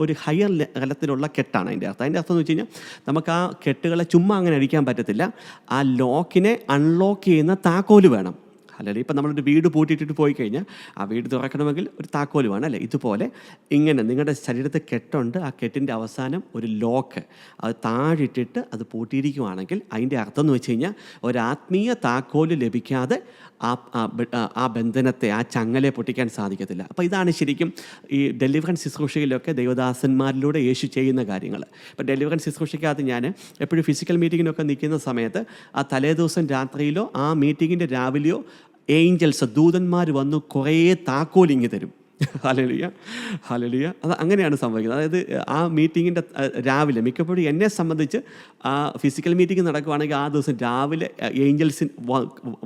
ഒരു ഹയർ തലത്തിലുള്ള കെട്ടാണ് അതിൻ്റെ അർത്ഥം. അതിൻ്റെ അർത്ഥം എന്ന് വെച്ച് കഴിഞ്ഞാൽ നമുക്ക് ആ കെട്ടുകളെ ചുമ്മാ അങ്ങനെ അടിക്കാൻ പറ്റത്തില്ല. ആ ലോക്കിനെ അൺലോക്ക് ചെയ്യുന്ന താക്കോല് വേണം. അല്ലെങ്കിൽ ഇപ്പം നമ്മളൊരു വീട് പൂട്ടിയിട്ടിട്ട് പോയി കഴിഞ്ഞാൽ ആ വീട് തുറക്കണമെങ്കിൽ ഒരു താക്കോല് വേണം അല്ലേ? ഇതുപോലെ ഇങ്ങനെ നിങ്ങളുടെ ശരീരത്തിൽ കെട്ടുണ്ട്, ആ കെട്ടിൻ്റെ അവസാനം ഒരു ലോക്ക് അത് താഴിട്ടിട്ട് അത് പൂട്ടിയിരിക്കുവാണെങ്കിൽ അതിൻ്റെ അർത്ഥം എന്ന് വെച്ച് കഴിഞ്ഞാൽ ഒരാത്മീയ താക്കോല് ലഭിക്കാതെ ആ ബന്ധനത്തെ, ആ ചങ്ങലെ പൊട്ടിക്കാൻ സാധിക്കത്തില്ല. അപ്പോൾ ഇതാണ് ശരിക്കും ഈ ഡെലിവറൻസ് ശുശ്രൂഷയിലൊക്കെ ദൈവദാസന്മാരിലൂടെ യേശു ചെയ്യുന്ന കാര്യങ്ങൾ. ഇപ്പോൾ ഡെലിവറൻസ് ശുശ്രൂഷയ്ക്കകത്ത് ഞാൻ എപ്പോഴും ഫിസിക്കൽ മീറ്റിങ്ങിനൊക്കെ നിൽക്കുന്ന സമയത്ത് ആ തലേദിവസം രാത്രിയിലോ ആ മീറ്റിങ്ങിൻ്റെ രാവിലെയോ ഏഞ്ചൽസ്, ദൂതന്മാർ വന്ന് കുറേ താക്കോലിങ്ങ് തരും. Hallelujah, hallelujah. അത് അങ്ങനെയാണ് സംഭവിക്കുന്നത്. അതായത് ആ മീറ്റിങ്ങിൻ്റെ രാവിലെ മിക്കപ്പോഴും എന്നെ സംബന്ധിച്ച് ആ ഫിസിക്കൽ മീറ്റിംഗ് നടക്കുകയാണെങ്കിൽ ആ ദിവസം രാവിലെ ഏഞ്ചൽസിൻ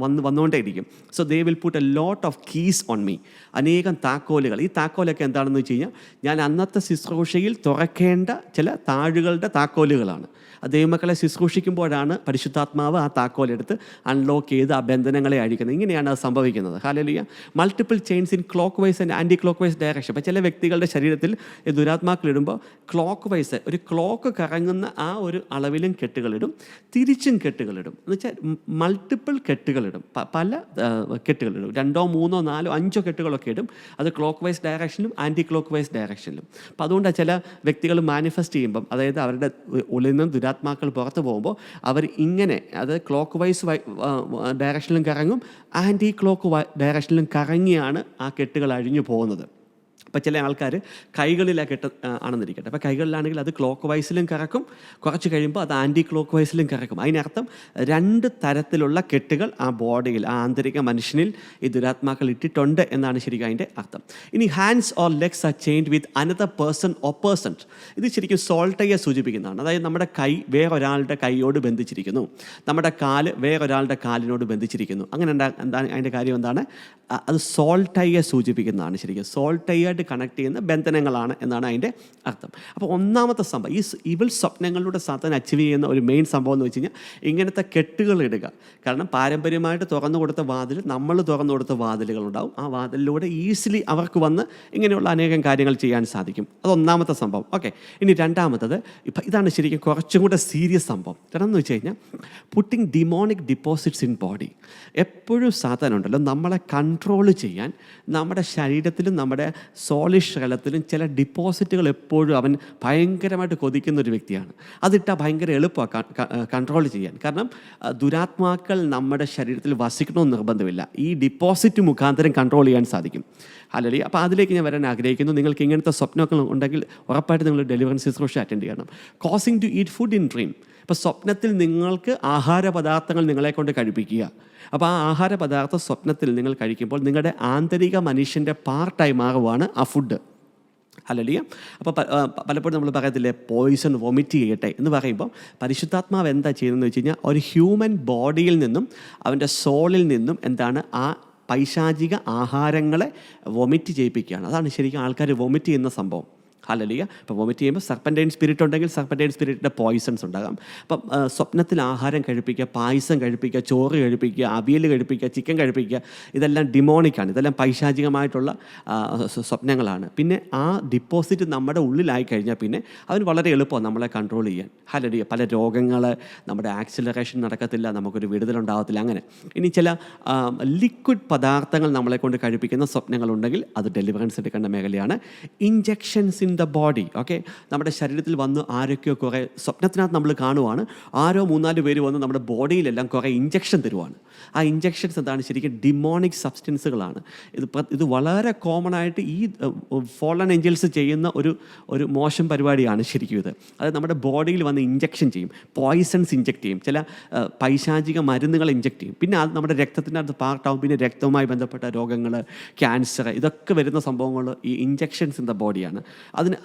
വന്നുകൊണ്ടേ ഇരിക്കും. So they will put a lot of keys on me. അനേകം താക്കോലുകൾ. ഈ താക്കോലൊക്കെ എന്താണെന്ന് വെച്ച് കഴിഞ്ഞാൽ ഞാൻ അന്നത്തെ ശുശ്രൂഷയിൽ തുറക്കേണ്ട ചില താഴുകളുടെ താക്കോലുകളാണ്. ദൈവമക്കളെ ശുശ്രൂഷിക്കുമ്പോഴാണ് പരിശുദ്ധാത്മാവ് ആ താക്കോലെടുത്ത് അൺലോക്ക് ചെയ്ത് ആ ബന്ധനങ്ങളെ അഴിക്കുന്നത്. ഇങ്ങനെയാണ് അത് സംഭവിക്കുന്നത്. Hallelujah. Multiple chains in clockwise and anticlockwise direction. ഇപ്പോൾ ചില വ്യക്തികളുടെ ശരീരത്തിൽ ദുരാത്മാക്കളിടുമ്പോൾ ക്ലോക്ക് വൈസ് ഒരു ക്ലോക്ക് കറങ്ങുന്ന ആ ഒരു അളവിലും കെട്ടുകളിടും, തിരിച്ചും കെട്ടുകളിടും. എന്ന് വെച്ചാൽ മൾട്ടിപ്പിൾ കെട്ടുകളിടും, പല കെട്ടുകളിടും. 2, 3, 4, 5 കെട്ടുകളൊക്കെ ഇടും. അത് ക്ലോക്ക് വൈസ് ഡയറക്ഷനിലും ആൻറ്റി ക്ലോക്ക് വൈസ് ഡയറക്ഷനിലും. അപ്പോൾ അതുകൊണ്ട് ചില വ്യക്തികൾ മാനിഫെസ്റ്റ് ചെയ്യുമ്പം, അതായത് അവരുടെ ഉള്ളിൽ നിന്ന് ദുരാത്മാക്കൾ പുറത്ത് പോകുമ്പോൾ അവർ ഇങ്ങനെ, അത് ക്ലോക്ക് വൈസ് ഡയറക്ഷനിലും കറങ്ങും, ആൻറ്റി ക്ലോക്ക് ഡയറക്ഷനിലും കറങ്ങിയാണ് ആ കെട്ടുകൾ അഴിഞ്ഞു പോകുന്നത്. അപ്പോൾ ചില ആൾക്കാർ കൈകളിലെ കെട്ട് ആണെന്നിരിക്കട്ടെ. അപ്പോൾ കൈകളിലാണെങ്കിൽ അത് ക്ലോക്ക് വൈസിലും കറക്കും, കുറച്ച് കഴിയുമ്പോൾ അത് ആൻറ്റി ക്ലോക്ക് വൈസിലും കറക്കും. അതിനർത്ഥം 2 തരത്തിലുള്ള കെട്ടുകൾ ആ ബോഡിയിൽ, ആ ആന്തരിക മനുഷ്യനിൽ ഈ ദുരാത്മാക്കൾ ഇട്ടിട്ടുണ്ട് എന്നാണ് ശരിക്കും അതിൻ്റെ അർത്ഥം. ഇനി hands or legs are chained with another person or persons. ഇത് ശരിക്കും സോൾട്ടയെ സൂചിപ്പിക്കുന്നതാണ്. അതായത് നമ്മുടെ കൈ വേറൊരാളുടെ കൈയോട് ബന്ധിച്ചിരിക്കുന്നു, നമ്മുടെ കാല് വേറൊരാളുടെ കാലിനോട് ബന്ധിച്ചിരിക്കുന്നു. അങ്ങനെ എന്താണ് അതിൻ്റെ കാര്യം? എന്താണ്? അത് സോൾട്ടയെ സൂചിപ്പിക്കുന്നതാണ്. ശരിക്കും സോൾട്ടയായിട്ട് കണക്ട് ചെയ്യുന്ന ബന്ധനങ്ങളാണ് എന്നാണ് അതിൻ്റെ അർത്ഥം. അപ്പോൾ ഒന്നാമത്തെ സംഭവം, ഈ ഇവിൾ സ്വപ്നങ്ങളിലൂടെ സാത്താൻ അച്ചീവ് ചെയ്യുന്ന ഒരു മെയിൻ സംഭവം എന്ന് വെച്ച് കഴിഞ്ഞാൽ ഇങ്ങനത്തെ കെട്ടുകൾ ഇടുക. കാരണം പാരമ്പര്യമായിട്ട് തുറന്നു കൊടുത്ത വാതിൽ, നമ്മൾ തുറന്നു കൊടുത്ത വാതിലുകളുണ്ടാവും. ആ വാതിലിലൂടെ ഈസിലി അവർക്ക് വന്ന് ഇങ്ങനെയുള്ള അനേകം കാര്യങ്ങൾ ചെയ്യാൻ സാധിക്കും. അതൊന്നാമത്തെ സംഭവം. ഓക്കെ. ഇനി രണ്ടാമത്തത്, ഇപ്പം ഇതാണ് ശരിക്കും കുറച്ചും കൂടെ സീരിയസ് സംഭവം. കാരണം എന്ന് വെച്ച് കഴിഞ്ഞാൽ putting demonic deposits in body. എപ്പോഴും സാത്താനുണ്ടല്ലോ നമ്മളെ കൺട്രോൾ ചെയ്യാൻ നമ്മുടെ ശരീരത്തിലും നമ്മുടെ സോളിഷ് ശകലത്തിലും ചില ഡിപ്പോസിറ്റുകൾ എപ്പോഴും അവൻ ഭയങ്കരമായിട്ട് കൊതിക്കുന്ന ഒരു വ്യക്തിയാണ്. അതിട്ടാൽ ഭയങ്കര എളുപ്പമാണ് കൺട്രോൾ ചെയ്യാൻ. കാരണം ദുരാത്മാക്കൾ നമ്മുടെ ശരീരത്തിൽ വസിക്കണമെന്ന് നിർബന്ധമില്ല. ഈ ഡിപ്പോസിറ്റ് മുഖാന്തരം കൺട്രോൾ ചെയ്യാൻ സാധിക്കും. അല്ലെങ്കിൽ അപ്പോൾ അതിലേക്ക് ഞാൻ വരാൻ ആഗ്രഹിക്കുന്നു. നിങ്ങൾക്ക് ഇങ്ങനത്തെ സ്വപ്നമൊക്കെ ഉണ്ടെങ്കിൽ ഉറപ്പായിട്ട് നിങ്ങൾ ഡെലിവറൻസ് ശുശ്രൂഷ അറ്റൻഡ് ചെയ്യണം. Causing to eat food in dream. ഇപ്പോൾ സ്വപ്നത്തിൽ നിങ്ങൾക്ക് ആഹാര പദാർത്ഥങ്ങൾ നിങ്ങളെ കൊണ്ട് കഴിപ്പിക്കുക. അപ്പോൾ ആ ആഹാര പദാർത്ഥം സ്വപ്നത്തിൽ നിങ്ങൾ കഴിക്കുമ്പോൾ നിങ്ങളുടെ ആന്തരിക മനുഷ്യൻ്റെ പാർട്ടായി മാറുവാണ് ആ ഫുഡ്. ഹല്ലേലൂയ. അപ്പോൾ പലപ്പോഴും നമ്മൾ പറയത്തില്ലേ പോയിസൺ വൊമിറ്റ് ചെയ്യട്ടെ എന്ന് പറയുമ്പോൾ പരിശുദ്ധാത്മാവ് എന്താ ചെയ്യുന്നതെന്ന് വെച്ച് കഴിഞ്ഞാൽ ഒരു ഹ്യൂമൻ ബോഡിയിൽ നിന്നും അവൻ്റെ സോളിൽ നിന്നും എന്താണ് ആ പൈശാചിക ആഹാരങ്ങളെ വൊമിറ്റ് ചെയ്യിപ്പിക്കുകയാണ്. അതാണ് ശരിക്കും ആൾക്കാർ വൊമിറ്റ് ചെയ്യുന്ന സംഭവം. ഹല്ലേലൂയ. അപ്പോൾ വൊമിറ്റ് ചെയ്യുമ്പോൾ സർപ്പൻറ്റൈൻ സ്പിരിറ്റ് ഉണ്ടെങ്കിൽ സർപ്പൻറ്റൈൻ സ്പിരിറ്റിൻ്റെ പോയിസൺസ് ഉണ്ടാകാം. അപ്പം സ്വപ്നത്തിൽ ആഹാരം കഴിപ്പിക്കുക, പായസം കഴിപ്പിക്കുക, ചോറ് കഴിപ്പിക്കുക, അവിയൽ കഴിപ്പിക്കുക, ചിക്കൻ കഴിപ്പിക്കുക, ഇതെല്ലാം ഡിമോണിക്കാണ്. ഇതെല്ലാം പൈശാചികമായിട്ടുള്ള സ്വപ്നങ്ങളാണ്. പിന്നെ ആ ഡിപ്പോസിറ്റ് നമ്മുടെ ഉള്ളിലായി കഴിഞ്ഞാൽ പിന്നെ അവന് വളരെ എളുപ്പമാണ് നമ്മളെ കൺട്രോൾ ചെയ്യാൻ. ഹല്ലേലൂയ. പല രോഗങ്ങൾ, നമ്മുടെ ആക്സിലറേഷൻ നടക്കത്തില്ല, നമുക്കൊരു വിടുതലുണ്ടാകത്തില്ല. അങ്ങനെ ഇനി ചില ലിക്വിഡ് പദാർത്ഥങ്ങൾ നമ്മളെ കൊണ്ട് കഴിപ്പിക്കുന്ന സ്വപ്നങ്ങളുണ്ടെങ്കിൽ അത് ഡെലിവറൻസ് എടുക്കേണ്ട മേഖലയാണ്. Injections in the body. Okay. നമ്മുടെ ശരീരത്തിൽ വന്ന് ആരൊക്കെയോ കുറേ സ്വപ്നത്തിനകത്ത് നമ്മൾ കാണുവാണ്, ആരോ 3-4 പേര് വന്ന് നമ്മുടെ ബോഡിയിലെല്ലാം കുറേ ഇഞ്ചെക്ഷൻ തരുവാണ്. ആ ഇഞ്ചെക്ഷൻസ് എന്താണ്? ശരിക്കും ഡിമോണിക് സബ്സ്റ്റൻസുകളാണ്. ഇത് വളരെ കോമൺ ആയിട്ട് ഈ ഫോളൻ ഏഞ്ചൽസ് ചെയ്യുന്ന ഒരു മോശം പരിപാടിയാണ് ശരിക്കും ഇത്. അതായത് നമ്മുടെ ബോഡിയിൽ വന്ന് ഇഞ്ചെക്ഷൻ ചെയ്യും, പോയിസൺസ് ഇഞ്ചെക്ട് ചെയ്യും, ചില പൈശാചിക മരുന്നുകൾ ഇഞ്ചെക്ട് ചെയ്യും. പിന്നെ അത് നമ്മുടെ രക്തത്തിൻ്റെ അകത്ത് പാർട്ടാവും. പിന്നെ രക്തവുമായി ബന്ധപ്പെട്ട രോഗങ്ങൾ, ക്യാൻസർ, ഇതൊക്കെ വരുന്ന സംഭവങ്ങൾ ഈ ഇഞ്ചെക്ഷൻസ് ഇൻ ദ ബോഡിയാണ്.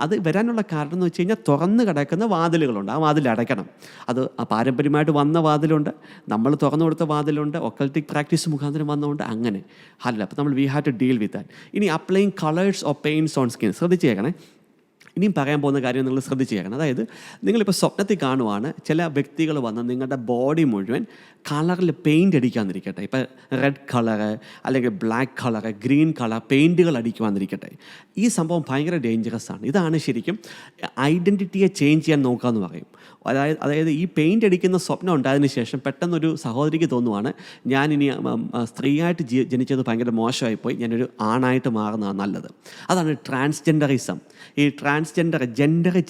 അത് വരാനുള്ള കാരണം എന്ന് വെച്ച് കഴിഞ്ഞാൽ തുറന്ന് കിടക്കുന്ന വാതിലുകളുണ്ട്, ആ വാതിൽ അടയ്ക്കണം. അത് പാരമ്പര്യമായിട്ട് വന്ന വാതിലുണ്ട്, നമ്മൾ തുറന്നു കൊടുത്ത വാതിലുണ്ട്, ഒക്കൾട്ടിക് പ്രാക്ടീസ് മുഖാന്തരം വന്നുകൊണ്ട് അങ്ങനെ അല്ല. അപ്പോൾ നമ്മൾ we have to deal with that. ഇനി applying colours or paints on skin. ശ്രദ്ധിച്ചേക്കണേ. ഇനിയും പറയാൻ പോകുന്ന കാര്യം നിങ്ങൾ ശ്രദ്ധിച്ച് കേൾക്കണം. അതായത് നിങ്ങളിപ്പോൾ സ്വപ്നത്തിൽ കാണുവാണ് ചില വ്യക്തികൾ വന്ന് നിങ്ങളുടെ ബോഡി മുഴുവൻ കളറിൽ പെയിൻ്റ് അടിക്കാന്നിരിക്കട്ടെ. ഇപ്പോൾ റെഡ് കളറ് അല്ലെങ്കിൽ ബ്ലാക്ക് കളറ് ഗ്രീൻ കളർ പെയിൻറ്റുകൾ അടിക്കുവാന്നിരിക്കട്ടെ. ഈ സംഭവം ഭയങ്കര ഡേഞ്ചറസ് ആണ്. ഇതാണ് ശരിക്കും ഐഡൻറ്റിറ്റിയെ ചേഞ്ച് ചെയ്യാൻ നോക്കാമെന്ന് പറയും. അതായത് ഈ പെയിൻ്റ് അടിക്കുന്ന സ്വപ്നം ഉണ്ടായതിനു ശേഷം പെട്ടെന്നൊരു സഹോദരിക്ക് തോന്നുവാണ്, ഞാനിനി സ്ത്രീയായിട്ട് ജനിച്ചത് ഭയങ്കര മോശമായിപ്പോയി, ഞാനൊരു ആണായിട്ട് മാറുന്നതാണ് നല്ലത്. അതാണ് ട്രാൻസ്ജെൻഡറിസം. ഈ ജെൻഡർ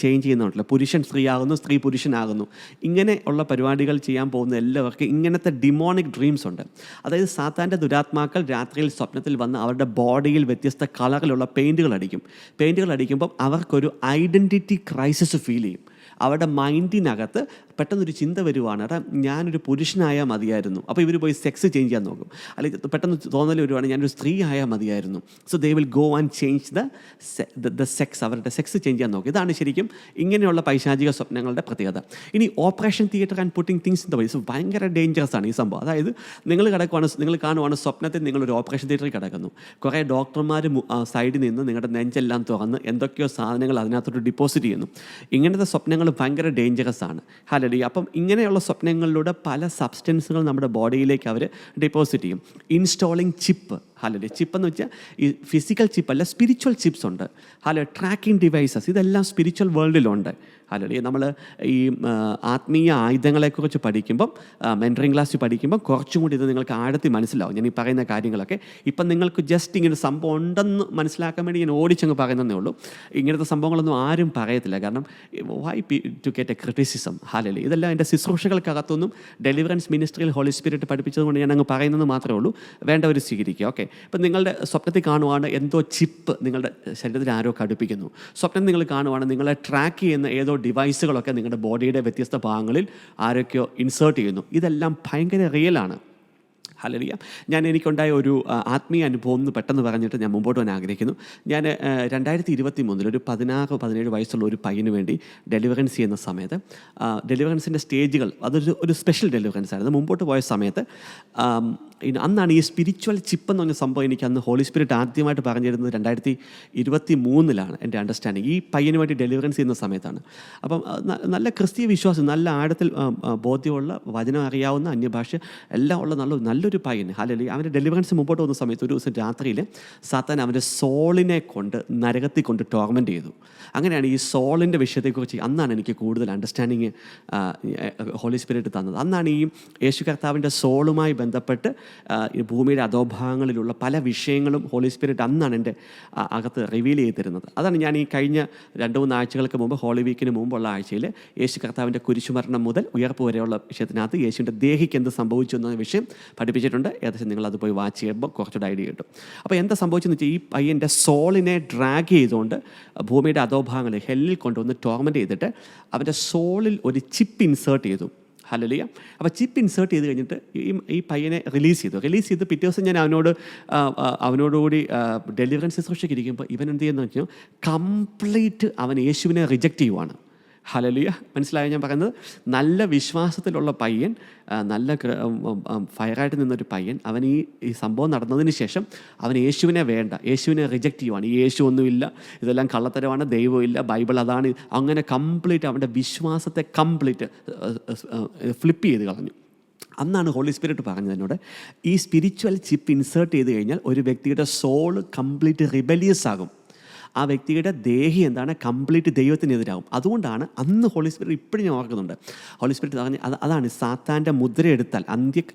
ചേഞ്ച് ചെയ്യുന്നുണ്ടല്ലോ, പുരുഷൻ സ്ത്രീ ആകുന്നു, സ്ത്രീ പുരുഷനാകുന്നു. ഇങ്ങനെ ഉള്ള പരിപാടികൾ ചെയ്യാൻ പോകുന്ന എല്ലാവർക്കും ഇങ്ങനത്തെ ഡിമോണിക് ഡ്രീംസ് ഉണ്ട്. അതായത് സാത്താൻ്റെ ദുരാത്മാക്കൾ രാത്രിയിൽ സ്വപ്നത്തിൽ വന്ന് അവരുടെ ബോഡിയിൽ വ്യത്യസ്ത കളറിലുള്ള പെയിൻറ്റുകൾ അടിക്കുമ്പം അവർക്കൊരു ഐഡൻറ്റിറ്റി ക്രൈസിസ് ഫീൽ ചെയ്യും. അവരുടെ മൈൻഡിനകത്ത് പെട്ടെന്നൊരു ചിന്ത വരുവാണ്, എടാ ഞാനൊരു പുരുഷനായാൽ മതിയായിരുന്നു. അപ്പോൾ ഇവർ പോയി സെക്സ് ചേഞ്ച് ചെയ്യാൻ നോക്കും. അല്ലെങ്കിൽ പെട്ടെന്ന് തോന്നൽ വരുവാണ്, ഞാനൊരു സ്ത്രീ ആയാൽ മതിയായിരുന്നു. So they will go and change the sex, അവരുടെ സെക്സ് ചേഞ്ച് ചെയ്യാൻ നോക്കും. ഇതാണ് ശരിക്കും ഇങ്ങനെയുള്ള പൈശാചിക സ്വപ്നങ്ങളുടെ പ്രത്യേകത. ഇനി operation theatre and putting things in the vice ഭയങ്കര ഡേഞ്ചറസ് ആണ് ഈ സംഭവം. അതായത് നിങ്ങൾ കാണുവാണ് സ്വപ്നത്തിൽ നിങ്ങളൊരു ഓപ്പറേഷൻ തിയേറ്ററിൽ കിടക്കുന്നു. കുറേ ഡോക്ടർമാർ സൈഡിൽ നിന്ന് നിങ്ങളുടെ നെഞ്ചെല്ലാം തുറന്ന് എന്തൊക്കെയോ സാധനങ്ങൾ അതിനകത്തോട്ട് ഡിപ്പോസിറ്റ് ചെയ്യുന്നു. ഇങ്ങനത്തെ സ്വപ്നങ്ങൾ ഭയങ്കര ഡേഞ്ചറസ് ആണ്. അപ്പം ഇങ്ങനെയുള്ള സ്വപ്നങ്ങളിലൂടെ പല സബ്സ്റ്റൻസുകൾ നമ്മുടെ ബോഡിയിലേക്ക് അവർ ഡെപ്പോസിറ്റ് ചെയ്യും. ഇൻസ്റ്റാളിങ് ചിപ്പ്, ചിപ്പ് എന്ന് വെച്ചാൽ ഈ ഫിസിക്കൽ ചിപ്പല്ല, സ്പിരിച്വൽ ചിപ്സ് ഉണ്ട്. ട്രാക്കിംഗ് ഡിവൈസസ്, ഇതെല്ലാം സ്പിരിച്വൽ വേൾഡിലുണ്ട്. നമ്മൾ ഈ ആത്മീയ ആയുധങ്ങളെക്കുറിച്ച് പഠിക്കുമ്പം, മെൻറ്ററിങ് ക്ലാസ്സിൽ പഠിക്കുമ്പം കുറച്ചും കൂടി ഇത് നിങ്ങൾക്ക് ആഴത്തിൽ മനസ്സിലാവും. ഞാൻ ഈ പറയുന്ന കാര്യങ്ങളൊക്കെ ഇപ്പം നിങ്ങൾക്ക് ജസ്റ്റ് ഇങ്ങനെ സംഭവം ഉണ്ടെന്ന് മനസ്സിലാക്കാൻ വേണ്ടി ഞാൻ ഓടിച്ചങ്ങ് പറയുന്നതേ ഉള്ളൂ. ഇങ്ങനത്തെ സംഭവങ്ങളൊന്നും ആരും പറയത്തില്ല. കാരണം why to get a criticism. ഇതെല്ലാം എൻ്റെ ശുശ്രൂഷകൾക്കകത്തൊന്നും ഡെലിവറൻസ് മിനിസ്ട്രിയിൽ ഹോളി സ്പിരിറ്റ് പഠിപ്പിച്ചത് കൊണ്ട് ഞാൻ അങ്ങ് പറയുന്നത് മാത്രമേ ഉള്ളൂ. വേണ്ടവർ സ്വീകരിക്കുക. ഓക്കെ, ഇപ്പം നിങ്ങളുടെ സ്വപ്നത്തിൽ കാണുവാണ് എന്തോ ചിപ്പ് നിങ്ങളുടെ ശരീരത്തിൽ ആരോ ഘടിപ്പിക്കുന്നു. സ്വപ്നം നിങ്ങൾ കാണുവാണ് നിങ്ങളെ ട്രാക്ക് ചെയ്യുന്ന ഏതോ ഡിവൈസുകളൊക്കെ നിങ്ങളുടെ ബോഡിയുടെ വ്യത്യസ്ത ഭാഗങ്ങളിൽ ആരൊക്കെയോ ഇൻസേർട്ട് ചെയ്യുന്നു. ഇതെല്ലാം ഭയങ്കര റിയലാണ്. എനിക്കുണ്ടായ ഒരു ആത്മീയ അനുഭവം എന്ന് പെട്ടെന്ന് പറഞ്ഞിട്ട് ഞാൻ മുമ്പോട്ട് പോകാൻ ആഗ്രഹിക്കുന്നു. ഞാൻ 2023 ഒരു 16-17 വയസ്സുള്ള ഒരു പയ്യന് വേണ്ടി ഡെലിവറൻസ് ചെയ്യുന്ന സമയത്ത്, ഡെലിവറൻസിൻ്റെ സ്റ്റേജുകൾ അതൊരു സ്പെഷ്യൽ ഡെലിവറൻസ് ആയിരുന്നു. മുമ്പോട്ട് പോയ സമയത്ത് അന്നാണ് ഈ സ്പിരിച്വൽ ചിപ്പ് എന്ന് പറഞ്ഞ സംഭവം എനിക്ക് അന്ന് ഹോളി സ്പിരിറ്റ് ആദ്യമായിട്ട് പറഞ്ഞു തരുന്നത് 2023 എൻ്റെ അണ്ടർസ്റ്റാൻഡിങ്. ഈ പയ്യന് വേണ്ടി ഡെലിവറൻസ് ചെയ്യുന്ന സമയത്താണ്. അപ്പം നല്ല ക്രിസ്തീയ വിശ്വാസം, നല്ല ആഴത്തിൽ ബോധ്യമുള്ള, വചനം അറിയാവുന്ന, അന്യഭാഷ എല്ലാം ഉള്ള നല്ലൊരു പയ്യൻ. അവൻ്റെ ഡെലിവറൻസ് മുമ്പോട്ട് പോകുന്ന സമയത്ത് ഒരു ദിവസം രാത്രിയിൽ സാത്താൻ അവൻ്റെ സോളിനെ കൊണ്ട് നരകത്തിൽ കൊണ്ട് ടോർമെൻ്റ് ചെയ്തു. അങ്ങനെയാണ് ഈ സോളിൻ്റെ വിഷയത്തെക്കുറിച്ച് അന്നാണ് എനിക്ക് കൂടുതൽ അണ്ടർസ്റ്റാൻഡിങ് ഹോളി സ്പിരിറ്റ് തന്നത്. അന്നാണ് ഈ യേശു കർത്താവിൻ്റെ സോളുമായി ബന്ധപ്പെട്ട് ഈ ഭൂമിയുടെ അധോഭാഗങ്ങളിലുള്ള പല വിഷയങ്ങളും ഹോളി സ്പിരിറ്റ് അന്നാണ് എൻ്റെ അകത്ത് റിവീൽ ചെയ്ത് തരുന്നത്. അതാണ് ഞാൻ ഈ കഴിഞ്ഞ 2-3 ആഴ്ചകൾക്ക് മുമ്പ്, ഹോളി വീക്കിന് മുമ്പുള്ള ആഴ്ചയിൽ യേശു കർത്താവിൻ്റെ കുരിശുമരണം മുതൽ ഉയർപ്പ് വരെയുള്ള വിഷയത്തിനകത്ത് യേശുവിൻ്റെ ദേഹിക്ക് എന്ത് സംഭവിച്ചു എന്ന വിഷയം പഠിപ്പിച്ചിട്ടുണ്ട്. ഏകദേശം നിങ്ങളത് പോയി വാച്ച് ചെയ്യുമ്പോൾ കുറച്ചുകൂടെ ഐഡിയ കിട്ടും. അപ്പോൾ എന്താ സംഭവിച്ചെന്ന് വെച്ചാൽ, ഈ പയ്യൻ്റെ സോളിനെ ഡ്രാഗ് ചെയ്തുകൊണ്ട് ഭൂമിയുടെ അധോഭാഗങ്ങളിൽ ഹെല്ലിൽ കൊണ്ടുവന്ന് ടോർമെൻ്റ് ചെയ്തിട്ട് അവൻ്റെ സോളിൽ ഒരു ചിപ്പ് ഇൻസേർട്ട് ചെയ്തു. അപ്പോൾ ചിപ്പ് ഇൻസേർട്ട് ചെയ്ത് കഴിഞ്ഞിട്ട് ഈ പയ്യനെ റിലീസ് ചെയ്ത് പിറ്റേ ദിവസം ഞാൻ അവനോടുകൂടി ഡെലിവറൻസ് ശുശ്രൂഷയ്ക്ക് ഇരിക്കുമ്പോൾ ഇവൻ എന്ത് ചെയ്യുന്നത് വെച്ചാൽ കംപ്ലീറ്റ് അവൻ യേശുവിനെ റിജക്റ്റ് ചെയ്യുവാണ്. മനസ്സിലായോ ഞാൻ പറയുന്നത്? നല്ല വിശ്വാസത്തിലുള്ള പയ്യൻ, നല്ല ഫയറായിട്ട് നിന്നൊരു പയ്യൻ, അവൻ ഈ സംഭവം നടന്നതിന് ശേഷം അവൻ യേശുവിനെ വേണ്ട, യേശുവിനെ റിജക്റ്റ് ചെയ്യുവാണ്. ഈ യേശു ഒന്നുമില്ല, ഇതെല്ലാം കള്ളത്തരമാണ്, ദൈവമില്ല, ബൈബിൾ അതാണ്. അങ്ങനെ കംപ്ലീറ്റ് അവൻ്റെ വിശ്വാസത്തെ കംപ്ലീറ്റ് ഫ്ലിപ്പ് ചെയ്ത് കളഞ്ഞു. അന്നാണ് ഹോളി സ്പിരിറ്റ് പറഞ്ഞത് എന്നോട്, ഈ സ്പിരിച്വൽ ചിപ്പ് ഇൻസേർട്ട് ചെയ്ത് കഴിഞ്ഞാൽ ഒരു വ്യക്തിയുടെ സോൾ കംപ്ലീറ്റ് റിബലിയസ് ആകും. ആ വ്യക്തിയുടെ ദേഹി എന്താണ്, കംപ്ലീറ്റ് ദൈവത്തിനെതിരാകും. അതുകൊണ്ടാണ് അന്ന് ഹോളി സ്പിരിറ്റ്, ഇപ്പോഴും ഞാൻ ഓർക്കുന്നുണ്ട്, ഹോളി സ്പിരിറ്റ് പറഞ്ഞ് അതാണ് സാത്താൻ്റെ മുദ്ര എടുത്താൽ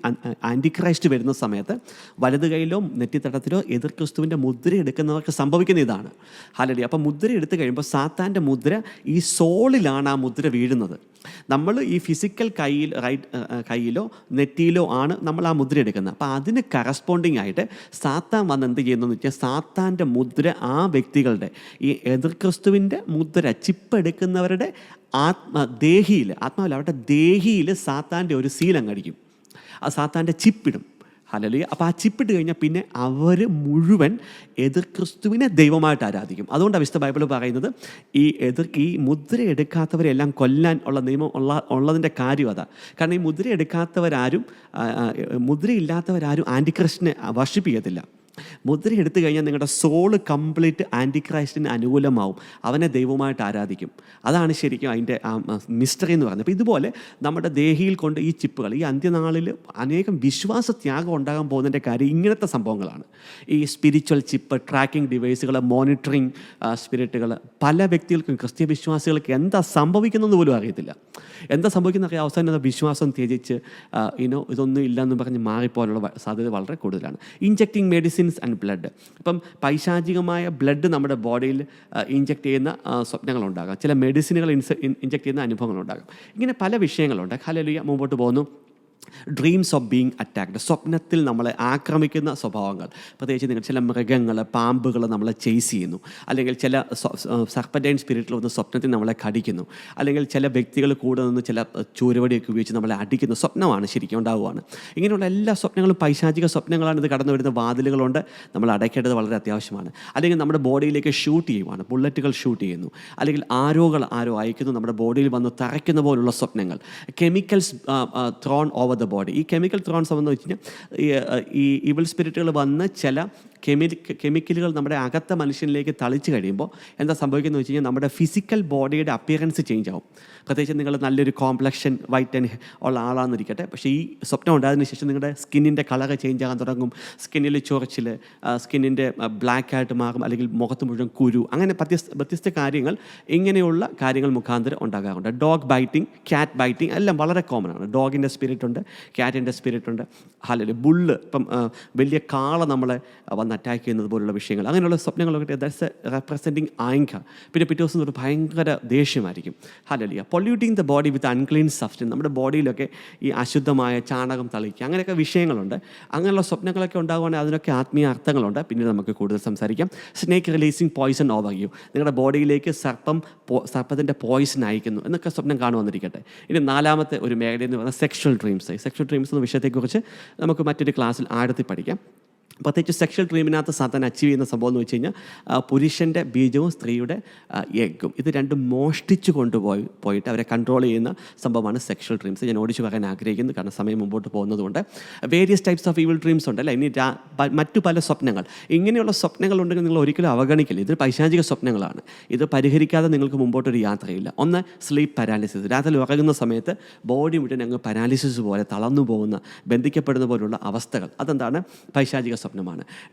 ആൻറ്റിക്രൈസ്റ്റ് വരുന്ന സമയത്ത് വലത് കൈയിലോ നെറ്റിത്തടത്തിലോ എതിർ ക്രിസ്തുവിൻ്റെ മുദ്ര എടുക്കുന്നവർക്ക് സംഭവിക്കുന്ന ഇതാണ്. അപ്പം മുദ്ര എടുത്തു കഴിയുമ്പോൾ സാത്താൻ്റെ മുദ്ര ഈ സോളിലാണ് ആ മുദ്ര വീഴുന്നത്. നമ്മൾ ഈ ഫിസിക്കൽ കയ്യിലോ നെറ്റിയിലോ ആണ് നമ്മൾ ആ മുദ്ര എടുക്കുന്നത്. അപ്പോൾ അതിന് കറസ്പോണ്ടിങ് ആയിട്ട് സാത്താൻ വന്ന് എന്ത് ചെയ്യുന്നതെന്ന് വെച്ചാൽ, സാത്താൻ്റെ മുദ്ര ആ വ്യക്തികളുടെ ഈ എതിർ ക്രിസ്തുവിൻ്റെ മുദ്ര ചിപ്പ് എടുക്കുന്നവരുടെ ആത്മാവിൽ അവരുടെ ദേഹിയിൽ സാത്താൻ്റെ ഒരു സീലങ്ങടിക്കും. ആ സാത്താൻ്റെ ചിപ്പിടും. അപ്പോൾ ആ ചിപ്പിട്ട് കഴിഞ്ഞാൽ പിന്നെ അവർ മുഴുവൻ എതിർ ക്രിസ്തുവിനെ ദൈവമായിട്ട് ആരാധിക്കും. അതുകൊണ്ടാണ് വിശുദ്ധ ബൈബിൾ പറയുന്നത്, ഈ മുദ്ര എടുക്കാത്തവരെല്ലാം കൊല്ലാൻ ഉള്ള നിയമം ഉള്ളതിൻ്റെ കാര്യം അതാണ്. കാരണം ഈ മുദ്രയില്ലാത്തവരാരും ആൻറ്റിക്രിസ്റ്റിനെ വർഷിപ്പ് ചെയ്യത്തില്ല. മുദ്ര എടുത്തു കഴിഞ്ഞാൽ നിങ്ങളുടെ സോള് കംപ്ലീറ്റ് ആൻറ്റി ക്രൈസ്റ്റിന് അനുകൂലമാവും, അവനെ ദൈവമായിട്ട് ആരാധിക്കും. അതാണ് ശരിക്കും അതിൻ്റെ മിസ്റ്ററി എന്ന് പറയുന്നത്. അപ്പോൾ ഇതുപോലെ നമ്മുടെ ദേഹിയിൽ കൊണ്ട് ഈ ചിപ്പുകൾ ഈ അന്ത്യനാളിൽ അനേകം വിശ്വാസ ത്യാഗം ഉണ്ടാകാൻ പോകുന്നതിൻ്റെ കാര്യം ഇങ്ങനത്തെ സംഭവങ്ങളാണ്. ഈ സ്പിരിച്വൽ ചിപ്പ്, ട്രാക്കിംഗ് ഡിവൈസുകൾ, മോണിറ്ററിങ് സ്പിരിറ്റുകൾ. പല വ്യക്തികൾക്കും, ക്രിസ്ത്യ വിശ്വാസികൾക്ക് എന്താ സംഭവിക്കുന്നത് പോലും അറിയത്തില്ല. എന്താ സംഭവിക്കുന്നതൊക്കെ അവസാനം വിശ്വാസം ത്യജിച്ച് ഇതൊന്നും ഇല്ലയെന്ന് പറഞ്ഞ് മാറിപ്പോകാനുള്ള സാധ്യത വളരെ കൂടുതലാണ്. ഇൻജെക്റ്റിംഗ് മെഡിസിൻസ് ആൻഡ് ബ്ലഡ്. ഇപ്പം പൈശാചികമായ ബ്ലഡ് നമ്മുടെ ബോഡിയിൽ ഇൻജെക്റ്റ് ചെയ്യുന്ന സ്വപ്നങ്ങളുണ്ടാകാം. ചില മെഡിസിനുകൾ ഇൻജെക്റ്റ് ചെയ്യുന്ന അനുഭവങ്ങളുണ്ടാകാം. ഇങ്ങനെ പല വിഷയങ്ങളുണ്ട്. ഹല്ലേലൂയ. മുമ്പോട്ട് പോകുന്നു. Dreams of being attacked. സ്വപ്നത്തിൽ നമ്മളെ ആക്രമിക്കുന്ന സ്വഭാവങ്ങൾ. പ്രത്യേകിച്ച് നിങ്ങൾ ചില മൃഗങ്ങൾ, പാമ്പുകൾ നമ്മളെ ചേസ് ചെയ്യുന്നു, അല്ലെങ്കിൽ ചില സർപ്പന്റൈൻ സ്പിരിറ്റിൽ വന്ന് സ്വപ്നത്തിൽ നമ്മളെ കടിക്കുന്നു, അല്ലെങ്കിൽ ചില വ്യക്തികൾ കൂടെ നിന്ന് ചില ചൂരവടിയൊക്കെ ഉപയോഗിച്ച് നമ്മളെ അടിക്കുന്ന സ്വപ്നമാണ് ശരിക്കും ഉണ്ടാവുകയാണ്. ഇങ്ങനെയുള്ള എല്ലാ സ്വപ്നങ്ങളും പൈശാചിക സ്വപ്നങ്ങളാണ്. ഇത് കടന്നു വരുന്ന വാതിലുകളുണ്ട്, നമ്മൾ അടയ്ക്കേണ്ടത് വളരെ അത്യാവശ്യമാണ്. അല്ലെങ്കിൽ നമ്മുടെ ബോഡിയിലേക്ക് ഷൂട്ട് ചെയ്യുവാണ്, ബുള്ളറ്റുകൾ ഷൂട്ട് ചെയ്യുന്നു, അല്ലെങ്കിൽ ആരോ അയക്കുന്നു, നമ്മുടെ ബോഡിയിൽ വന്ന് തറയ്ക്കുന്ന പോലുള്ള സ്വപ്നങ്ങൾ. Chemicals thrown over the body. ഈ കെമിക്കൽ ത്രോൺസ് എന്ന് വെച്ച് കഴിഞ്ഞാൽ ഈ ഇവിൾ സ്പിരിറ്റുകൾ വന്ന് ചില കെമിക്കലുകൾ നമ്മുടെ അകത്ത മനുഷ്യനിലേക്ക് തളിച്ച് കഴിയുമ്പോൾ എന്താ സംഭവിക്കുന്നത് വെച്ച് കഴിഞ്ഞാൽ നമ്മുടെ ഫിസിക്കൽ ബോഡിയുടെ അപ്പിയറൻസ് ചേഞ്ച് ആവും. പ്രത്യേകിച്ച് നിങ്ങൾ നല്ലൊരു കോംപ്ലക്ഷൻ വൈറ്റ് ആൻഡ് ഉള്ള ആളാണെന്നിരിക്കട്ടെ, പക്ഷേ ഈ സ്വപ്നം ഉണ്ടായതിനു ശേഷം നിങ്ങളുടെ സ്കിന്നിൻ്റെ കളർ ചേഞ്ച് ആകാൻ തുടങ്ങും. സ്കിന്നിൽ ചൊറിച്ചിൽ, സ്കിന്നിൻ്റെ ബ്ലാക്ക് ആയിട്ട് മാറും, അല്ലെങ്കിൽ മുഖത്ത് മുഴുവൻ കുരു, അങ്ങനെ വ്യത്യസ്ത കാര്യങ്ങൾ, ഇങ്ങനെയുള്ള കാര്യങ്ങൾ മുഖാന്തരം ഉണ്ടാകാറുണ്ട്. ഡോഗ് ബൈറ്റിംഗ്, ക്യാറ്റ് ബൈറ്റിംഗ് എല്ലാം വളരെ കോമൺ ആണ്. ഡോഗിൻ്റെ സ്പിരിറ്റ് ഉണ്ട്, ക്യാറ്റിൻ്റെ സ്പിരിറ്റ് ഉണ്ട്. അല്ലെങ്കിൽ ബുള്ള്, ഇപ്പം വലിയ കാള നമ്മളെ വന്ന് അറ്റാക്ക് ചെയ്യുന്നത് പോലുള്ള വിഷയങ്ങൾ, അങ്ങനെയുള്ള സ്വപ്നങ്ങളൊക്കെ ദാറ്റ്സ് റെപ്രസെൻറ്റിങ് ആങ്കർ. പിന്നെ പിറ്റേ ദിവസം ഒരു ഭയങ്കര ദേഷ്യമായിരിക്കും. Hallelujah. Polluting the body with unclean substance. നമ്മുടെ ബോഡിയിലൊക്കെ ഈ അശുദ്ധമായ ചാണകം തളിക്കുക, അങ്ങനെയൊക്കെ വിഷയങ്ങളുണ്ട്. അങ്ങനെയുള്ള സ്വപ്നങ്ങളൊക്കെ ഉണ്ടാകുവാണെങ്കിൽ അതിനൊക്കെ ആത്മീയ അർത്ഥങ്ങളുണ്ട്. പിന്നീട് നമുക്ക് കൂടുതൽ സംസാരിക്കാം. Snake releasing poison over you. നിങ്ങളുടെ ബോഡിയിലേക്ക് സർപ്പത്തിൻ്റെ പോയിസൺ അയക്കുന്നു എന്നൊക്കെ സ്വപ്നം കാണുവന്നിരിക്കട്ടെ. ഇനി നാലാമത്തെ ഒരു മേഖല എന്ന് പറയുന്നത് സെക്ഷൽ ഡ്രീംസ്. സെക്ഷൽ ഡ്രീംസ് എന്ന വിഷയത്തെക്കുറിച്ച് നമുക്ക് മറ്റൊരു ക്ലാസ്സിൽ ആഴത്തിൽ പഠിക്കാം. പ്രത്യേകിച്ച് സെക്ഷൽ ഡ്രീമിനകത്ത് സാത്താൻ അച്ചീവ് ചെയ്യുന്ന സംഭവം എന്ന് വെച്ച് കഴിഞ്ഞാൽ പുരുഷൻ്റെ ബീജവും സ്ത്രീയുടെ എഗ്ഗും, ഇത് രണ്ടും മോഷ്ടിച്ച് പോയിട്ട് അവരെ കൺട്രോൾ ചെയ്യുന്ന സംഭവമാണ് സെക്ഷൽ ഡ്രീംസ്. ഞാൻ ഓടിച്ചു പറയാൻ ആഗ്രഹിക്കുന്നു, കാരണം സമയം മുമ്പോട്ട് പോകുന്നതുകൊണ്ട്. Various types of evil dreams ഉണ്ട് അല്ലേ. ഇനി മറ്റു പല സ്വപ്നങ്ങൾ, ഇങ്ങനെയുള്ള സ്വപ്നങ്ങൾ ഉണ്ടെങ്കിൽ നിങ്ങൾ ഒരിക്കലും അവഗണിക്കില്ല. ഇത് പൈശാചിക സ്വപ്നങ്ങളാണ്. ഇത് പരിഹരിക്കാതെ നിങ്ങൾക്ക് മുമ്പോട്ടൊരു യാത്രയില്ല. ഒന്ന്, സ്ലീപ്പ് പാരാലിസിസ്. രാത്രി ഉറങ്ങുന്ന സമയത്ത് ബോഡി മുഴുവൻ അങ്ങ് പാരാലിസിസ് പോലെ തളർന്നു പോകുന്ന, ബന്ധിക്കപ്പെടുന്ന പോലുള്ള അവസ്ഥകൾ, അതെന്താണ്? പൈശാചിക സ്വപ്നമാണ്.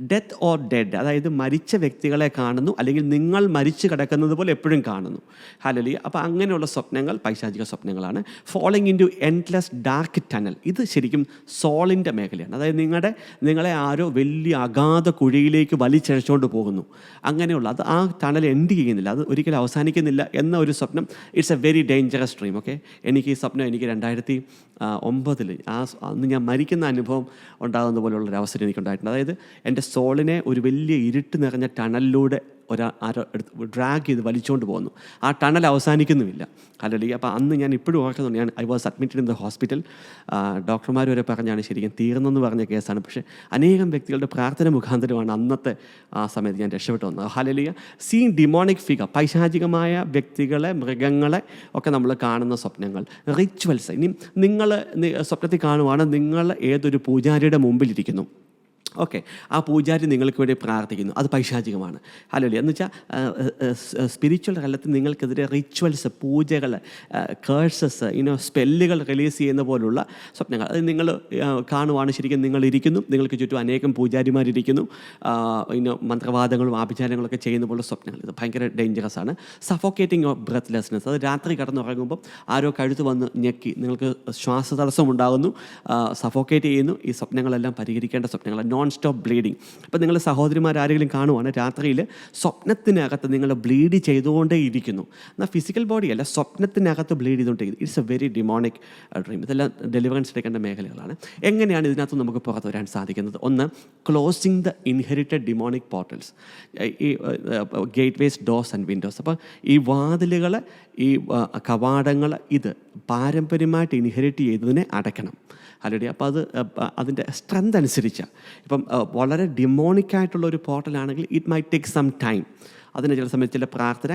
ഡെത്ത് ഓർ ഡെഡ്, അതായത് മരിച്ച വ്യക്തികളെ കാണുന്നു, അല്ലെങ്കിൽ നിങ്ങൾ മരിച്ചു കിടക്കുന്നത് പോലെ എപ്പോഴും കാണുന്നു. ഹല്ലേലൂയ. അപ്പോൾ അങ്ങനെയുള്ള സ്വപ്നങ്ങൾ പൈശാചിക സ്വപ്നങ്ങളാണ്. Falling into endless dark tunnel, ഇത് ശരിക്കും സോളിൻ്റെ മേഖലയാണ്. അതായത് നിങ്ങളെ ആരോ വലിയ അഗാധ കുഴിയിലേക്ക് വലിച്ചഴച്ചുകൊണ്ട് പോകുന്നു. അങ്ങനെയുള്ള അത്, ആ ടണൽ എൻഡ് ചെയ്യുന്നില്ല, അത് ഒരിക്കലും അവസാനിക്കുന്നില്ല എന്ന ഒരു സ്വപ്നം. It's a very dangerous dream. Okay, എനിക്ക് ഈ സ്വപ്നം 2009 അന്ന് ഞാൻ മരിക്കുന്ന അനുഭവം ഉണ്ടാകുന്ന പോലെയുള്ളൊരു അവസരം എനിക്കുണ്ടായിട്ടുണ്ട്. അതായത് എൻ്റെ സോളിനെ ഒരു വലിയ ഇരുട്ട് നിറഞ്ഞ ടണലിലൂടെ ആരോ ഡ്രാഗ് ചെയ്ത് വലിച്ചുകൊണ്ട് പോകുന്നു. ആ ടണൽ അവസാനിക്കുന്നുമില്ല. ഹല്ലേലൂയ. അപ്പോൾ അന്ന് ഞാൻ ഇപ്പോഴും ഓർക്കുന്നുണ്ട്, I was admitted in the hospital. ഡോക്ടർമാർ വരെ പറഞ്ഞാണ് ശരിക്കും തീർന്നെന്ന് പറഞ്ഞ കേസാണ്. പക്ഷേ അനേകം വ്യക്തികളുടെ പ്രാർത്ഥന മുഖാന്തരമാണ് അന്നത്തെ ആ സമയത്ത് ഞാൻ രക്ഷപ്പെട്ടു വന്നത്. ഹല്ലേലൂയ. സീയിങ് ഡിമോണിക് ഫിഗർ, പൈശാചികമായ വ്യക്തികളെ, മൃഗങ്ങളെ ഒക്കെ നമ്മൾ കാണുന്ന സ്വപ്നങ്ങൾ. റിച്വൽസ്, ഇനി നിങ്ങൾ സ്വപ്നത്തിൽ കാണുവാണ് നിങ്ങൾ ഏതൊരു പൂജാരിയുടെ മുമ്പിലിരിക്കുന്നു. ഓക്കെ, ആ പൂജാരി നിങ്ങൾക്ക് വേണ്ടി പ്രാർത്ഥിക്കുന്നു, അത് പൈശാചികമാണ്. ഹല്ലേലൂയ. എന്ന് വെച്ചാൽ സ്പിരിച്വൽ തലത്തിൽ നിങ്ങൾക്കെതിരെ റിച്വൽസ്, പൂജകൾ, കേഴ്സസ്, സ്പെല്ലുകൾ റിലീസ് ചെയ്യുന്ന പോലുള്ള സ്വപ്നങ്ങൾ. അത് നിങ്ങൾ കാണുവാണ്. ശരിക്കും നിങ്ങളിരിക്കുന്നു, നിങ്ങൾക്ക് ചുറ്റും അനേകം പൂജാരിമാരിരിക്കുന്നു, മന്ത്രവാദങ്ങളും ആഭിചാരങ്ങളൊക്കെ ചെയ്യുന്ന പോലുള്ള സ്വപ്നങ്ങൾ. ഇത് ഭയങ്കര ഡേഞ്ചറസ് ആണ്. സഫോക്കേറ്റിംഗ് ഓഫ് ബ്രെത്ത്ലെസ്നെസ്, അത് രാത്രി കടന്നുറങ്ങുമ്പം ആരോ കഴുത്ത് വന്ന് ഞെക്കി നിങ്ങൾക്ക് ശ്വാസതടസ്സം ഉണ്ടാകുന്നു, സഫോക്കേറ്റ് ചെയ്യുന്നു. ഈ സ്വപ്നങ്ങളെല്ലാം പരിഹരിക്കേണ്ട സ്വപ്നങ്ങൾ. Non stop bleeding. അപ്പോൾ നിങ്ങൾ സഹോദരിമാരാരെങ്കിലും കാണുവാണ് രാത്രിയിൽ സ്വപ്നത്തിനകത്ത് നിങ്ങൾ ബ്ലീഡ് ചെയ്തുകൊണ്ടേ ഇരിക്കുന്നു. എന്നാൽ ഫിസിക്കൽ ബോഡി അല്ല, സ്വപ്നത്തിനകത്ത് ബ്ലീഡ് ചെയ്തുകൊണ്ടേയിരിക്കും. It's a very demonic dream. ഇതെല്ലാം ഡെലിവറൻസ് എടുക്കേണ്ട മേഖലകളാണ്. എങ്ങനെയാണ് ഇതിനകത്ത് നമുക്ക് പുറത്ത് വരാൻ സാധിക്കുന്നത്? ഒന്ന്, closing the inherited demonic portals, ഈ gateways, doors and windows. അപ്പോൾ ഈ വാതിലുകൾ, ഈ കവാടങ്ങൾ, ഇത് പാരമ്പര്യമായിട്ട് ഇൻഹെറിറ്റ് ചെയ്തതിനെ അടയ്ക്കണം. ഹല്ലേലൂയ. അപ്പോൾ അതിൻ്റെ സ്ട്രെങ്ത് അനുസരിച്ച്, ഇപ്പം വളരെ ഡിമോണിക്കായിട്ടുള്ള ഒരു പോർട്ടലാണെങ്കിൽ it may take some time. അതിന് ചില സമയത്ത് ചില പ്രാർത്ഥന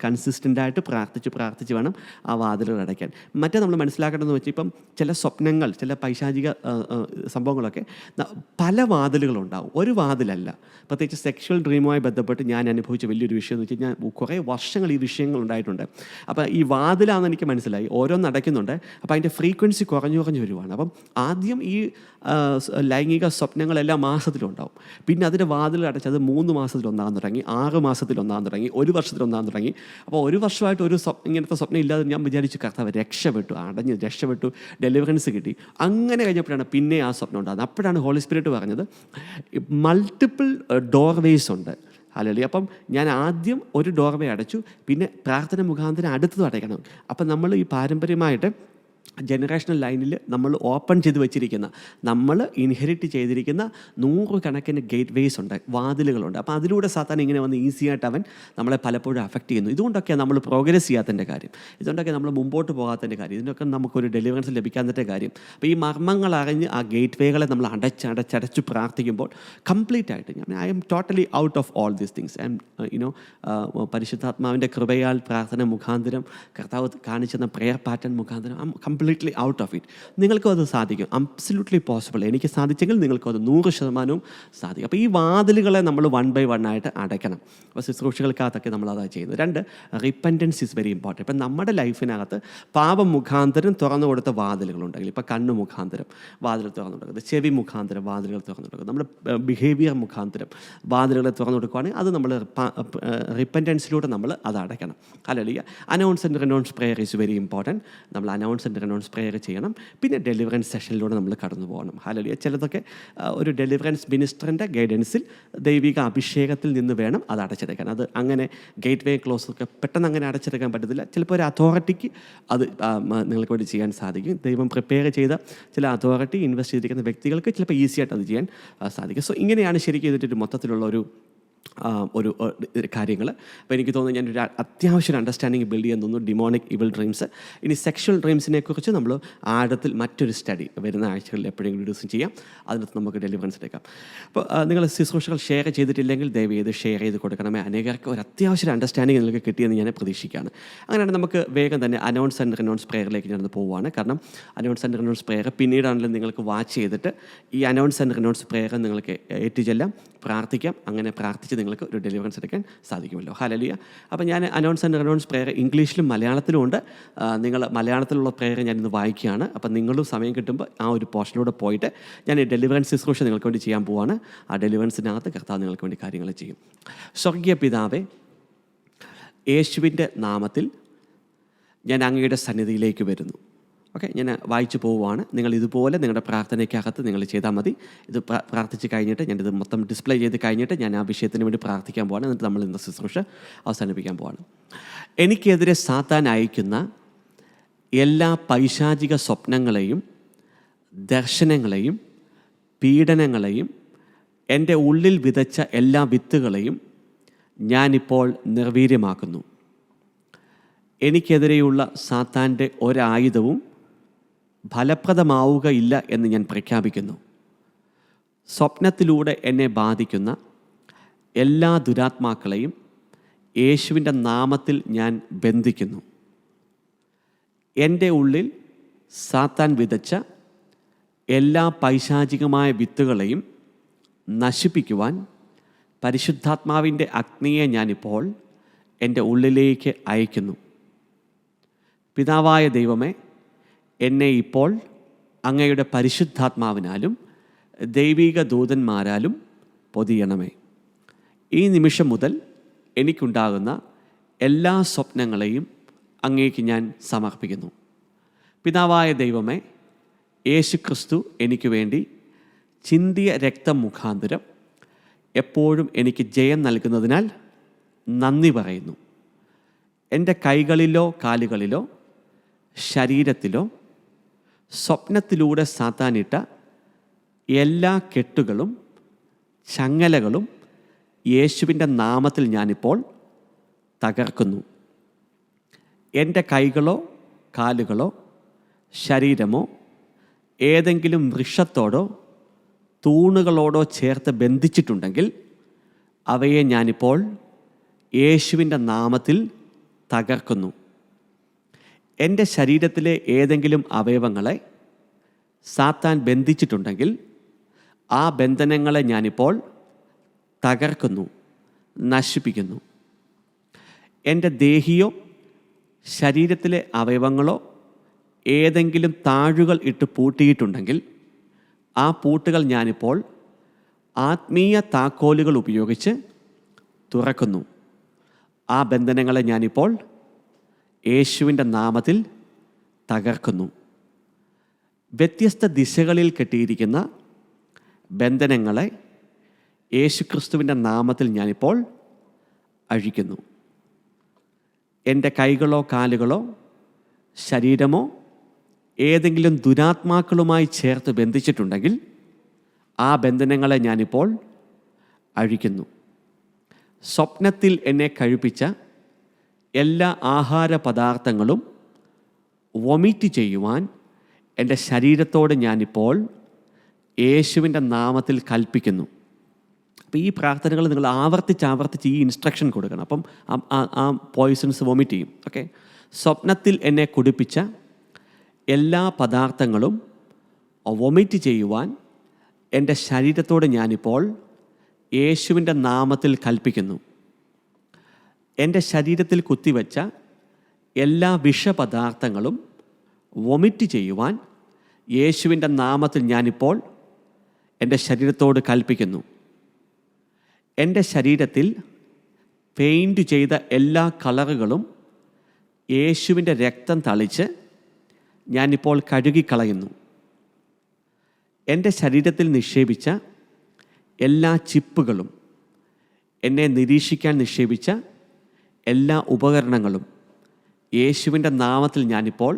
കൺസിസ്റ്റൻ്റായിട്ട് പ്രാർത്ഥിച്ച് വേണം ആ വാതിലുകൾ അടയ്ക്കാൻ. മറ്റേ നമ്മൾ മനസ്സിലാക്കേണ്ടതെന്ന് വെച്ചാൽ ഇപ്പം ചില സ്വപ്നങ്ങൾ, ചില പൈശാചിക സംഭവങ്ങളൊക്കെ പല വാതിലുകളുണ്ടാവും, ഒരു വാതിലല്ല. പ്രത്യേകിച്ച് സെക്ഷൽ ഡ്രീമുമായി ബന്ധപ്പെട്ട് ഞാൻ അനുഭവിച്ച വലിയൊരു വിഷയം എന്ന് വെച്ച് കഴിഞ്ഞാൽ കുറേ വർഷങ്ങൾ ഈ വിഷയങ്ങൾ ഉണ്ടായിട്ടുണ്ട്. അപ്പോൾ ഈ വാതിലാണെന്ന് എനിക്ക് മനസ്സിലായി, ഓരോന്ന് അടയ്ക്കുന്നുണ്ട്. അപ്പോൾ അതിൻ്റെ ഫ്രീക്വൻസി കുറഞ്ഞു വരുവാണ്. അപ്പം ആദ്യം ഈ ലൈംഗിക സ്വപ്നങ്ങളെല്ലാം മാസത്തിലുണ്ടാവും. പിന്നെ അതിൻ്റെ വാതിൽ അടച്ചത് 3 മാസത്തിലൊന്നാകാൻ തുടങ്ങി, 6 മാസത്തിലൊന്നാകാൻ തുടങ്ങി, 1 വർഷത്തിലൊന്നാകാൻ തുടങ്ങി. അപ്പോൾ 1 വർഷമായിട്ട് ഇങ്ങനത്തെ സ്വപ്നം ഇല്ലാതെ ഞാൻ വിചാരിച്ചു കർത്താവ് രക്ഷപ്പെട്ടു, രക്ഷപ്പെട്ടു, ഡെലിവറൻസ് കിട്ടി. അങ്ങനെ കഴിഞ്ഞപ്പോഴാണ് പിന്നെ ആ സ്വപ്നം ഉണ്ടാകുന്നത്. അപ്പോഴാണ് ഹോളി സ്പിരിറ്റ് പറഞ്ഞത് മൾട്ടിപ്പിൾ ഡോർവേസ് ഉണ്ട്. ഹല്ലേലൂയ. അപ്പം ഞാൻ ആദ്യം ഒരു ഡോർവേ അടച്ചു, പിന്നെ പ്രാർത്ഥന മുഖാന്തരം അടുത്തത് അടയ്ക്കണം. അപ്പം നമ്മൾ ഈ പാരമ്പര്യമായിട്ട് ജനറേഷണൽ ലൈനിൽ നമ്മൾ ഓപ്പൺ ചെയ്ത് വെച്ചിരിക്കുന്ന, നമ്മൾ ഇൻഹെറിറ്റ് ചെയ്തിരിക്കുന്ന 100 കണക്കിന് ഗേറ്റ് വേസ് ഉണ്ട്, വാതിലുകളുണ്ട്. അപ്പോൾ അതിലൂടെ സാത്താൻ ഇങ്ങനെ വന്ന് ഈസിയായിട്ട് അവൻ നമ്മളെ പലപ്പോഴും അഫക്റ്റ് ചെയ്യുന്നു. ഇതുകൊണ്ടൊക്കെയാണ് നമ്മൾ പ്രോഗ്രസ് ചെയ്യാത്തതിൻ്റെ കാര്യം, ഇതുകൊണ്ടൊക്കെ നമ്മൾ മുമ്പോട്ട് പോകാത്തതിൻ്റെ കാര്യം, ഇതിനൊക്കെ നമുക്കൊരു ഡെലിവറൻസ് ലഭിക്കാത്തതിൻ്റെ കാര്യം. അപ്പോൾ ഈ മർമ്മങ്ങൾ അറിഞ്ഞ് ആ ഗേറ്റ് വേകളെ നമ്മൾ അടച്ച് പ്രാർത്ഥിക്കുമ്പോൾ കംപ്ലീറ്റ് ആയിട്ട് I am totally out of all these things. പരിശുദ്ധാത്മാവിൻ്റെ കൃപയാൽ പ്രാർത്ഥന മുഖാന്തരം കർത്താവ് കാണിച്ചെന്ന പ്രെയർ പാറ്റേൺ മുഖാന്തരം കംപ്ലീറ്റ്ലി ഔട്ട് ഓഫ് ഇറ്റ്. നിങ്ങൾക്കും അത് സാധിക്കും, അബ്സല്യൂട്ട്ലി പോസിബിൾ. എനിക്ക് സാധിച്ചെങ്കിൽ നിങ്ങൾക്കും അത് 100% സാധിക്കും. അപ്പോൾ ഈ വാതിലുകളെ നമ്മൾ 1 by 1 ആയിട്ട് അടയ്ക്കണം. അപ്പോൾ ശുശ്രൂഷകൾക്കകത്തൊക്കെ നമ്മളതാണ് ചെയ്യുന്നത്. 2, റിപ്പൻറ്റൻസ് ഈസ് വെരി ഇമ്പോർട്ടൻറ്റ്. ഇപ്പം നമ്മുടെ ലൈഫിനകത്ത് പാപം മുഖാന്തരം തുറന്നു കൊടുത്ത വാതിലുകളുണ്ടെങ്കിൽ, ഇപ്പോൾ കണ്ണ് മുഖാന്തരം വാതിലുകൾ തുറന്നു കൊടുക്കുന്നത്, ചെവി മുഖാന്തരം വാതിലുകൾ തുറന്നു കൊടുക്കുന്നത്, നമ്മുടെ ബിഹേവിയർ മുഖാന്തരം വാതിലുകളെ തുറന്നു കൊടുക്കുകയാണെങ്കിൽ അത് നമ്മൾ റിപ്പൻറ്റൻസിലൂടെ നമ്മൾ അത് അടയ്ക്കണം. Hallelujah. Announce and renounce prayer is very important. നമ്മൾ അനൗൺസ് ആൻഡ് റിനൗൺസ് പ്രെയർ ചെയ്യണം. പിന്നെ ഡെലിവറൻസ് സെഷനിലൂടെ നമ്മൾ കടന്നു പോകണം. ഹല്ലേലൂയ. ചിലതൊക്കെ ഒരു ഡെലിവറൻസ് മിനിസ്റ്ററിൻ്റെ ഗൈഡൻസിൽ ദൈവിക അഭിഷേകത്തിൽ നിന്ന് വേണം അത് അടച്ചെടുക്കാൻ. അത് അങ്ങനെ ഗേറ്റ് വേ ക്ലോസ് ഒക്കെ പെട്ടെന്ന് അങ്ങനെ അടച്ചെടുക്കാൻ പറ്റത്തില്ല. ചിലപ്പോൾ ഒരു അതോറിറ്റിക്ക് അത് നിങ്ങൾക്ക് വേണ്ടി ചെയ്യാൻ സാധിക്കും. ദൈവം പ്രിപ്പയർ ചെയ്ത ചില അതോറിറ്റി ഇൻവെസ്റ്റ് ചെയ്തിരിക്കുന്ന വ്യക്തികൾക്ക് ചിലപ്പോൾ ഈസിയായിട്ട് അത് ചെയ്യാൻ സാധിക്കും. സോ ഇങ്ങനെയാണ് ശരിക്കും ഇതിൻ്റെ മൊത്തത്തിലുള്ള ഒരു കാര്യങ്ങൾ. അപ്പോൾ എനിക്ക് തോന്നുന്നു ഞാനൊരു അത്യാവശ്യം അണ്ടർസ്റ്റാൻഡിങ് ബിൽഡ് ചെയ്യാൻ തോന്നുന്നു ഡിമോണിക് ഇവിൾ ഡ്രീംസ്. ഇനി സെക്ഷൽ ഡ്രീംസിനെ കുറിച്ച് നമ്മൾ ആഴത്തിൽ മറ്റൊരു സ്റ്റഡി വരുന്ന ആഴ്ചകളിൽ എപ്പോഴെങ്കിലും ഡിസ്കസ് ചെയ്യാം. അതിനകത്ത് നമുക്ക് ഡെലിവറൻസ് എടുക്കാം. അപ്പോൾ നിങ്ങൾ ശുശ്രൂഷകൾ ഷെയർ ചെയ്തിട്ടില്ലെങ്കിൽ ദയവേത് ഷെയർ ചെയ്ത് കൊടുക്കണമേ. അനേകർക്ക് ഒരു അത്യാവശ്യം അണ്ടർസ്റ്റാൻഡിങ് നിങ്ങൾക്ക് കിട്ടിയെന്ന് ഞാൻ പ്രതീക്ഷിക്കുകയാണ്. അങ്ങനെയാണ് നമുക്ക് വേഗം തന്നെ അനൗൺസ് ആൻഡ് റിനൗൺസ് പ്രെയറിലേക്ക് ഞാനത് പോവുകയാണ്. കാരണം അനൗൺസ് ആൻഡ് റിനൗൺസ് പ്രെയർ പിന്നീടാണെങ്കിലും നിങ്ങൾക്ക് വാച്ച് ചെയ്തിട്ട് ഈ അനൗൺസ് ആൻഡ് റിനൗൺസ് പ്രെയർ നിങ്ങൾക്ക് ഏറ്റുചൊല്ലാം, പ്രാർത്ഥിക്കാം. അങ്ങനെ പ്രാർത്ഥിച്ച് നിങ്ങൾക്ക് ഒരു ഡെലിവറൻസ് എടുക്കാൻ സാധിക്കുമല്ലോ. ഹല്ലേലൂയ. അപ്പോൾ ഞാൻ അനൗൺസ് ആൻഡ് റിനൗൺസ് പ്രെയർ ഇംഗ്ലീഷിലും മലയാളത്തിലും ഉണ്ട്. നിങ്ങൾ മലയാളത്തിലുള്ള പ്രെയർ ഞാനിന്ന് വായിക്കുകയാണ്. അപ്പം നിങ്ങളും സമയം കിട്ടുമ്പോൾ ആ ഒരു പോർഷനിലൂടെ പോയിട്ട് ഞാൻ ഈ ഡെലിവറൻസ് ശുശ്രൂഷ നിങ്ങൾക്ക് വേണ്ടി ചെയ്യാൻ പോവാണ്. ആ ഡെലിവറൻസിനകത്ത് കർത്താവ് നിങ്ങൾക്ക് വേണ്ടി കാര്യങ്ങൾ ചെയ്യും. സ്വർഗീയ പിതാവേ, യേശുവിൻ്റെ നാമത്തിൽ ഞാൻ അങ്ങയുടെ സന്നിധിയിലേക്ക് വരുന്നു. ഓക്കെ, ഞാൻ വായിച്ചു പോവുകയാണ്. നിങ്ങൾ ഇതുപോലെ നിങ്ങളുടെ പ്രാർത്ഥനയ്ക്കകത്ത് നിങ്ങൾ ചെയ്താൽ മതി. ഇത് പ്രാർത്ഥിച്ച് കഴിഞ്ഞിട്ട് ഞാനിത് മൊത്തം ഡിസ്പ്ലേ ചെയ്ത് കഴിഞ്ഞിട്ട് ഞാൻ ആ വിഷയത്തിന് വേണ്ടി പ്രാർത്ഥിക്കാൻ പോവാണ്. എന്നിട്ട് നമ്മൾ ഇന്ന് ശുശ്രൂഷ അവസാനിപ്പിക്കാൻ പോവാണ്. എനിക്കെതിരെ സാത്താൻ അയക്കുന്ന എല്ലാ പൈശാചിക സ്വപ്നങ്ങളെയും ദർശനങ്ങളെയും പീഡനങ്ങളെയും എൻ്റെ ഉള്ളിൽ വിതച്ച എല്ലാ വിത്തുകളെയും ഞാനിപ്പോൾ നിർവീര്യമാക്കുന്നു. എനിക്കെതിരെയുള്ള സാത്താൻ്റെ ഒരായുധവും ഫലപ്രദമാവുകയില്ല എന്ന് ഞാൻ പ്രഖ്യാപിക്കുന്നു. സ്വപ്നത്തിലൂടെ എന്നെ ബാധിക്കുന്ന എല്ലാ ദുരാത്മാക്കളെയും യേശുവിൻ്റെ നാമത്തിൽ ഞാൻ ബന്ധിക്കുന്നു. എൻ്റെ ഉള്ളിൽ സാത്താൻ വിതച്ച എല്ലാ പൈശാചികമായ വിത്തുകളെയും നശിപ്പിക്കുവാൻ പരിശുദ്ധാത്മാവിൻ്റെ അഗ്നിയെ ഞാനിപ്പോൾ എൻ്റെ ഉള്ളിലേക്ക് അയക്കുന്നു. പിതാവായ ദൈവമേ, എന്നെ ഇപ്പോൾ അങ്ങയുടെ പരിശുദ്ധാത്മാവിനാലും ദൈവിക ദൂതന്മാരാലും പൊതിയണമേ. ഈ നിമിഷം മുതൽ എനിക്കുണ്ടാകുന്ന എല്ലാ സ്വപ്നങ്ങളെയും അങ്ങേക്ക് ഞാൻ സമർപ്പിക്കുന്നു. പിതാവായ ദൈവമേ, യേശു ക്രിസ്തു എനിക്ക് വേണ്ടി ചിന്തിയ രക്തം മുഖാന്തരം എപ്പോഴും എനിക്ക് ജയം നൽകുന്നതിനാൽ നന്ദി പറയുന്നു. എൻ്റെ കൈകളിലോ കാലുകളിലോ ശരീരത്തിലോ സ്വപ്നത്തിലൂടെ സാത്താനിട്ട എല്ലാ കെട്ടുകളും ചങ്ങലകളും യേശുവിൻ്റെ നാമത്തിൽ ഞാനിപ്പോൾ തകർക്കുന്നു. എൻ്റെ കൈകളോ കാലുകളോ ശരീരമോ ഏതെങ്കിലും വൃക്ഷത്തോടോ തൂണുകളോടോ ചേർത്ത് ബന്ധിച്ചിട്ടുണ്ടെങ്കിൽ അവയെ ഞാനിപ്പോൾ യേശുവിൻ്റെ നാമത്തിൽ തകർക്കുന്നു. എൻ്റെ ശരീരത്തിലെ ഏതെങ്കിലും അവയവങ്ങളെ സാത്താൻ ബന്ധിച്ചിട്ടുണ്ടെങ്കിൽ ആ ബന്ധനങ്ങളെ ഞാനിപ്പോൾ തകർക്കുന്നു, നശിപ്പിക്കുന്നു. എൻ്റെ ദേഹിയോ ശരീരത്തിലെ അവയവങ്ങളോ ഏതെങ്കിലും താഴുകൾ ഇട്ട് പൂട്ടിയിട്ടുണ്ടെങ്കിൽ ആ പൂട്ടുകൾ ഞാനിപ്പോൾ ആത്മീയ താക്കോലുകൾ ഉപയോഗിച്ച് തുറക്കുന്നു. ആ ബന്ധനങ്ങളെ ഞാനിപ്പോൾ യേശുവിൻ്റെ നാമത്തിൽ തകർക്കുന്നു. വ്യത്യസ്ത ദിശകളിൽ കെട്ടിയിരിക്കുന്ന ബന്ധനങ്ങളെ യേശുക്രിസ്തുവിൻ്റെ നാമത്തിൽ ഞാനിപ്പോൾ അഴിക്കുന്നു. എൻ്റെ കൈകളോ കാലുകളോ ശരീരമോ ഏതെങ്കിലും ദുരാത്മാക്കളുമായി ചേർത്ത് ബന്ധിച്ചിട്ടുണ്ടെങ്കിൽ ആ ബന്ധനങ്ങളെ ഞാനിപ്പോൾ അഴിക്കുന്നു. സ്വപ്നത്തിൽ എന്നെ കഴിപ്പിച്ച എല്ലാ ആഹാര പദാർത്ഥങ്ങളും വൊമിറ്റ് ചെയ്യുവാൻ എൻ്റെ ശരീരത്തോട് ഞാനിപ്പോൾ യേശുവിൻ്റെ നാമത്തിൽ കൽപ്പിക്കുന്നു. അപ്പോൾ ഈ പ്രാർത്ഥനകൾ നിങ്ങൾ ആവർത്തിച്ച് ഈ ഇൻസ്ട്രക്ഷൻ കൊടുക്കണം. അപ്പം ആ പോയ്സൺസ് വൊമിറ്റ് ചെയ്യും. ഓക്കെ. സ്വപ്നത്തിൽ എന്നെ കുടിപ്പിച്ച എല്ലാ പദാർത്ഥങ്ങളും വൊമിറ്റ് ചെയ്യുവാൻ എൻ്റെ ശരീരത്തോട് ഞാനിപ്പോൾ യേശുവിൻ്റെ നാമത്തിൽ കൽപ്പിക്കുന്നു. എൻ്റെ ശരീരത്തിൽ കുത്തിവെച്ച എല്ലാ വിഷപദാർത്ഥങ്ങളും വൊമിറ്റ് ചെയ്യുവാൻ യേശുവിൻ്റെ നാമത്തിൽ ഞാനിപ്പോൾ എൻ്റെ ശരീരത്തോട് കൽപ്പിക്കുന്നു. എൻ്റെ ശരീരത്തിൽ പെയിൻറ്റ് ചെയ്ത എല്ലാ കളറുകളും യേശുവിൻ്റെ രക്തം തളിച്ച് ഞാനിപ്പോൾ കഴുകിക്കളയുന്നു. എൻ്റെ ശരീരത്തിൽ നിക്ഷേപിച്ച എല്ലാ ചിപ്പുകളും, എന്നെ നിരീക്ഷിക്കാൻ നിക്ഷേപിച്ച എല്ലാ ഉപകരണങ്ങളും യേശുവിൻ്റെ നാമത്തിൽ ഞാനിപ്പോൾ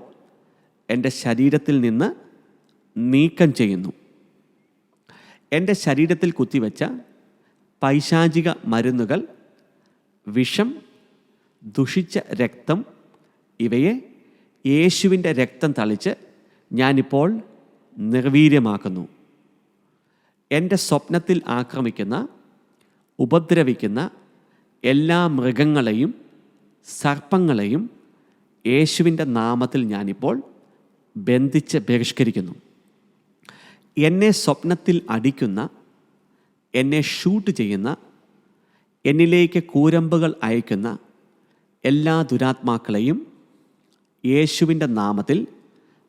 എൻ്റെ ശരീരത്തിൽ നിന്ന് നീക്കം ചെയ്യുന്നു. എൻ്റെ ശരീരത്തിൽ കുത്തിവെച്ച പൈശാചിക മരുന്നുകൾ, വിഷം, ദുഷിച്ച രക്തം, ഇവയെ യേശുവിൻ്റെ രക്തം തളിച്ച് ഞാനിപ്പോൾ നിർവീര്യമാക്കുന്നു. എൻ്റെ സ്വപ്നത്തിൽ ആക്രമിക്കുന്ന, ഉപദ്രവിക്കുന്ന എല്ലാ മൃഗങ്ങളെയും സർപ്പങ്ങളെയും യേശുവിൻ്റെ നാമത്തിൽ ഞാനിപ്പോൾ ബന്ധിച്ച് ബഹിഷ്കരിക്കുന്നു. എന്നെ സ്വപ്നത്തിൽ അടിക്കുന്ന, എന്നെ ഷൂട്ട് ചെയ്യുന്ന, എന്നിലേക്ക് കൂരമ്പുകൾ അയക്കുന്ന എല്ലാ ദുരാത്മാക്കളെയും യേശുവിൻ്റെ നാമത്തിൽ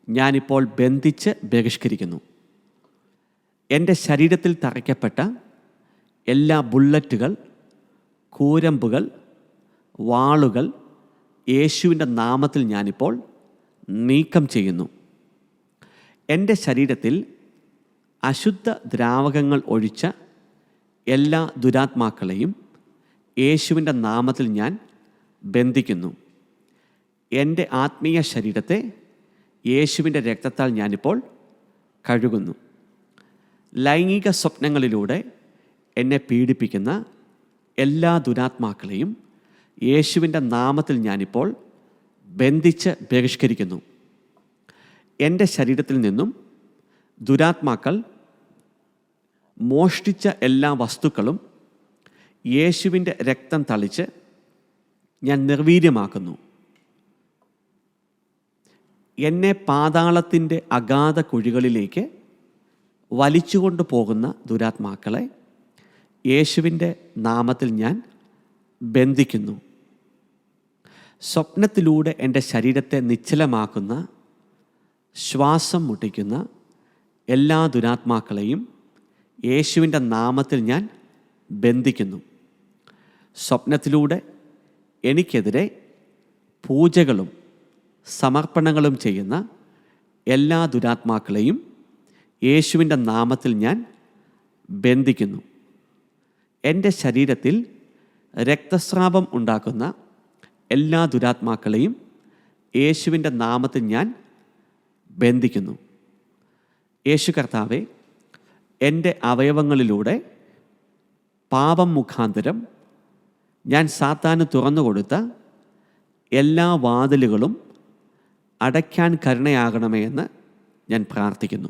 ഞാനിപ്പോൾ ബന്ധിച്ച് ബഹിഷ്കരിക്കുന്നു. എൻ്റെ ശരീരത്തിൽ തറയ്ക്കപ്പെട്ട എല്ലാ ബുള്ളറ്റുകൾ, കൂരമ്പുകൾ, വാളുകൾ യേശുവിൻ്റെ നാമത്തിൽ ഞാനിപ്പോൾ നീക്കം ചെയ്യുന്നു. എൻ്റെ ശരീരത്തിൽ അശുദ്ധ ദ്രാവകങ്ങൾ ഒഴിച്ച എല്ലാ ദുരാത്മാക്കളെയും യേശുവിൻ്റെ നാമത്തിൽ ഞാൻ ബന്ധിക്കുന്നു. എൻ്റെ ആത്മീയ ശരീരത്തെ യേശുവിൻ്റെ രക്തത്താൽ ഞാനിപ്പോൾ കഴുകുന്നു. ലൈംഗിക സ്വപ്നങ്ങളിലൂടെ എന്നെ പീഡിപ്പിക്കുന്ന എല്ലാ ദുരാത്മാക്കളെയും യേശുവിൻ്റെ നാമത്തിൽ ഞാനിപ്പോൾ ബന്ധിച്ച് ബഹിഷ്കരിക്കുന്നു. എൻ്റെ ശരീരത്തിൽ നിന്നും ദുരാത്മാക്കൾ മോഷ്ടിച്ച എല്ലാ വസ്തുക്കളും യേശുവിൻ്റെ രക്തം തളിച്ച് ഞാൻ നിർവീര്യമാക്കുന്നു. എന്നെ പാതാളത്തിൻ്റെ അഗാധ കുഴികളിലേക്ക് വലിച്ചുകൊണ്ടു പോകുന്ന ദുരാത്മാക്കളെ യേശുവിൻ്റെ നാമത്തിൽ ഞാൻ ബന്ധിക്കുന്നു. സ്വപ്നത്തിലൂടെ എൻ്റെ ശരീരത്തെ നിശ്ചലമാക്കുന്ന, ശ്വാസം മുട്ടിക്കുന്ന എല്ലാ ദുരാത്മാക്കളെയും യേശുവിൻ്റെ നാമത്തിൽ ഞാൻ ബന്ധിക്കുന്നു. സ്വപ്നത്തിലൂടെ എനിക്കെതിരെ പൂജകളും സമർപ്പണങ്ങളും ചെയ്യുന്ന എല്ലാ ദുരാത്മാക്കളെയും യേശുവിൻ്റെ നാമത്തിൽ ഞാൻ ബന്ധിക്കുന്നു. എൻ്റെ ശരീരത്തിൽ രക്തസ്രാവം ഉണ്ടാക്കുന്ന എല്ലാ ദുരാത്മാക്കളെയും യേശുവിൻ്റെ നാമത്തിൽ ഞാൻ ബന്ധിക്കുന്നു. യേശു കർത്താവേ, എൻ്റെ അവയവങ്ങളിലൂടെ പാപം മുഖാന്തരം ഞാൻ സാത്താന് തുറന്നു കൊടുത്ത എല്ലാ വാതിലുകളും അടയ്ക്കാൻ കരുണയാകണമേ എന്ന് ഞാൻ പ്രാർത്ഥിക്കുന്നു.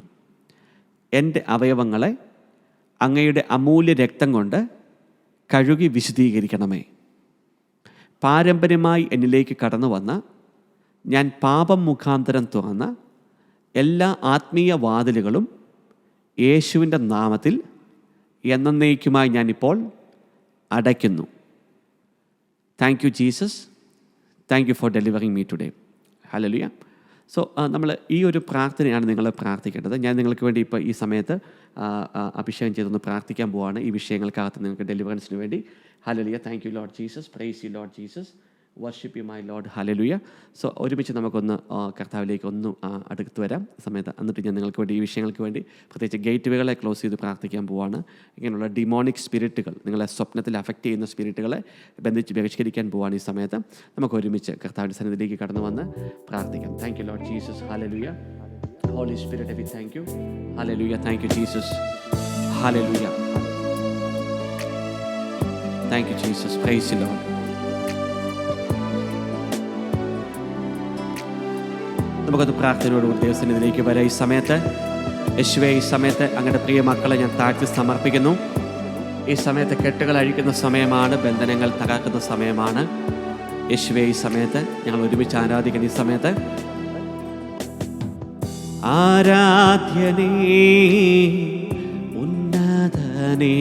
എൻ്റെ അവയവങ്ങളെ അങ്ങയുടെ അമൂല്യ രക്തം കൊണ്ട് കഴുകി വിശുദ്ധീകരിക്കണമേ. പാരമ്പര്യമായി എന്നിലേക്ക് കടന്നു വന്ന, ഞാൻ പാപം മുഖാന്തരം തുറന്ന എല്ലാ ആത്മീയ വാതിലുകളും യേശുവിൻ്റെ നാമത്തിൽ എന്നേക്കുമായി ഞാനിപ്പോൾ അടയ്ക്കുന്നു. Thank you Jesus, thank you for delivering me today. Hallelujah. So നമ്മൾ ഈ ഒരു പ്രാർത്ഥനയാണ് നിങ്ങൾ പ്രാർത്ഥിക്കേണ്ടത്. ഞാൻ നിങ്ങൾക്ക് വേണ്ടി ഇപ്പോൾ ഈ സമയത്ത് അഭിഷേകം ചെയ്തൊന്ന് പ്രാർത്ഥിക്കാൻ പോവാണ് ഈ വിഷയങ്ങൾക്കകത്ത് നിങ്ങൾക്ക് ഡെലിവറൻസിന് വേണ്ടി. Hallelujah. Thank you Lord Jesus, praise you Lord Jesus, worship you my Lord. Hallelujah. So ഒരുമിച്ച് നമുക്കൊന്ന് കർത്താവിലേക്ക് ഒന്ന് അടുത്ത് വരാം സമയത്ത്. എന്നിട്ട് ഞാൻ നിങ്ങൾക്ക് വേണ്ടി ഈ വിഷയങ്ങൾക്ക് വേണ്ടി പ്രത്യേകിച്ച് ഗേറ്റ്വേകളെ ക്ലോസ് ചെയ്ത് പ്രാർത്ഥിക്കാൻ പോവാണ്. ഇങ്ങനെയുള്ള ഡിമോണിക് സ്പിരിറ്റുകൾ, നിങ്ങളെ സ്വപ്നത്തിൽ അഫക്റ്റ് ചെയ്യുന്ന സ്പിരിറ്റുകളെ ബന്ധിച്ച് ബഹിഷ്കരിക്കാൻ പോവാണ് ഈ സമയത്ത്. നമുക്ക് ഒരുമിച്ച് കർത്താവിൻ്റെ സന്നിധിയിലേക്ക് കടന്നു വന്ന് പ്രാർത്ഥിക്കാം. Thank you Lord Jesus. Hallelujah. Holy Spirit, we thank you. Hallelujah. Thank you, Jesus. Hallelujah. Thank you, Jesus. Praise you, Lord. നമുക്കത് പ്രാർത്ഥനയോടുകൂടി ദൈവസന്നിധിയിലേക്ക് വരാം. ഈ സമയത്ത് യേശുവേ, ഈ സമയത്ത് അങ്ങയുടെ പ്രിയ മക്കളെ ഞാൻ താഴ്ത്തി സമർപ്പിക്കുന്നു. ഈ സമയത്ത് കെട്ടുകൾ അഴിക്കുന്ന സമയമാണ്, ബന്ധനങ്ങൾ തകർക്കുന്ന സമയമാണ്. യേശുവേ, ഈ സമയത്ത് ഞങ്ങൾ ഒരുമിച്ച് ആരാധിക്കുന്ന ഈ സമയത്ത് ആരാധ്യനേ, ഉന്നതനേ,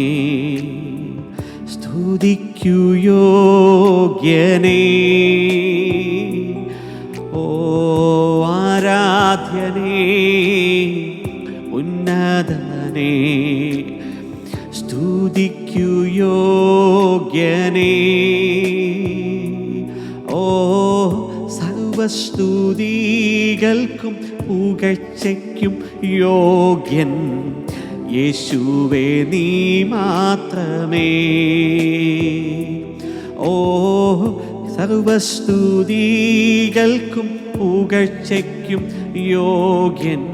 സ്തുതിക്കു യോഗ്യനേ, ഓ ആരാധ്യനേ, ഉന്നതനേ, സ്തുതിക്കു യോഗ്യനേ, ഓ സർവസ്തുതികൾക്കും പുകഴ്ചയ്ക്കും യോഗ്യൻ യേശുവേ നീ മാത്രമേ. ഓ സർവസ്തുതികൾക്കും പുകഴ്ചയ്ക്കും യോഗ്യൻ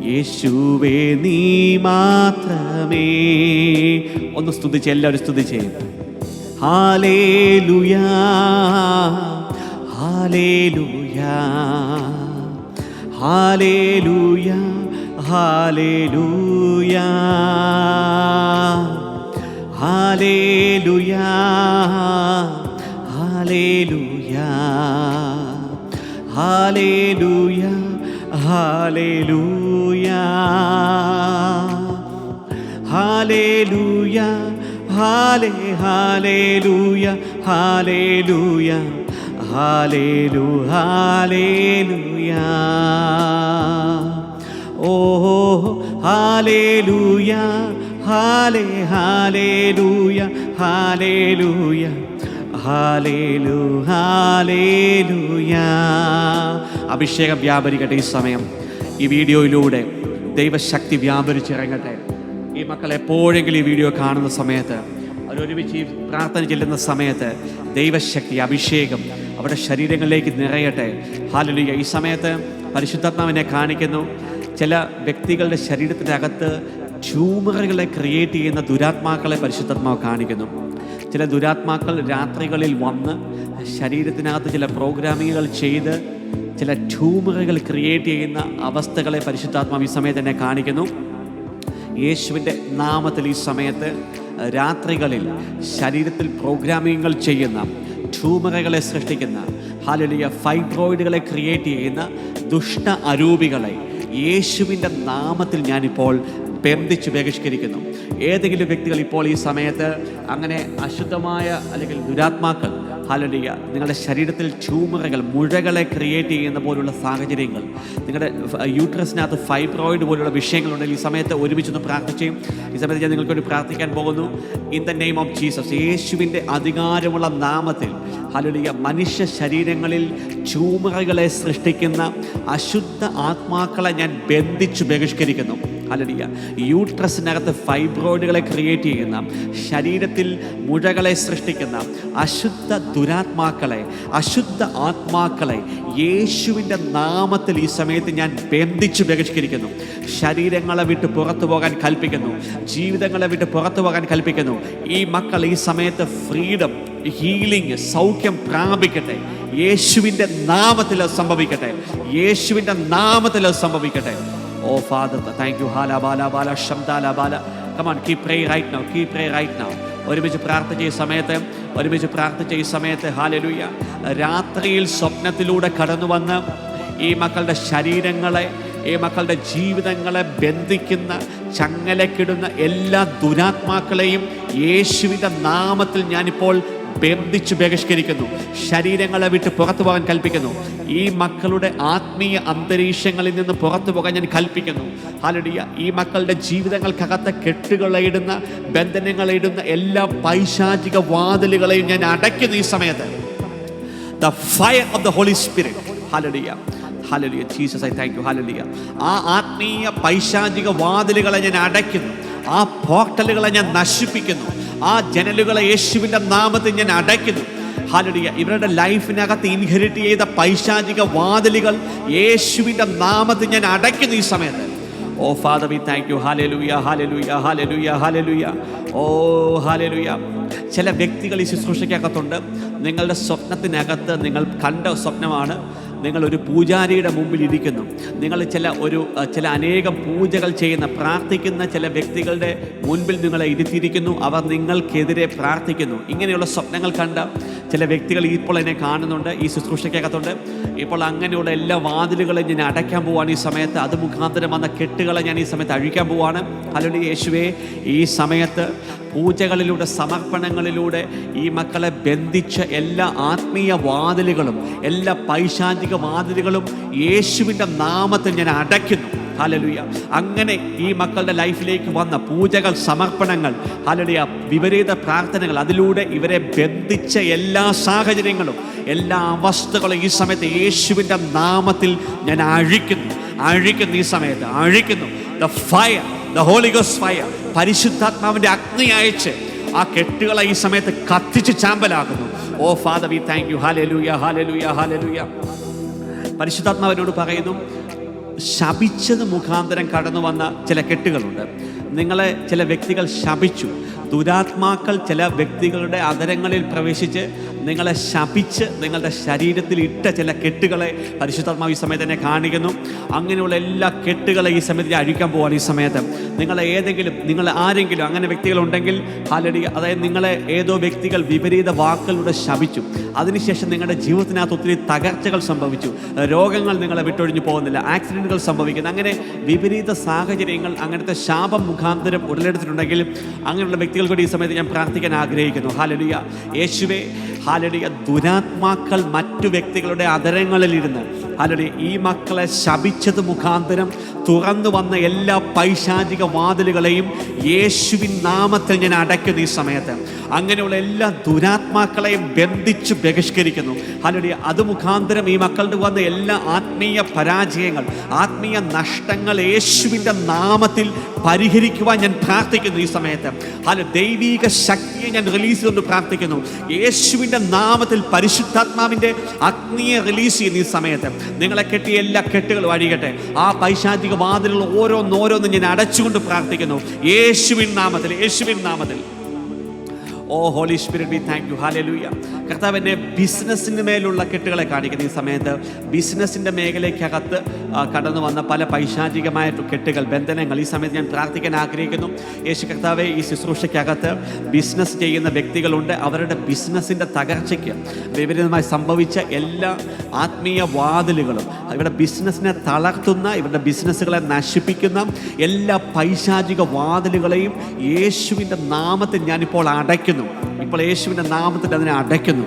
യേശുവേ നീ മാത്രമേ. ഒന്ന് സ്തുതിച്ച്, എല്ലാവരും സ്തുതിച്ചേ. ഹല്ലേലൂയാ, ഹല്ലേലൂയാ, ഹല്ലേലൂയാ, ഹല്ലേലൂയാ, ഹല്ലേലൂയാ, ഹല്ലേലൂയാ, ഹല്ലേലൂയാ, ഹല്ലേലൂയാ, ഹല്ലേലൂയാ, ഹല്ലേലൂയാ, ഹല്ലേലൂയാ, ഹല്ലേലൂയാ. ഓ ഹല്ലേലൂയാ, ഹല്ലേലൂയാ, ഹല്ലേലൂയാ, ഹല്ലേലൂയാ. അഭിഷേകം വ്യാപരിക്കട്ടെ ഈ സമയം. ഈ വീഡിയോയിലൂടെ ദൈവശക്തി വ്യാപരിച്ചിറങ്ങട്ടെ. ഈ മക്കൾ എപ്പോഴെങ്കിലും ഈ വീഡിയോ കാണുന്ന സമയത്ത്, അവരൊരുമിച്ച് ഈ പ്രാർത്ഥന ചെല്ലുന്ന സമയത്ത് ദൈവശക്തി, അഭിഷേകം അവരുടെ ശരീരങ്ങളിലേക്ക് നിറയട്ടെ. ഹല്ലേലൂയ. ഈ സമയത്ത് പരിശുദ്ധാത്മാവിനെ കാണിക്കുന്നു. ചില വ്യക്തികളുടെ ശരീരത്തിൻ്റെ അകത്ത് ട്യൂമറുകളെ ക്രിയേറ്റ് ചെയ്യുന്ന ദുരാത്മാക്കളെ പരിശുദ്ധാത്മാവ് കാണിക്കുന്നു. ചില ദുരാത്മാക്കൾ രാത്രികളിൽ വന്ന് ശരീരത്തിനകത്ത് ചില പ്രോഗ്രാമിങ്ങുകൾ ചെയ്ത് ചില ട്യൂമറുകൾ ക്രിയേറ്റ് ചെയ്യുന്ന അവസ്ഥകളെ പരിശുദ്ധാത്മാവ് ഈ സമയത്ത് എന്നെ കാണിക്കുന്നു. യേശുവിൻ്റെ നാമത്തിൽ ഈ സമയത്ത് രാത്രികളിൽ ശരീരത്തിൽ പ്രോഗ്രാമിങ്ങുകൾ ചെയ്യുന്ന, ട്യൂമറുകളെ സൃഷ്ടിക്കുന്ന, ഹല്ലേലൂയ, ഫൈബ്രോയിഡുകളെ ക്രിയേറ്റ് ചെയ്യുന്ന ദുഷ്ട അരൂപികളെ യേശുവിൻ്റെ നാമത്തിൽ ഞാനിപ്പോൾ ബന്ധിച്ച് ബഹിഷ്കരിക്കുന്നു. ഏതെങ്കിലും വ്യക്തികൾ ഇപ്പോൾ ഈ സമയത്ത് അങ്ങനെ അശുദ്ധമായ അല്ലെങ്കിൽ ദുരാത്മാക്കൾ, ഹല്ലേലൂയ, നിങ്ങളുടെ ശരീരത്തിൽ ട്യൂമറുകൾ, മുഴകളെ ക്രിയേറ്റ് ചെയ്യുന്ന പോലുള്ള സാഹചര്യങ്ങൾ, നിങ്ങളുടെ യൂട്രസിനകത്ത് ഫൈബ്രോയിഡ് പോലുള്ള വിഷയങ്ങളുണ്ടെങ്കിൽ ഈ സമയത്ത് ഒരുമിച്ചൊന്ന് പ്രാർത്ഥിക്കുകയും ഈ സമയത്ത് ഞാൻ നിങ്ങൾക്ക് വേണ്ടി പ്രാർത്ഥിക്കാൻ പോകുന്നു. In the name of Jesus, യേശുവിൻ്റെ അധികാരമുള്ള നാമത്തിൽ, ഹല്ലേലൂയ, മനുഷ്യ ശരീരങ്ങളിൽ ട്യൂമറുകളെ സൃഷ്ടിക്കുന്ന അശുദ്ധ ആത്മാക്കളെ ഞാൻ ബന്ധിച്ച് ബഹിഷ്കരിക്കുന്നു. ഹല്ലേലൂയ. യൂട്രസിനകത്ത് ഫൈബ്രോയിഡുകളെ ക്രിയേറ്റ് ചെയ്യുന്ന, ശരീരത്തിൽ മുഴകളെ സൃഷ്ടിക്കുന്ന അശുദ്ധ ദുരാത്മാക്കളെ, അശുദ്ധ ആത്മാക്കളെ യേശുവിൻ്റെ നാമത്തിൽ ഈ സമയത്ത് ഞാൻ ബന്ധിച്ച് ബഹിഷ്കരിക്കുന്നു. ശരീരങ്ങളെ വിട്ട് പുറത്തു പോകാൻ കൽപ്പിക്കുന്നു. ജീവിതങ്ങളെ വിട്ട് പുറത്തു പോകാൻ കൽപ്പിക്കുന്നു. ഈ മക്കൾ ഈ സമയത്ത് ഫ്രീഡം, ഹീലിംഗ്, സൗഖ്യം പ്രാപിക്കട്ടെ. യേശുവിൻ്റെ നാമത്തിൽ അത് സംഭവിക്കട്ടെ. യേശുവിൻ്റെ നാമത്തിൽ അത് സംഭവിക്കട്ടെ. Oh Father, thank you. Hala bala bala shamdala bala. Come on, keep praying right now. Keep praying right now. ഒരുമിച്ച് പ്രാർത്ഥിച്ച ഈ സമയത്ത് ഹല്ലേലൂയ, രാത്രിയിൽ സ്വപ്നത്തിലൂടെ കടന്നു വന്ന് ഈ മക്കളുടെ ശരീരങ്ങളെ, ഈ മക്കളുടെ ജീവിതങ്ങളെ ബന്ധിക്കുന്ന, ചങ്ങലക്കിടുന്ന എല്ലാ ദുരാത്മാക്കളെയും യേശുവിൻ്റെ നാമത്തിൽ ഞാനിപ്പോൾ ബന്ധിച്ച് ബഹിഷ്കരിക്കുന്നു. ശരീരങ്ങളെ വിട്ട് പുറത്തു പോകാൻ കൽപ്പിക്കുന്നു. ഈ മക്കളുടെ ആത്മീയ അന്തരീക്ഷങ്ങളിൽ നിന്ന് പുറത്തു പോകാൻ ഞാൻ കൽപ്പിക്കുന്നു. ഹല്ലേലൂയ. ഈ മക്കളുടെ ജീവിതങ്ങൾക്കകത്ത് കെട്ടുകളിടുന്ന, ബന്ധനങ്ങളിടുന്ന എല്ലാ പൈശാചിക വാതിലുകളെയും ഞാൻ അടയ്ക്കുന്നു ഈ സമയത്ത്. The fire of the Holy Spirit. Hallelujah, hallelujah. Jesus, I thank you. Hallelujah. ആ ആത്മീയ പൈശാചിക വാതിലുകളെ ഞാൻ അടയ്ക്കുന്നു. ആ പോർട്ടലുകളെ ഞാൻ നശിപ്പിക്കുന്നു. ആ ജനലുകളെ യേശുവിൻ്റെ നാമത്തിൽ ഞാൻ അടയ്ക്കുന്നു. ഹല്ലേലൂയ. ഇവരുടെ ലൈഫിനകത്ത് ഇൻഹെറിറ്റ് ചെയ്ത പൈശാചിക വാതിലുകൾ യേശുവിൻ്റെ നാമത്തിൽ ഞാൻ അടയ്ക്കുന്നു ഈ സമയത്ത്. Oh father, we thank you. Hallelujah, hallelujah, hallelujah, hallelujah. Oh hallelujah. ചില വ്യക്തികൾ ഈ ശുശ്രൂഷയ്ക്കകത്തുണ്ട്. നിങ്ങളുടെ സ്വപ്നത്തിനകത്ത് നിങ്ങൾ കണ്ട സ്വപ്നമാണ്. നിങ്ങളൊരു പൂജാരിയുടെ മുമ്പിൽ ഇരിക്കുന്നു. നിങ്ങൾ ചില അനേകം പൂജകൾ ചെയ്യുന്ന, പ്രാർത്ഥിക്കുന്ന ചില വ്യക്തികളുടെ മുൻപിൽ നിങ്ങളെ ഇരുത്തിയിരിക്കുന്നു. അവർ നിങ്ങൾക്കെതിരെ പ്രാർത്ഥിക്കുന്നു. ഇങ്ങനെയുള്ള സ്വപ്നങ്ങൾ കണ്ട ചില വ്യക്തികൾ ഇപ്പോൾ എന്നെ കാണുന്നുണ്ട്, ഈ ശുശ്രൂഷയ്ക്കകത്തുണ്ട്. ഇപ്പോൾ അങ്ങനെയുള്ള എല്ലാ വാതിലുകളും ഞാൻ അടയ്ക്കാൻ പോവാണ് ഈ സമയത്ത്. അത് മുഖാന്തരം വന്ന കെട്ടുകളെ ഞാൻ ഈ സമയത്ത് അഴിക്കാൻ പോവാണ്. ഹല്ലേലൂയ. യേശുവേ, ഈ സമയത്ത് പൂജകളിലൂടെ, സമർപ്പണങ്ങളിലൂടെ ഈ മക്കളെ ബന്ധിച്ച എല്ലാ ആത്മീയ വാതിലുകളും, എല്ലാ പൈശാചിക വാതിലുകളും യേശുവിൻ്റെ നാമത്തിൽ ഞാൻ അടയ്ക്കുന്നു. ഹല്ലേലൂയ. അങ്ങനെ ഈ മക്കളുടെ ലൈഫിലേക്ക് വന്ന പൂജകൾ, സമർപ്പണങ്ങൾ, ഹല്ലേലൂയ, വിപരീത പ്രാർത്ഥനകൾ, അതിലൂടെ ഇവരെ ബന്ധിച്ച എല്ലാ സാഹചര്യങ്ങളും, എല്ലാ അവസ്ഥകളും ഈ സമയത്ത് യേശുവിൻ്റെ നാമത്തിൽ ഞാൻ അഴിക്കുന്നു ഈ സമയത്ത് അഴിക്കുന്നു. The fire, the Holy Ghost fire, പരിശുദ്ധാത്മാവിൻ്റെ അഗ്നി അയച്ച് ആ കെട്ടുകളെ ഈ സമയത്ത് കത്തിച്ച് ചാമ്പലാക്കുന്നു. Oh father, we thank you. Hallelujah, hallelujah, hallelujah. പരിശുദ്ധാത്മാവിനോട് പറയുന്നു, ശപിച്ചത് മുഖാന്തരം കടന്നു വന്ന ചില കെട്ടുകളുണ്ട്. നിങ്ങളെ ചില വ്യക്തികൾ ശപിച്ചു. ദുരാത്മാക്കൾ ചില വ്യക്തികളുടെ അധരങ്ങളിൽ പ്രവേശിച്ച് നിങ്ങളെ ശപിച്ച് നിങ്ങളുടെ ശരീരത്തിൽ ഇട്ട ചില കെട്ടുകളെ പരിശുദ്ധാത്മാവ് ഈ സമയത്ത് തന്നെ കാണിക്കുന്നു. അങ്ങനെയുള്ള എല്ലാ കെട്ടുകളെ ഈ സമയത്ത് അഴിക്കാൻ പോവാണ് ഈ സമയത്ത്. നിങ്ങൾ ആരെങ്കിലും അങ്ങനെ വ്യക്തികളുണ്ടെങ്കിൽ ഹല്ലേലൂയ, അതായത് നിങ്ങളെ ഏതോ വ്യക്തികൾ വിപരീത വാക്കുകളിലൂടെ ശപിച്ചു. അതിനുശേഷം നിങ്ങളുടെ ജീവിതത്തിനകത്ത് ഒത്തിരി തകർച്ചകൾ സംഭവിച്ചു. രോഗങ്ങൾ നിങ്ങളെ വിട്ടൊഴിഞ്ഞു പോകുന്നില്ല, ആക്സിഡൻറ്റുകൾ സംഭവിക്കുന്നു. അങ്ങനെ വിപരീത സാഹചര്യങ്ങൾ, അങ്ങനത്തെ ശാപം മുഖാന്തരം ഉടലെടുത്തിട്ടുണ്ടെങ്കിൽ അങ്ങനെയുള്ള വ്യക്തികൾ കൂടി ഈ സമയത്ത് ഞാൻ പ്രാർത്ഥിക്കാൻ ആഗ്രഹിക്കുന്നു. ഹല്ലേലൂയ. യേശുവേ, ഹല്ലേലൂയ. ദുരാത്മാക്കൾ മറ്റു വ്യക്തികളുടെ അധരങ്ങളിലിരുന്ന് ഹല്ലേലൂയ ഈ മക്കളെ ശപിച്ചത് മുഖാന്തരം തുറന്നു വന്ന എല്ലാ പൈശാചിക വാതിലുകളെയും യേശുവിൻ നാമത്തിൽ ഞാൻ അടയ്ക്കുന്നു ഈ സമയത്ത്. അങ്ങനെയുള്ള എല്ലാ ദുരാത്മാക്കളെയും ബന്ധിച്ച് ബഹിഷ്കരിക്കുന്നു. ഹല്ലേലൂയ. അത് മുഖാന്തരം ഈ മക്കളുടെ വന്ന എല്ലാ ആത്മീയ പരാജയങ്ങൾ, ആത്മീയ നഷ്ടങ്ങൾ യേശുവിൻ്റെ നാമത്തിൽ പരിഹരിക്കുവാൻ ഞാൻ പ്രാർത്ഥിക്കുന്നു ഈ സമയത്ത്. ദൈവിക ശക്തിയെ ഞാൻ റിലീസ് ചെയ്തുകൊണ്ട് പ്രാർത്ഥിക്കുന്നു. യേശുവിൻ്റെ നാമത്തിൽ പരിശുദ്ധാത്മാവിൻ്റെ അഗ്നിയെ റിലീസ് ചെയ്യുന്ന ഈ സമയത്ത് നിങ്ങളെ കെട്ടിയ എല്ലാ കെട്ടുകളും അഴിയട്ടെ. ആ പൈശാചിക വാതിലുകൾ ഓരോന്നോരോന്നും ഞാൻ അടച്ചുകൊണ്ട് പ്രാർത്ഥിക്കുന്നു യേശുവിൻ നാമത്തിൽ. Oh holy spirit, we thank you. Hallelujah. കർത്താവ് എന്നെ ബിസിനസ്സിന് മേലുള്ള കെട്ടുകളെ കാണിക്കുന്ന ഈ സമയത്ത് ബിസിനസ്സിൻ്റെ മേഖലയ്ക്കകത്ത് കടന്നു വന്ന പല പൈശാചികമായ കെട്ടുകൾ, ബന്ധനങ്ങൾ ഈ സമയത്ത് ഞാൻ പ്രാർത്ഥിക്കാൻ ആഗ്രഹിക്കുന്നു. യേശു കർത്താവെ, ഈ ശുശ്രൂഷയ്ക്കകത്ത് ബിസിനസ് ചെയ്യുന്ന വ്യക്തികളുണ്ട്. അവരുടെ ബിസിനസ്സിൻ്റെ തകർച്ചയ്ക്ക് വിപരീതമായി സംഭവിച്ച എല്ലാ ആത്മീയ വാതിലുകളും, ഇവരുടെ ബിസിനസ്സിനെ തളർത്തുന്ന, ഇവരുടെ ബിസിനസ്സുകളെ നശിപ്പിക്കുന്ന എല്ലാ പൈശാചിക വാതിലുകളെയും യേശുവിൻ്റെ നാമത്തിൽ ഞാനിപ്പോൾ അടയ്ക്കുന്നു. ഇപ്പോൾ യേശുവിൻ്റെ നാമത്തിൽ അതിനെ അടയ്ക്കുന്നു.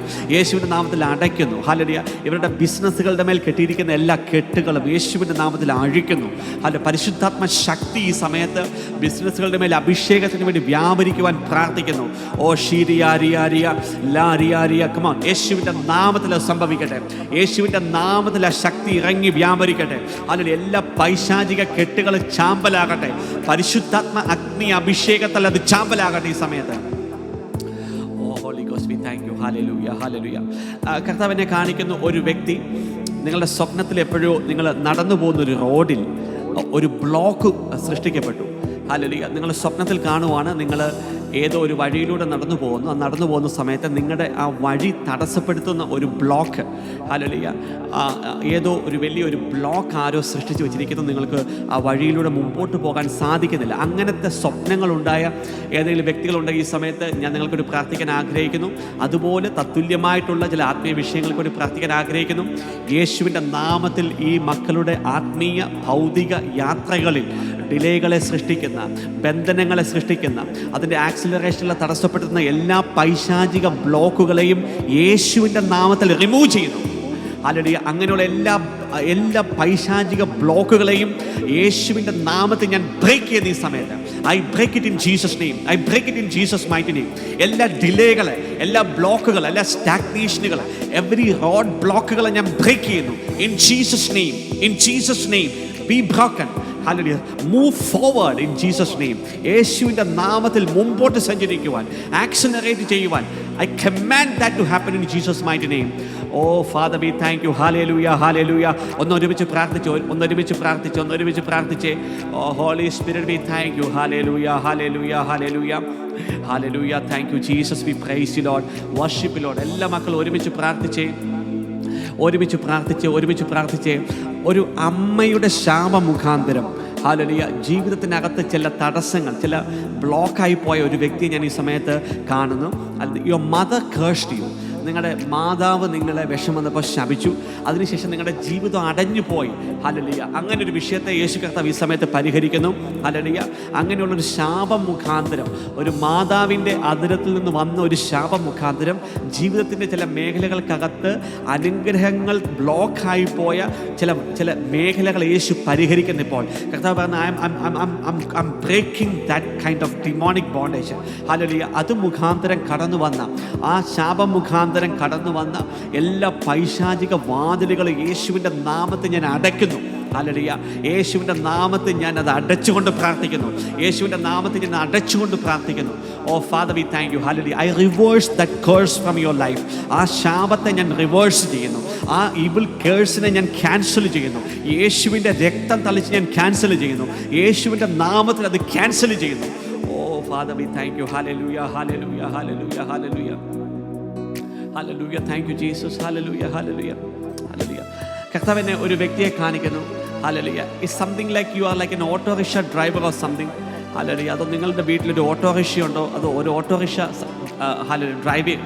ഹല്ലേലൂയ. ഇവരുടെ ബിസിനസ്സുകളുടെ മേൽ കെട്ടിയിരിക്കുന്ന എല്ലാ കെട്ടുകളും യേശുവിൻ്റെ നാമത്തിൽ അഴിക്കുന്നു. പരിശുദ്ധാത്മ ശക്തി ഈ സമയത്ത് ബിസിനസ്സുകളുടെ മേൽ അഭിഷേകത്തിന് വേണ്ടി വ്യാപരിക്കുവാൻ പ്രാർത്ഥിക്കുന്നു. ഓ ഷീരിയാരിയാരിയ ലാരിയാരിയ കമാൻ, യേശുവിൻ്റെ നാമത്തിൽ സംഭവിക്കട്ടെ. യേശുവിൻ്റെ നാമത്തിൽ ആ ശക്തി ഇറങ്ങി വ്യാപരിക്കട്ടെ. അല്ലെങ്കിൽ എല്ലാ പൈശാചിക കെട്ടുകൾ ചാമ്പലാകട്ടെ. പരിശുദ്ധാത്മ അഗ്നി അഭിഷേകത്തിൽ അത് ചാമ്പലാകട്ടെ ഈ സമയത്ത്. ഹല്ലേലൂയ. കർത്താവിനെ കാണിക്കുന്നു. ഒരു വ്യക്തി നിങ്ങളുടെ സ്വപ്നത്തിൽ എപ്പോഴോ നിങ്ങൾ നടന്നു പോകുന്നൊരു റോഡിൽ ഒരു ബ്ലോക്ക് സൃഷ്ടിക്കപ്പെട്ടു. ഹല്ലേലൂയ. നിങ്ങൾ സ്വപ്നത്തിൽ കാണുവാണ്, നിങ്ങൾ ഏതോ ഒരു വഴിയിലൂടെ നടന്നു പോകുന്നു. ആ നടന്നു പോകുന്ന സമയത്ത് നിങ്ങളുടെ ആ വഴി തടസ്സപ്പെടുത്തുന്ന ഒരു ബ്ലോക്ക്, ഹല്ലേലൂയ, ഏതോ ഒരു വലിയൊരു ബ്ലോക്ക് ആരോ സൃഷ്ടിച്ച് വെച്ചിരിക്കുന്നു. നിങ്ങൾക്ക് ആ വഴിയിലൂടെ മുമ്പോട്ട് പോകാൻ സാധിക്കുന്നില്ല. അങ്ങനത്തെ സ്വപ്നങ്ങളുണ്ടായ ഏതെങ്കിലും വ്യക്തികളുണ്ടെങ്കിൽ ഈ സമയത്ത് ഞാൻ നിങ്ങൾക്കൊരു പ്രാർത്ഥിക്കാൻ ആഗ്രഹിക്കുന്നു. അതുപോലെ തത്തുല്യമായിട്ടുള്ള ചില ആത്മീയ വിഷയങ്ങൾക്ക് വേണ്ടി പ്രാർത്ഥിക്കാൻ ആഗ്രഹിക്കുന്നു. യേശുവിൻ്റെ നാമത്തിൽ ഈ മക്കളുടെ ആത്മീയ ഭൗതിക യാത്രകളിൽ ഡിലേകളെ സൃഷ്ടിക്കുന്ന, ബന്ധനങ്ങളെ സൃഷ്ടിക്കുന്ന, അതിൻ്റെ ആക്സിലറേഷനിൽ തടസ്സപ്പെടുത്തുന്ന എല്ലാ പൈശാചിക ബ്ലോക്കുകളെയും യേശുവിൻ്റെ നാമത്തിൽ റിമൂവ് ചെയ്യുന്നു. അല്ലെങ്കിൽ അങ്ങനെയുള്ള എല്ലാ പൈശാചിക ബ്ലോക്കുകളെയും യേശുവിൻ്റെ നാമത്തിൽ ഞാൻ ബ്രേക്ക് ചെയ്ത് ഈ സമയത്ത് I break it in Jesus name. I break it in Jesus mighty name. എല്ലാ ഡിലേകളെ, എല്ലാ ബ്ലോക്കുകൾ, എല്ലാ സ്റ്റാഗ്നേഷനുകൾ, എവറി റോഡ് ബ്ലോക്കുകളെ ഞാൻ ബ്രേക്ക് ചെയ്യുന്നു in Jesus name. In Jesus name be broken. Hallelujah. Move forward in Jesus name. യേശുവിൻ്റെ നാമത്തിൽ മുമ്പോട്ട് സഞ്ചരിക്കുവാൻ, ആക്സിലറേറ്റ് ചെയ്യുവാൻ I command that to happen in Jesus mighty name. Oh father we thank you. Hallelujah, hallelujah. ഒന്നൊരുമിച്ച് പ്രാർത്ഥിച്ചേ. Oh holy spirit we thank you. Hallelujah, hallelujah, hallelujah, hallelujah. Thank you Jesus. We praise you Lord. Worship you Lord. എല്ലാ മക്കളും ഒരുമിച്ച് പ്രാർത്ഥിച്ചേ. ഒരു അമ്മയുടെ ശാപമുഖാന്തരം, hallelujah, ജീവിതത്തിനകത്ത് ചില തടസ്സങ്ങൾ, ചില ബ്ലോക്കായി പോയ ഒരു വ്യക്തിയെ ഞാൻ ഈ സമയത്ത് കാണുന്നു. Your mother cursed you. നിങ്ങളുടെ മാതാവ് നിങ്ങളെ വിഷം വന്നപ്പോൾ ശപിച്ചു. അതിനുശേഷം നിങ്ങളുടെ ജീവിതം അടഞ്ഞു പോയി. ഹല്ലേലൂയ. അങ്ങനെ ഒരു വിഷയത്തെ യേശു കർത്താവ് ഈ സമയത്ത് പരിഹരിക്കുന്നു. ഹല്ലേലൂയ. അങ്ങനെയുള്ളൊരു ശാപം മുഖാന്തരം, ഒരു മാതാവിൻ്റെ അതിരത്തിൽ നിന്ന് വന്ന ഒരു ശാപം മുഖാന്തരം ജീവിതത്തിൻ്റെ ചില മേഖലകൾക്കകത്ത് അനുഗ്രഹങ്ങൾ ബ്ലോക്കായി പോയ ചില മേഖലകൾ യേശു പരിഹരിക്കുന്നു. ഇപ്പോൾ കർത്താവ് പറഞ്ഞ I'm breaking that kind of demonic bondage. Hallelujah. അത് മുഖാന്തരം കടന്നു വന്ന, ആ ശാപം മുഖാന്തരം കടന്നു വന്ന എല്ലാ പൈശാചിക വാതിലുകളും യേശുവിൻ്റെ നാമത്തിൽ ഞാൻ അടയ്ക്കുന്നു. ഹല്ലേലൂയ. യേശുവിൻ്റെ നാമത്തിൽ ഞാൻ അത് അടച്ചുകൊണ്ട് പ്രാർത്ഥിക്കുന്നു. Oh father we thank you. Hallelujah. I reverse that curse from your life. ആ ശാപത്തെ ഞാൻ റിവേഴ്സ് ചെയ്യുന്നു. ആ ഈവിൾ കേഴ്സിനെ ഞാൻ ക്യാൻസൽ ചെയ്യുന്നു. യേശുവിൻ്റെ രക്തം തളിച്ച് ഞാൻ ക്യാൻസൽ ചെയ്യുന്നു. യേശുവിൻ്റെ നാമത്തിൽ അത് ക്യാൻസൽ ചെയ്യുന്നു. Oh father we thank you. Hallelujah, hallelujah, hallelujah, hallelujah, hallelujah. Thank you Jesus. Hallelujah, hallelujah, hallelujah. കർത്താവിനെ ഒരു വ്യക്തിയെ കാണിക്കുന്നു. Hallelujah. It's something like you are like an autorickshaw driver or something. Hallelujah. അതോ നിങ്ങളുടെ വീട്ടിലൊരു ഓട്ടോറിക്ഷ ഉണ്ടോ? അതോ ഒരു autorickshaw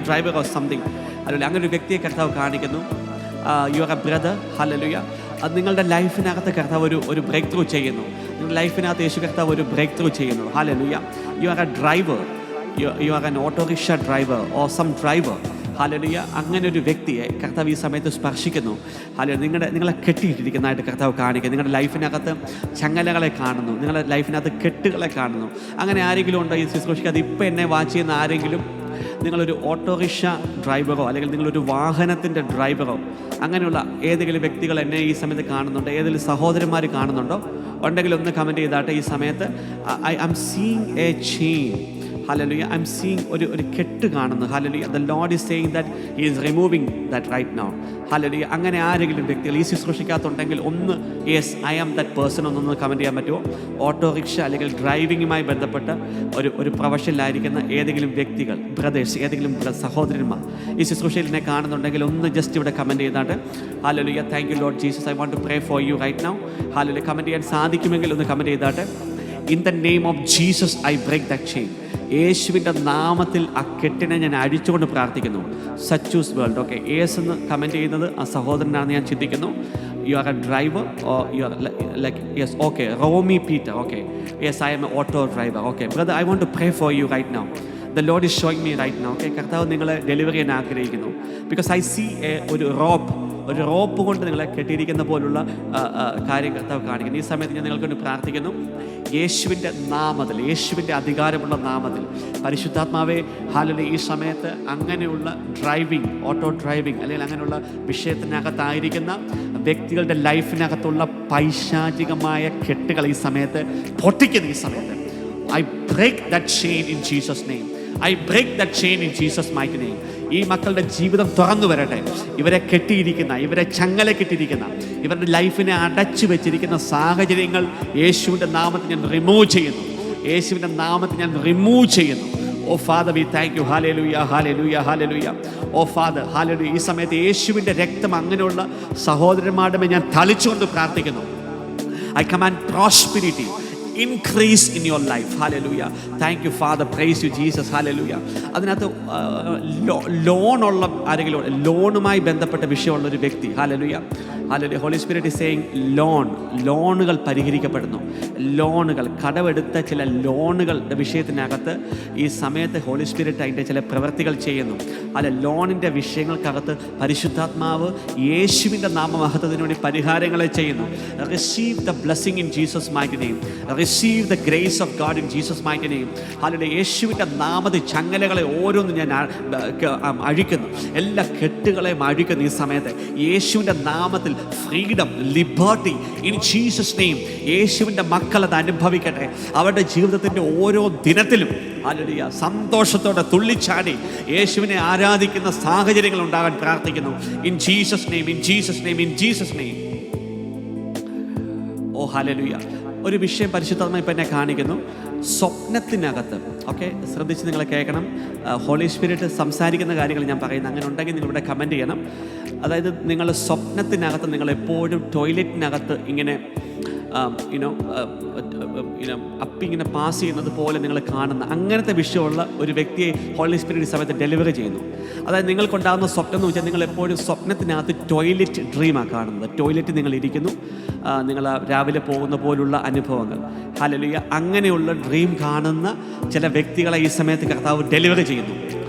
driver or something. Hallelujah. അങ്ങനെ ഒരു വ്യക്തിയെ കർത്താവ് കാണിക്കുന്നു. You are a brother. Hallelujah. അത് നിങ്ങളുടെ ലൈഫിനകത്ത് കർത്താവ് ഒരു ബ്രേക്ക് ത്രൂ ചെയ്യുന്നു. നിങ്ങളുടെ ലൈഫിനകത്ത് യേശു കർത്താവ് ഒരു ബ്രേക്ക് ത്രൂ ചെയ്യുന്നു. Hallelujah. You are a driver. You are an autorickshaw driver or some driver. Hallelujah. അങ്ങനെ ഒരു വ്യക്തിയെ കർത്താവ് ഈ സമയത്ത് സ്പർശിക്കുന്നു. ഹല്ലേലൂയ. നിങ്ങളെ കെട്ടിയിട്ടിരിക്കുന്നതായിട്ട് കർത്താവ് കാണിക്കുക. നിങ്ങളുടെ ലൈഫിനകത്ത് ചങ്ങലകളെ കാണുന്നു. നിങ്ങളുടെ ലൈഫിനകത്ത് കെട്ടുകളെ കാണുന്നു. അങ്ങനെ ആരെങ്കിലും ഉണ്ടോ ഈ ശുശ്രൂഷയ്ക്ക്? അത് ഇപ്പം എന്നെ വാച്ച് ചെയ്യുന്ന ആരെങ്കിലും, നിങ്ങളൊരു ഓട്ടോറിക്ഷ ഡ്രൈവറോ അല്ലെങ്കിൽ നിങ്ങളൊരു വാഹനത്തിൻ്റെ ഡ്രൈവറോ അങ്ങനെയുള്ള ഏതെങ്കിലും വ്യക്തികൾ എന്നെ ഈ സമയത്ത് കാണുന്നുണ്ടോ? ഏതെങ്കിലും സഹോദരന്മാർ കാണുന്നുണ്ടോ? ഉണ്ടെങ്കിൽ ഒന്ന് കമൻറ്റ് ചെയ്താട്ടെ. ഈ സമയത്ത് I am seeing a chain. Hallelujah. I'm seeing ഒരു കെട്ട് കാണുന്നു. Hallelujah. The Lord is saying that he is removing that right now. Hallelujah. അങ്ങനെ ആരെങ്കിലും വ്യക്തികൾ ഈ ശുശ്രൂഷിക്കാത്തുണ്ടെങ്കിൽ ഒന്ന് yes I am that person ഒന്നൊന്ന് കമൻറ്റ് ചെയ്യാൻ പറ്റുമോ? ഓട്ടോറിക്ഷ അല്ലെങ്കിൽ ഡ്രൈവിങ്ങുമായി ബന്ധപ്പെട്ട ഒരു പ്രൊഫഷനിലായിരിക്കുന്ന ഏതെങ്കിലും വ്യക്തികൾ, ബ്രദേഴ്സ്, ഏതെങ്കിലും സഹോദരന്മാർ ഈ ശുശ്രൂഷയിൽ എന്നെ കാണുന്നുണ്ടെങ്കിൽ ഒന്ന് ജസ്റ്റ് ഇവിടെ കമൻറ്റ് ചെയ്താട്ട്. Hallelujah. Thank you Lord Jesus. I want to pray for you right now. Hallelujah. Comment ചെയ്യാൻ സാധിക്കുമെങ്കിൽ ഒന്ന് കമൻറ്റ് ചെയ്താട്ടെ. In the name of Jesus I break that chain. യേശുവിൻ്റെ നാമത്തിൽ ആ കെട്ടിനെ ഞാൻ അഴിച്ചുകൊണ്ട് പ്രാർത്ഥിക്കുന്നു. സച്ചൂസ് വേൾഡ്. ഓക്കെ, യേസ് എന്ന് കമൻറ്റ് ചെയ്യുന്നത് ആ സഹോദരനാണെന്ന് ഞാൻ ചിന്തിക്കുന്നു. You are a driver or you are like yes. Okay, Romy Peter. Okay, yes I am A auto driver. Okay brother, I want to pray for you right now. The Lord is showing me right now. Okay, കർത്താവ് നിങ്ങളെ delivery ചെയ്യാൻ ആഗ്രഹിക്കുന്നു. Because I see ഒരു rope കൊണ്ട് നിങ്ങളെ കെട്ടിയിരിക്കുന്ന പോലുള്ള കാര്യം കർത്താവ് കാണിക്കുന്നു. ഈ സമയത്ത് ഞാൻ നിങ്ങൾക്ക് വേണ്ടി പ്രാർത്ഥിക്കുന്നു. യേശുവിൻ്റെ നാമത്തിൽ, യേശുവിൻ്റെ അധികാരമുള്ള നാമത്തിൽ പരിശുദ്ധാത്മാവേ, ഹല്ലേലൂയ, ഈ സമയത്ത് അങ്ങനെയുള്ള ഡ്രൈവിംഗ്, ഓട്ടോ ഡ്രൈവിംഗ് അല്ലെങ്കിൽ അങ്ങനെയുള്ള വിഷയത്തിനകത്തായിരിക്കുന്ന വ്യക്തികളുടെ ലൈഫിനകത്തുള്ള പൈശാചികമായ കെട്ടുകൾ ഈ സമയത്ത് പൊട്ടിക്കുന്നു. ഈ സമയത്ത് I break that chain in Jesus' name. I break that chain in Jesus' mighty name. ഈ മക്കളുടെ ജീവിതം തുറന്നു വരട്ടെ. ഇവരെ കെട്ടിയിരിക്കുന്ന, ഇവരെ ചങ്ങല കെട്ടിയിരിക്കുന്ന, ഇവരുടെ ലൈഫിനെ അടച്ചു വെച്ചിരിക്കുന്ന സാഹചര്യങ്ങൾ യേശുവിൻ്റെ നാമത്തിൽ ഞാൻ റിമൂവ് ചെയ്യുന്നു. യേശുവിൻ്റെ നാമത്തിൽ ഞാൻ റിമൂവ് ചെയ്യുന്നു. Oh oh father we thank you. Hallelujah hallelujah hallelujah. Oh father hallelujah. ഈ സമയത്ത് യേശുവിൻ്റെ രക്തം അങ്ങനെയുള്ള സഹോദരന്മാരുടെ മേൽ ഞാൻ തളിച്ചുകൊണ്ട് പ്രാർത്ഥിക്കുന്നു. I command prosperity, increase in your life. Hallelujah. Thank you Father. Praise you Jesus. Hallelujah. അതിനകത്ത് ലോണുള്ള ആരെങ്കിലും, ലോണുമായി ബന്ധപ്പെട്ട വിഷയമുള്ള ഒരു വ്യക്തി, hallelujah hallelujah. Holy spirit is saying ലോണുകൾ പരിഹരിക്കപ്പെടുന്നു. ലോണുകൾ, കടമെടുത്ത ചില ലോണുകളുടെ വിഷയത്തിനകത്ത് ഈ സമയത്ത് ഹോളി സ്പിരിറ്റ് അതിൻ്റെ ചില പ്രവൃത്തികൾ ചെയ്യുന്നു. ലോണിൻ്റെ വിഷയങ്ങൾക്കകത്ത് പരിശുദ്ധാത്മാവ് യേശുവിൻ്റെ നാമമഹത്വത്തിന് വേണ്ടി പരിഹാരങ്ങളെ ചെയ്യുന്നു. Receive the blessing in Jesus mighty name. Receive the grace of God in Jesus mighty name. Hallelujah. യേശുവിൻ്റെ നാമത്തിൽ ചങ്ങലകളെ ഓരോന്നും ഞാൻ അഴിക്കുന്നു. എല്ലാ കെട്ടുകളെയും അഴിക്കുന്നു ഈ സമയത്ത്. യേശുവിൻ്റെ നാമത്തിൽ freedom, liberty in Jesus name. യേശുവിൻ്റെ മക്കൾ അത് അനുഭവിക്കട്ടെ. അവരുടെ ജീവിതത്തിൻ്റെ ഓരോ ദിനത്തിലും ഹല്ലേലൂയ സന്തോഷത്തോടെ തുള്ളിച്ചാടി യേശുവിനെ ആരാധിക്കുന്ന സാഹചര്യങ്ങൾ ഉണ്ടാകാൻ പ്രാർത്ഥിക്കുന്നു. In Jesus name, in Jesus name, in Jesus name. Oh hallelujah. ഒരു വിഷയം പരിശുദ്ധാത്മാവ് ഇപ്പം എന്നെ കാണിക്കുന്നു. സ്വപ്നത്തിനകത്ത്, ഓക്കെ, ശ്രദ്ധിച്ച് നിങ്ങൾ കേൾക്കണം. ഹോളി സ്പിരിറ്റ് സംസാരിക്കുന്ന കാര്യങ്ങൾ ഞാൻ പറയുന്നത്. അങ്ങനെ ഉണ്ടെങ്കിൽ നിങ്ങളിവിടെ കമൻറ്റ് ചെയ്യണം. അതായത് നിങ്ങൾ സ്വപ്നത്തിനകത്ത്, നിങ്ങൾ എപ്പോഴും ടോയ്ലറ്റിനകത്ത് ഇങ്ങനെ അപ്പിങ്ങനെ പാസ് ചെയ്യുന്നത് പോലെ നിങ്ങൾ കാണുന്ന അങ്ങനത്തെ വിഷയമുള്ള ഒരു വ്യക്തിയെ ഹോളി സ്പിരിറ്റ് സമയത്ത് ഡെലിവറി ചെയ്യുന്നു. അതായത് നിങ്ങൾക്കുണ്ടാകുന്ന സ്വപ്നം എന്ന് വെച്ചാൽ, നിങ്ങൾ എപ്പോഴും സ്വപ്നത്തിനകത്ത് ടോയ്ലറ്റ് ഡ്രീമാണ് കാണുന്നത്. ടോയ്ലറ്റ് നിങ്ങൾ ഇരിക്കുന്നു, നിങ്ങൾ രാവിലെ പോകുന്ന പോലുള്ള അനുഭവങ്ങൾ. ഹല്ലേലൂയ. അങ്ങനെയുള്ള ഡ്രീം കാണുന്ന ചില വ്യക്തികളെ ഈ സമയത്ത് കർത്താവ് ഡെലിവറി ചെയ്യുന്നു.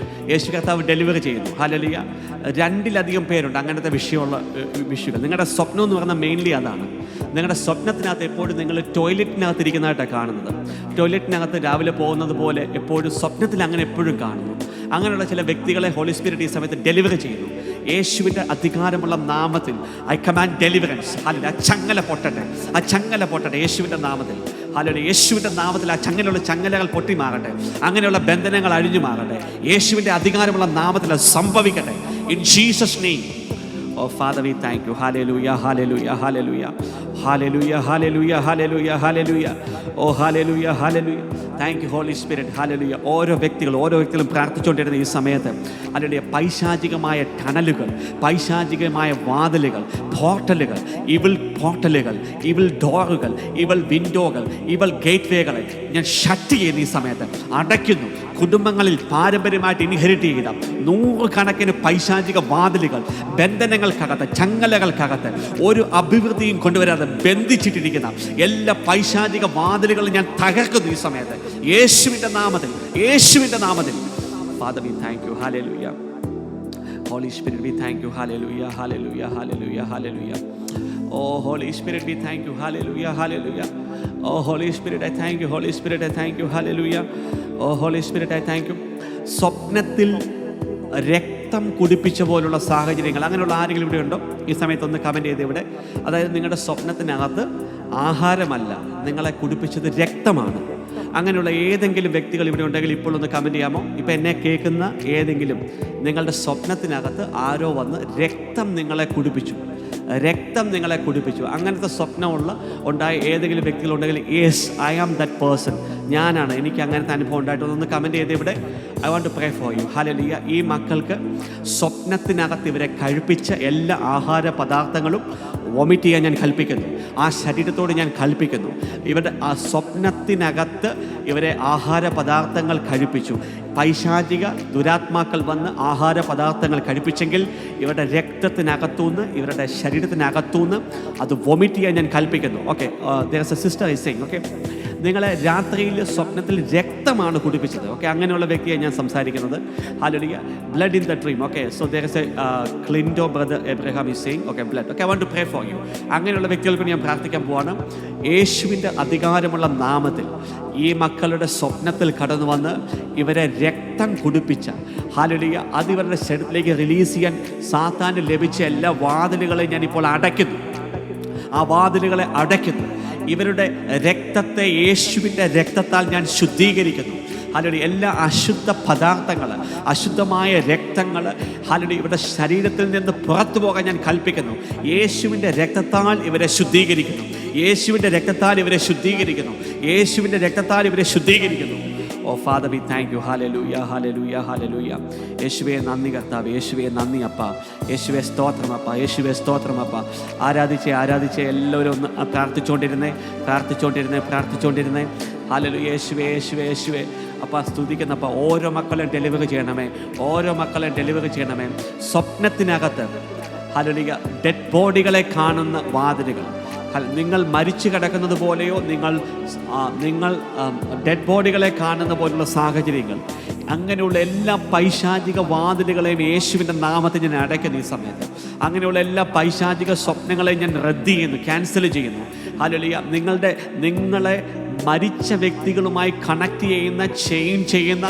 യേശു കർത്താവ് ഡെലിവറി ചെയ്യുന്നു. ഹല്ലേലൂയ. 2-ലധികം പേരുണ്ട് അങ്ങനത്തെ വിഷയമുള്ള വിഷയങ്ങൾ. നിങ്ങളുടെ സ്വപ്നം എന്ന് പറഞ്ഞാൽ മെയിൻലി അതാണ്. നിങ്ങളുടെ സ്വപ്നത്തിനകത്ത് എപ്പോഴും നിങ്ങൾ ടോയ്ലറ്റിനകത്ത് ഇരിക്കുന്നതായിട്ടാണ് കാണുന്നത്. ടോയ്ലറ്റിനകത്ത് രാവിലെ പോകുന്നത് പോലെ എപ്പോഴും സ്വപ്നത്തിൽ അങ്ങനെ എപ്പോഴും കാണുന്നു. അങ്ങനെയുള്ള ചില വ്യക്തികളെ ഹോളി സ്പിരിറ്റ് ഈ സമയത്ത് ഡെലിവറി ചെയ്യുന്നു. യേശുവിൻ്റെ അധികാരമുള്ള നാമത്തിൽ ഐ കമാൻഡ് ഡെലിവറൻസ്. ഹല്ലേലൂയ. ആ ചങ്ങല പൊട്ടട്ടെ, ആ ചങ്ങല പൊട്ടട്ടെ യേശുവിൻ്റെ നാമത്തിൽ. ഹല്ലേലൂയ. യേശുവിൻ്റെ നാമത്തിൽ ആ ചങ്ങലുള്ള ചങ്ങലകൾ പൊട്ടി മാറട്ടെ. അങ്ങനെയുള്ള ബന്ധനങ്ങൾ അഴിഞ്ഞു മാറട്ടെ. യേശുവിൻ്റെ അധികാരമുള്ള നാമത്തിൽ അത് സംഭവിക്കട്ടെ. In Jesus name. Oh father we thank you. Hallelujah hallelujah hallelujah hallelujah hallelujah hallelujah hallelujah. Oh hallelujah hallelujah. Thank you holy spirit. Hallelujah. ഓരോ വ്യക്തികളും പ്രാർത്ഥിച്ചുകൊണ്ടിരുന്ന ഈ സമയത്ത് ഹല്ലേലൂയ പൈശാചികമായ ടണലുകൾ, പൈശാചികമായ വാതിലുകൾ, പോർട്ടലുകൾ, ഇവിൾ പോർട്ടലുകൾ, ഇവിൾ ഡോറുകൾ, ഇവിൾ വിൻഡോകൾ, ഇവിൾ ഗേറ്റ് വേകളെ ഞാൻ ഷട്ട് ചെയ്യുന്ന ഈ സമയത്ത് അടയ്ക്കുന്നു. കുടുംബങ്ങളിൽ പാരമ്പര്യമായിട്ട് ഇൻഹെറിറ്റ് ചെയ്ത 100 കണക്കിന് പൈശാചിക വാതിലുകൾ, ബന്ധനങ്ങൾക്കകത്ത്, ചങ്ങലകൾക്കകത്ത് ഒരു അഭിവൃദ്ധിയും കൊണ്ടുവരാതെ ബന്ധിച്ചിട്ടിരിക്കുന്ന എല്ലാ പൈശാചിക വാതിലുകളും ഞാൻ തകർക്കുന്നു ഈ സമയത്ത് യേശുവിൻ്റെ നാമത്തിൽ, യേശുവിൻ്റെ നാമത്തിൽ. Father we thank you. Hallelujah. Holy spirit we thank you. Hallelujah hallelujah hallelujah hallelujah. Oh Holy Spirit, we thank you. Hallelujah, hallelujah. Oh Holy Spirit, I thank you. Holy Spirit, I thank you. Hallelujah. Oh Holy Spirit, I thank you. സ്വപ്നത്തിൽ രക്തം കുടിപ്പിച്ച പോലുള്ള സാഹചര്യങ്ങൾ, അങ്ങനെയുള്ള ആരെങ്കിലും ഇവിടെ ഉണ്ടോ? ഈ സമയത്തൊന്ന് കമൻറ്റ് ചെയ്ത് ഇവിടെ. അതായത് നിങ്ങളുടെ സ്വപ്നത്തിനകത്ത് ആഹാരമല്ല, നിങ്ങളെ കുടിപ്പിച്ചത് രക്തമാണ്. അങ്ങനെയുള്ള ഏതെങ്കിലും വ്യക്തികൾ ഇവിടെ ഉണ്ടെങ്കിൽ ഇപ്പോൾ ഒന്ന് കമൻറ്റ് ചെയ്യാമോ? ഇപ്പം എന്നെ കേൾക്കുന്ന ഏതെങ്കിലും നിങ്ങളുടെ സ്വപ്നത്തിനകത്ത് ആരോ വന്ന് രക്തം നിങ്ങളെ കുടിപ്പിച്ചു, രക്തം നിങ്ങളെ കുടിപ്പിച്ചു, അങ്ങനത്തെ സ്വപ്നമുള്ള ഉണ്ടായ ഏതെങ്കിലും വ്യക്തികളുണ്ടെങ്കിൽ yes I am that person, ഞാനാണ്, എനിക്ക് അങ്ങനത്തെ അനുഭവം ഉണ്ടായിട്ടൊന്ന് കമൻറ്റ് ചെയ്ത് ഇവിടെ. I want to pray for you. Hallelujah. ഈ മക്കൾക്ക് സ്വപ്നത്തിനകത്ത് ഇവരെ കഴിപ്പിച്ച എല്ലാ ആഹാര പദാർത്ഥങ്ങളും വോമിറ്റ് ചെയ്യാൻ ഞാൻ കൽപ്പിക്കുന്നു. ആ ശരീരത്തോട് ഞാൻ കൽപ്പിക്കുന്നു. ഇവരുടെ ആ സ്വപ്നത്തിനകത്ത് ഇവരെ ആഹാര പദാർത്ഥങ്ങൾ കഴിപ്പിച്ചു. പൈശാചിക ദുരാത്മാക്കൾ വന്ന് ആഹാര പദാർത്ഥങ്ങൾ കഴിപ്പിച്ചെങ്കിൽ ഇവരുടെ രക്തത്തിനകത്തുനിന്ന്, ഇവരുടെ ശരീരത്തിനകത്തുനിന്ന് അത് വോമിറ്റ് ചെയ്യാൻ ഞാൻ കൽപ്പിക്കുന്നു. Okay, there is a sister is saying, okay, നിങ്ങളെ രാത്രിയിൽ സ്വപ്നത്തിൽ രക്തമാണ് കുടിപ്പിച്ചത്. ഓക്കെ, അങ്ങനെയുള്ള വ്യക്തിയെ ഞാൻ സംസാരിക്കുന്നത്. Hallelujah. Blood in the dream. Okay, so there is a ക്ലിൻഡോ brother Abraham is saying, okay, blood. Okay, I want to pray for you. അങ്ങനെയുള്ള വ്യക്തികൾക്ക് ഞാൻ പ്രാർത്ഥിക്കാൻ പോവാണ്. യേശുവിൻ്റെ അധികാരമുള്ള നാമത്തിൽ ഈ മക്കളുടെ സ്വപ്നത്തിൽ കടന്നു വന്ന് ഇവരെ രക്തം കുടിപ്പിച്ച, ഹല്ലേലൂയ, അത് ഇവരുടെ ശരീരത്തിലേക്ക് റിലീസ് ചെയ്യാൻ സാത്താന് ലഭിച്ച എല്ലാ വാതിലുകളെയും ഞാനിപ്പോൾ അടയ്ക്കുന്നു. ആ വാതിലുകളെ അടയ്ക്കുന്നു. ഇവരുടെ രക്തത്തെ യേശുവിൻ്റെ രക്തത്താൽ ഞാൻ ശുദ്ധീകരിക്കുന്നു. ഹല്ലേലൂയ. എല്ലാ അശുദ്ധ പദാർത്ഥങ്ങൾ, അശുദ്ധമായ രക്തങ്ങൾ ഹല്ലേലൂയ ഇവരുടെ ശരീരത്തിൽ നിന്ന് പുറത്തു പോകാൻ ഞാൻ കൽപ്പിക്കുന്നു. യേശുവിൻ്റെ രക്തത്താൽ ഇവരെ ശുദ്ധീകരിക്കുന്നു. യേശുവിൻ്റെ രക്തത്താൽ ഇവരെ ശുദ്ധീകരിക്കുന്നു. യേശുവിൻ്റെ രക്തത്താൽ ഇവരെ ശുദ്ധീകരിക്കുന്നു. Oh oh father we thank you. Hallelujah, hallelujah, hallelujah. യേശുവേ നന്ദി കർത്താവ്, യേശുവേ നന്ദി അപ്പ, യേശുവേ സ്തോത്രം അപ്പ, യേശുവേ സ്തോത്രം അപ്പ. ആരാധിച്ച് എല്ലാവരും ഒന്ന് പ്രാർത്ഥിച്ചുകൊണ്ടിരുന്നേ. ഹല്ലേലൂയ, യേശുവേ യേശുവേ യേശുവേ അപ്പ. സ്തുതിക്കുന്നപ്പ ഓരോ മക്കളെ ഡെലിവറി ചെയ്യണമേ. സ്വപ്നത്തിനകത്ത് ഹല്ലേലൂയ ഡെഡ് ബോഡികളെ കാണുന്ന വാതിലുകൾ, നിങ്ങൾ മരിച്ചു കിടക്കുന്നത് പോലെയോ നിങ്ങൾ ഡെഡ് ബോഡികളെ കാണുന്ന പോലുള്ള സാഹചര്യങ്ങൾ, അങ്ങനെയുള്ള എല്ലാ പൈശാചിക വാതിലുകളെയും യേശുവിൻ്റെ നാമത്തിൽ ഞാൻ അടയ്ക്കുന്നു ഈ സമയത്ത്. അങ്ങനെയുള്ള എല്ലാ പൈശാചിക സ്വപ്നങ്ങളെയും ഞാൻ റദ്ദ് ചെയ്യുന്നു, ക്യാൻസൽ ചെയ്യുന്നു. ഹല്ലേലൂയ. നിങ്ങളെ മരിച്ച വ്യക്തികളുമായി കണക്ട് ചെയ്യുന്ന, ചെയ്യുന്ന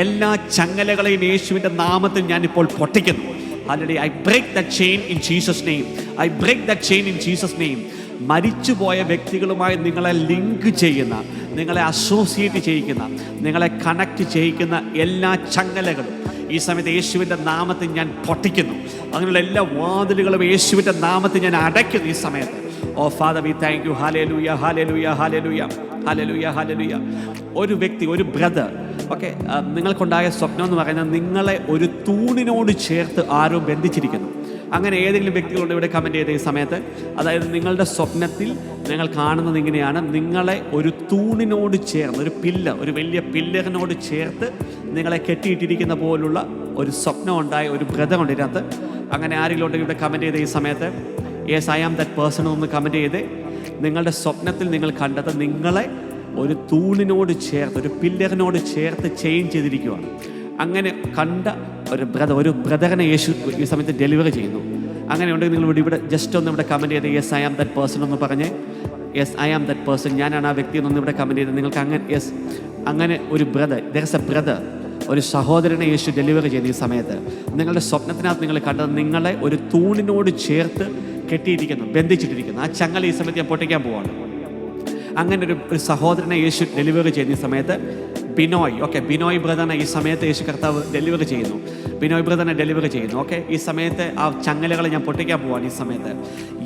എല്ലാ ചങ്ങലകളെയും യേശുവിൻ്റെ നാമത്തിൽ ഞാനിപ്പോൾ പൊട്ടിക്കുന്നു. Hallelujah. I break that chain in Jesus' name. മരിച്ചുപോയ വ്യക്തികളുമായി നിങ്ങളെ ലിങ്ക് ചെയ്യുന്ന, നിങ്ങളെ അസോസിയേറ്റ് ചെയ്യിക്കുന്ന, നിങ്ങളെ കണക്ട് ചെയ്യിക്കുന്ന എല്ലാ ചങ്ങലകളും ഈ സമയത്ത് യേശുവിൻ്റെ നാമത്തിൽ ഞാൻ പൊട്ടിക്കുന്നു. അങ്ങനെയുള്ള എല്ലാ വാതിലുകളും യേശുവിൻ്റെ നാമത്തിൽ ഞാൻ അടയ്ക്കുന്നു ഈ സമയത്ത്. Oh father we thank you. Hallelujah, hallelujah, hallelujah, hallelujah, hallelujah. ഒരു വ്യക്തി, ഒരു ബ്രദർ, ഓക്കെ, നിങ്ങൾക്കുണ്ടായ സ്വപ്നം എന്ന് പറയുന്നത് നിങ്ങളെ ഒരു തൂണിനോട് ചേർത്ത് ആരോ ബന്ധിച്ചിരിക്കുന്നു. അങ്ങനെ ഏതെങ്കിലും വ്യക്തികളുണ്ട് ഇവിടെ കമൻറ്റ് ചെയ്ത ഈ സമയത്ത്? അതായത് നിങ്ങളുടെ സ്വപ്നത്തിൽ നിങ്ങൾ കാണുന്നത് ഇങ്ങനെയാണ്: നിങ്ങളെ ഒരു തൂണിനോട് ചേർന്ന്, ഒരു വലിയ പില്ലറിനോട് ചേർത്ത് നിങ്ങളെ കെട്ടിയിട്ടിരിക്കുന്ന പോലുള്ള ഒരു സ്വപ്നം ഉണ്ടായ ഒരു ബ്രദർ ഉണ്ട് ഇതിനകത്ത്. അങ്ങനെ ആരെങ്കിലും ഉണ്ടെങ്കിൽ ഇവിടെ കമൻറ്റ് ചെയ്ത ഈ സമയത്ത് yes I am that person ഒന്ന് കമൻറ്റ് ചെയ്ത്. നിങ്ങളുടെ സ്വപ്നത്തിൽ നിങ്ങൾ കണ്ടത് നിങ്ങളെ ഒരു തൂണിനോട് ചേർത്ത്, ഒരു പില്ലറിനോട് ചേർത്ത് ചെയിൻ ചെയ്തിരിക്കുകയാണ്. അങ്ങനെ കണ്ട ഒരു ബ്രദറിനെ യേശു ഈ സമയത്ത് ഡെലിവറി ചെയ്യുന്നു. അങ്ങനെ ഉണ്ടെങ്കിൽ നിങ്ങൾ ഇവിടെ ജസ്റ്റ് ഒന്ന് ഇവിടെ കമൻറ്റ് ചെയ്ത് yes I am that person എന്ന് പറഞ്ഞ്, yes I am that person, ഞാനാണ് ആ വ്യക്തി എന്നൊന്ന് ഇവിടെ കമൻറ്റ് ചെയ്ത്. നിങ്ങൾക്ക് അങ്ങനെ ഒരു ബ്രദർ, ഒരു സഹോദരനെ യേശു ഡെലിവറി ചെയ്യുന്ന ഈ സമയത്ത് നിങ്ങളുടെ സ്വപ്നത്തിനകത്ത് നിങ്ങൾ കണ്ടത് നിങ്ങളെ ഒരു തൂണിനോട് ചേർത്ത് കെട്ടിയിരിക്കുന്നു, ബന്ധിച്ചിട്ടിരിക്കുന്നു. ആ ചങ്ങല ഈ സമയത്ത് ഞാൻ പൊട്ടിക്കാൻ പോവാണ്. അങ്ങനെ ഒരു സഹോദരനെ യേശു ഡെലിവറി ചെയ്യുന്ന ഈ സമയത്ത് ബിനോയ് ബ്രദറിനെ ഈ സമയത്ത് യേശു കർത്താവ് ഡെലിവറി ചെയ്യുന്നു. ഓക്കെ, ഈ സമയത്ത് ആ ചങ്ങലകളെ ഞാൻ പൊട്ടിക്കാൻ പോവാണ് ഈ സമയത്ത്.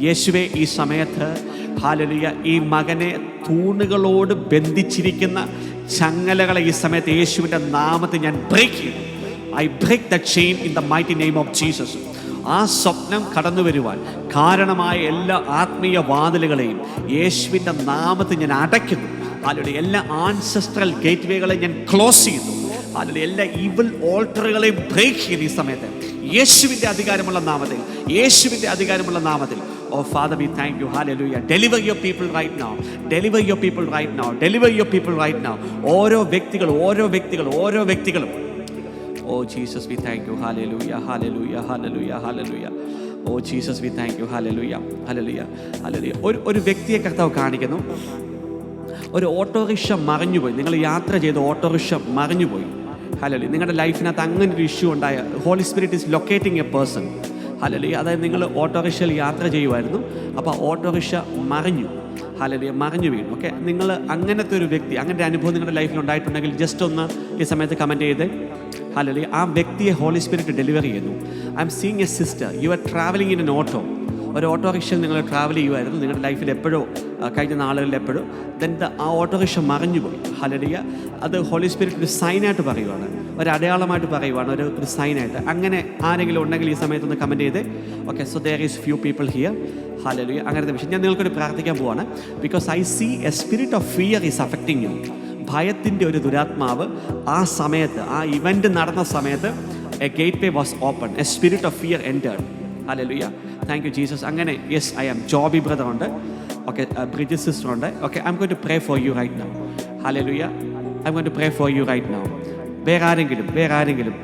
യേശുവേ, ഈ സമയത്ത് ഹല്ലേലൂയ, ഈ മകനെ തൂണുകളോട് ബന്ധിച്ചിരിക്കുന്ന ചങ്ങലകളെ ഈ സമയത്ത് യേശുവിൻ്റെ നാമത്തിൽ ഞാൻ ബ്രേക്ക് ചെയ്യുന്നു. I break the chain in the mighty name of Jesus. ആ സ്വപ്നം കടന്നു വരുവാൻ കാരണമായ എല്ലാ ആത്മീയ വാതിലുകളെയും യേശുവിൻ്റെ നാമത്തിൽ ഞാൻ അടയ്ക്കുന്നു. അതിലൂടെ എല്ലാ ആൻസെസ്ട്രൽ ഗേറ്റ് വേകളെയും ഞാൻ ക്ലോസ് ചെയ്യുന്നു. അതിലൂടെ എല്ലാ ഈവിൾ ഓൾട്ടറുകളെയും ബ്രേക്ക് ചെയ്യുന്നു ഈ സമയത്ത് യേശുവിൻ്റെ അധികാരമുള്ള നാമത്തിൽ. Oh father we thank you. Hallelujah. Deliver your people right now. ഓരോ വ്യക്തികളും Oh Jesus, we thank you. Hallelujah, hallelujah, hallelujah, hallelujah. Oh Jesus, we thank you. Hallelujah, hallelujah, hallelujah. ഒരു വ്യക്തിയെ കർത്താവ് കാണിക്കുന്നു. ഒരു ഓട്ടോറിക്ഷ മറിഞ്ഞുപോയി. നിങ്ങൾ യാത്ര ചെയ്ത ഓട്ടോറിക്ഷ മറിഞ്ഞുപോയി. ഹല്ലേലൂയ. നിങ്ങളുടെ ലൈഫിനകത്ത് അങ്ങനെ ഒരു ഇഷ്യൂ ഉണ്ടായ holy spirit is locating a person. Hallelujah. അതായത് നിങ്ങൾ ഓട്ടോറിക്ഷയിൽ യാത്ര ചെയ്യുമായിരുന്നു, അപ്പോൾ ഓട്ടോറിക്ഷ മറിഞ്ഞു. ഹല്ലേലൂയ, മറിഞ്ഞു വീണു. ഓക്കെ, നിങ്ങൾ അങ്ങനത്തെ ഒരു വ്യക്തി, അങ്ങനത്തെ അനുഭവം നിങ്ങളുടെ ലൈഫിൽ ഉണ്ടായിട്ടുണ്ടെങ്കിൽ ജസ്റ്റ് ഒന്ന് ഈ സമയത്ത് കമൻറ്റ് ചെയ്ത്. ഹല്ലേലൂയ. ആ വ്യക്തിയെ ഹോളി സ്പിരിറ്റ് ഡെലിവറി ചെയ്യുന്നു. I am seeing A sister, you are travelling in an auto. ഒരു ഓട്ടോറിക്ഷയിൽ നിങ്ങൾ ട്രാവൽ ചെയ്യുമായിരുന്നു നിങ്ങളുടെ ലൈഫിൽ എപ്പോഴോ, കഴിഞ്ഞ നാളുകളിൽ എപ്പോഴും. ആ ഓട്ടോറിക്ഷ മറിഞ്ഞുപോയി. ഹല്ലേലൂയ. അത് ഹോളി സ്പിരിറ്റ് ഒരു സൈനായിട്ട് പറയുവാണ്, ഒരു അടയാളമായിട്ട് പറയുവാണ്, ഒരു സൈനായിട്ട്. അങ്ങനെ ആരെങ്കിലും ഉണ്ടെങ്കിൽ ഈ സമയത്തൊന്ന് കമൻറ്റ് ചെയ്ത്. Okay, so there is few people here. Hallelujah. അങ്ങനത്തെ വിഷയം ഞാൻ നിങ്ങൾക്കൊരു പ്രാർത്ഥിക്കാൻ പോവാണ്. Because I see a spirit of fear is affecting you. ഭയത്തിൻ്റെ ഒരു ദുരാത്മാവ് ആ സമയത്ത്, ആ ഇവൻ്റ് നടന്ന സമയത്ത് a gateway was open, a spirit of fear entered. Hallelujah. Thank you Jesus. അങ്ങനെ yes I am Joby brother ഉണ്ട്. ഓക്കെ, ബ്രിജിറ്റ് സിസ്റ്റർ ഉണ്ട്. Okay, I M going to pray for you right now. Hallelujah. I M going to pray for you right now. വേറെ ആരെങ്കിലും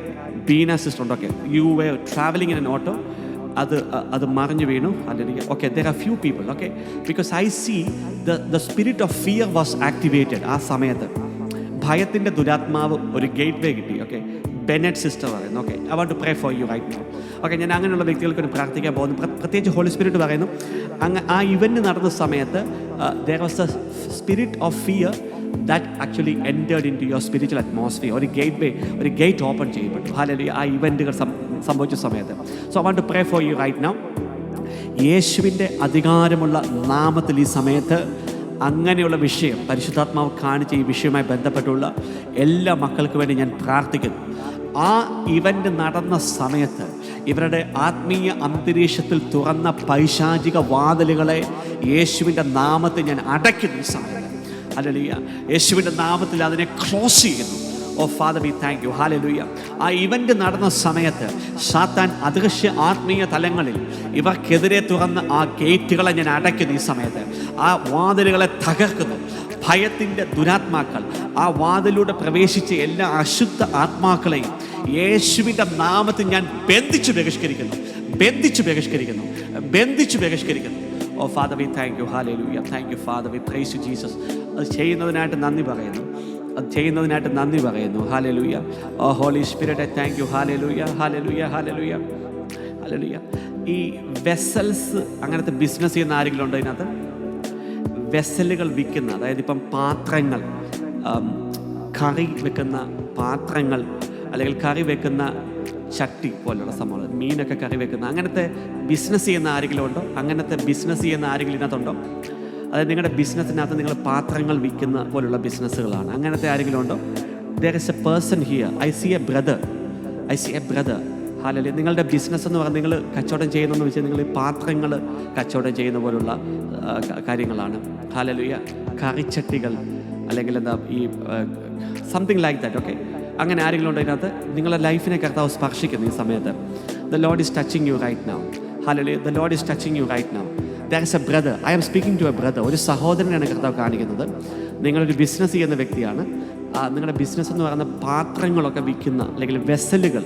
Beena sister ഉണ്ട്. Okay, you were travelling in an auto, അത് മറിഞ്ഞു വീണു. അല്ലെങ്കിൽ okay, there are few people. Okay, because I see the spirit of fear was activated. ആ സമയത്ത് ഭയത്തിൻ്റെ ദുരാത്മാവ് ഒരു ഗേറ്റ് വേ കിട്ടി. ഓക്കെ, ബെനറ്റ് സിസ്റ്റർ പറയുന്നു. Okay, I want to pray for you right now. Okay, ഞാൻ അങ്ങനെയുള്ള വ്യക്തികൾക്ക് പ്രാർത്ഥിക്കാൻ പോകുന്നു. പ്രത്യേകിച്ച് ഹോളി സ്പിരിറ്റ് പറയുന്നു, ആ ഇവൻ്റ് നടന്ന സമയത്ത് there was a spirit of fear that actually entered into your spiritual atmosphere. ഒരു ഗേറ്റ് ഓപ്പൺ ചെയ്യപ്പെട്ടു. ഹല്ലേലൂയ. ആ ഇവൻറ്റുകൾ സംഭവിച്ച സമയത്ത്. So I want to pray for you right now. യേശുവിൻ്റെ അധികാരമുള്ള നാമത്തിൽ ഈ സമയത്ത് അങ്ങനെയുള്ള വിഷയം പരിശുദ്ധാത്മാവ് കാണിച്ച ഈ വിഷയവുമായി ബന്ധപ്പെട്ടുള്ള എല്ലാ മക്കൾക്ക് വേണ്ടി ഞാൻ പ്രാർത്ഥിക്കുന്നു. ആ ഇവൻ്റ് നടന്ന സമയത്ത് ഇവരുടെ ആത്മീയ അന്തരീക്ഷത്തിൽ തുറന്ന പൈശാചിക വാതിലുകളെ യേശുവിൻ്റെ നാമത്തിൽ ഞാൻ അടയ്ക്കുന്നു. ഈ സമയത്ത് ഹല്ലേലൂയ, യേശുവിൻ്റെ നാമത്തിൽ അതിനെ ക്ലോസ് ചെയ്യുന്നു. Oh father we thank you. Hallelujah. ആ ഇവൻ്റ് നടന്ന സമയത്ത് സാത്താൻ അദൃശ്യ ആത്മീയ തലങ്ങളിൽ ഇവർക്കെതിരെ തുറന്ന ആ ഗേറ്റുകളെ ഞാൻ അടയ്ക്കുന്നു. ഈ സമയത്ത് ആ വാതിലുകളെ തകർക്കുന്നു. ഭയത്തിൻ്റെ ദുരാത്മാക്കൾ ആ വാതിലൂടെ പ്രവേശിച്ച എല്ലാ അശുദ്ധ ആത്മാക്കളെയും യേശുവിൻ്റെ നാമത്തിൽ ഞാൻ ബന്ധിച്ചു ബഹിഷ്കരിക്കുന്നു. Oh father we thank you. Hallelujah. Thank you father, we praise you Jesus. അത് ചെയ്യുന്നതിനായിട്ട് നന്ദി പറയുന്നു. Hallelujah. Oh holy spirit, thank you. Hallelujah. ഈ വെസൽസ് അങ്ങനത്തെ ബിസിനസ് ചെയ്യുന്ന ആരെങ്കിലും ഉണ്ടോ ഇതിനകത്ത്? വെസലുകൾ വിൽക്കുന്ന, അതായത് ഇപ്പം പാത്രങ്ങൾ, കറി വെക്കുന്ന പാത്രങ്ങൾ, അല്ലെങ്കിൽ കറി വെക്കുന്ന ചട്ടി പോലുള്ള സംഭവങ്ങൾ, മീനൊക്കെ കറി വെക്കുന്ന അങ്ങനത്തെ ബിസിനസ് ചെയ്യുന്ന ആരെങ്കിലും ഉണ്ടോ? അങ്ങനത്തെ ബിസിനസ് ചെയ്യുന്ന ആരെങ്കിലും ഇതിനകത്തുണ്ടോ? അതായത് നിങ്ങളുടെ ബിസിനസ്സിനകത്ത് നിങ്ങൾ പാത്രങ്ങൾ വിൽക്കുന്ന പോലുള്ള ബിസിനസ്സുകളാണ്. അങ്ങനത്തെ ആരെങ്കിലും ഉണ്ടോ? There is A person here. I C A brother. Hallelujah. നിങ്ങളുടെ ബിസിനസ് എന്ന് പറഞ്ഞാൽ നിങ്ങൾ കച്ചവടം ചെയ്യുന്നതെന്ന് വെച്ചാൽ നിങ്ങൾ ഈ പാത്രങ്ങൾ കച്ചവടം ചെയ്യുന്ന പോലുള്ള കാര്യങ്ങളാണ്. ഹല്ലേലൂയ. കറിച്ചട്ടികൾ, അല്ലെങ്കിൽ എന്താ ഈ സംതിങ് ലൈക്ക് ദാറ്റ്. ഓക്കെ, അങ്ങനെ ആരെങ്കിലും ഉണ്ടോ ഇതിനകത്ത്? നിങ്ങളുടെ ലൈഫിനെ കർത്താവ് സ്പർശിക്കുന്നു ഈ സമയത്ത്. The Lord is touching you right now. Hallelujah. The Lord is touching you right now. There is a brother. I am speaking to a brother. ഒരു സഹോദരനാണ് കർത്താവ് കാണിക്കുന്നത്. നിങ്ങളൊരു ബിസിനസ് ചെയ്യുന്ന വ്യക്തിയാണ്. നിങ്ങളുടെ ബിസിനസ് എന്ന് പറയുന്ന പാത്രങ്ങളൊക്കെ വിൽക്കുന്ന, അല്ലെങ്കിൽ വെസലുകൾ,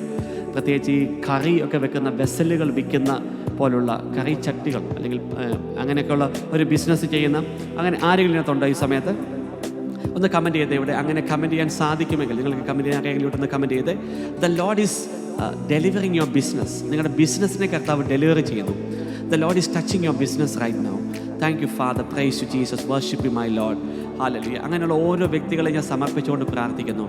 പ്രത്യേകിച്ച് ഈ കറി ഒക്കെ വെക്കുന്ന വെസലുകൾ വിൽക്കുന്ന പോലുള്ള കറി ചട്ടികൾ, അല്ലെങ്കിൽ അങ്ങനെയൊക്കെയുള്ള ഒരു ബിസിനസ് ചെയ്യുന്ന അങ്ങനെ ആരെങ്കിലും ഇതിനകത്തുണ്ടോ ഈ സമയത്ത്? ഒന്ന് കമൻറ്റ് ചെയ്തേ. ഇവിടെ അങ്ങനെ കമൻറ്റ് ചെയ്യാൻ സാധിക്കുമെങ്കിൽ നിങ്ങൾക്ക് കമൻറ്റ് ചെയ്യാൻ ആരെങ്കിലും ഒന്ന് കമൻറ്റ് ചെയ്തേ. The Lord is delivering your business. നിങ്ങളുടെ ബിസിനസ്സിനെ കർത്താവ് ഡെലിവറി ചെയ്യുന്നു. The Lord is touching your business right now. Thank you father, praise you Jesus, worship you my Lord. Hallelujah. അങ്ങനെയുള്ള ഓരോ വ്യക്തികളെ ഞാൻ സമർപ്പിച്ചുകൊണ്ട് പ്രാർത്ഥിക്കുന്നു.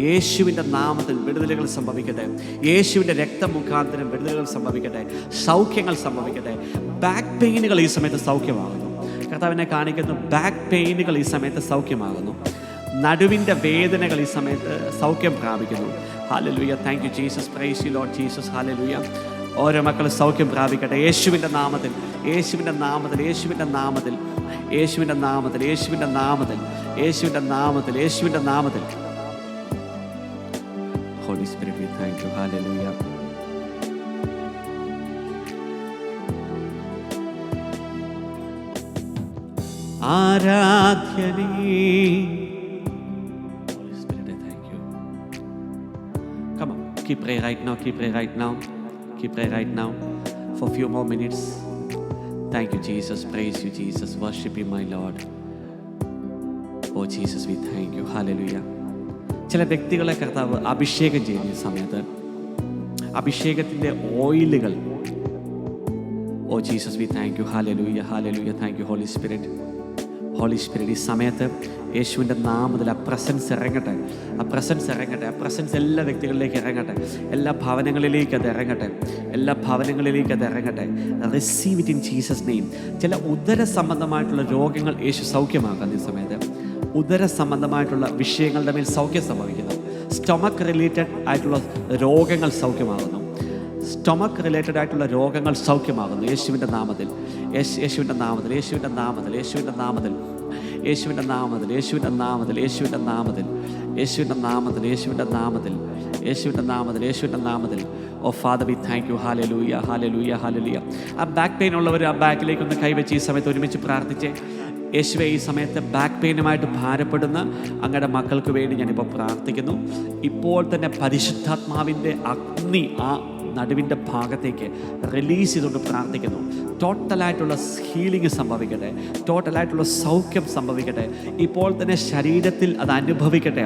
യേശുവിൻ്റെ നാമത്തിൽ വിടുതലുകൾ സംഭവിക്കട്ടെ. യേശുവിൻ്റെ രക്തമുഖാന്തരം വിടുതലുകൾ സംഭവിക്കട്ടെ. സൗഖ്യങ്ങൾ സംഭവിക്കട്ടെ. ബാക്ക് പെയിനുകൾ ഈ സമയത്ത് സൗഖ്യമാകുന്നു. കർത്താവിനെ കാണിക്കുന്നു. ബാക്ക് പെയിനുകൾ ഈ സമയത്ത് സൗഖ്യമാകുന്നു. നടുവിൻ്റെ വേദനകൾ ഈ സമയത്ത് സൗഖ്യം പ്രാപിക്കുന്നു. Hallelujah. Thank you Jesus, praise you Lord Jesus. Hallelujah. ഓരോ മക്കളും സൗഖ്യം പ്രാപിക്കട്ടെ യേശുവിൻ്റെ നാമത്തിൽ. Holy spirit, we thank you. Hallelujah. ആരാധ്യനേ. Holy Spirit, I thank you. Come on, keep praying right now for a few more minutes. Thank you Jesus, praise you Jesus, worship you my Lord. Oh Jesus, we thank you. Hallelujah. ചില വ്യക്തികളെ കർത്താവ് അഭിഷേകം ചെയ്യുന്ന സമയത്ത് അഭിഷേകത്തിൻ്റെ ഓയിലുകൾ. Oh Jesus, we thank you. Hallelujah. Thank you holy spirit. ഈ സമയത്ത് യേശുവിൻ്റെ നാമത്തിൽ ആ പ്രസൻസ് ഇറങ്ങട്ടെ. ആ പ്രസൻസ് എല്ലാ വ്യക്തികളിലേക്ക് ഇറങ്ങട്ടെ. എല്ലാ ഭവനങ്ങളിലേക്ക് അത് ഇറങ്ങട്ടെ. Receive it in Jesus name. ചില ഉദര സംബന്ധമായിട്ടുള്ള രോഗങ്ങൾ യേശു സൗഖ്യമാക്കുന്ന ഈ സമയത്ത്. ഉദര സംബന്ധമായിട്ടുള്ള വിഷയങ്ങളുടെ മേൽ സൗഖ്യം സംഭവിക്കുന്നു. സ്റ്റൊമക്ക് റിലേറ്റഡ് ആയിട്ടുള്ള രോഗങ്ങൾ സൗഖ്യമാകുന്നു. യേശുവിൻ്റെ നാമത്തിൽ. Oh father, we thank you. Hallelujah. ആ ബാക്ക് പെയിൻ ഉള്ളവർ ആ ബാക്കിലേക്ക് ഒന്ന് കൈവച്ച് ഈ സമയത്ത് ഒരുമിച്ച് പ്രാർത്ഥിച്ചേ. യേശുവേ, ഈ സമയത്ത് ബാക്ക് പെയിനുമായിട്ട് ഭാരപ്പെടുന്ന അങ്ങയുടെ മക്കൾക്ക് വേണ്ടി ഞാനിപ്പോൾ പ്രാർത്ഥിക്കുന്നു. ഇപ്പോൾ തന്നെ പരിശുദ്ധാത്മാവിൻ്റെ അഗ്നി ആ നടുവിൻ്റെ ഭാഗത്തേക്ക് റിലീസ് ചെയ്തുകൊണ്ട് പ്രാർത്ഥിക്കുന്നു. ടോട്ടലായിട്ടുള്ള ഹീലിംഗ് സംഭവിക്കട്ടെ. ടോട്ടലായിട്ടുള്ള സൗഖ്യം സംഭവിക്കട്ടെ. ഇപ്പോൾ തന്നെ ശരീരത്തിൽ അത് അനുഭവിക്കട്ടെ.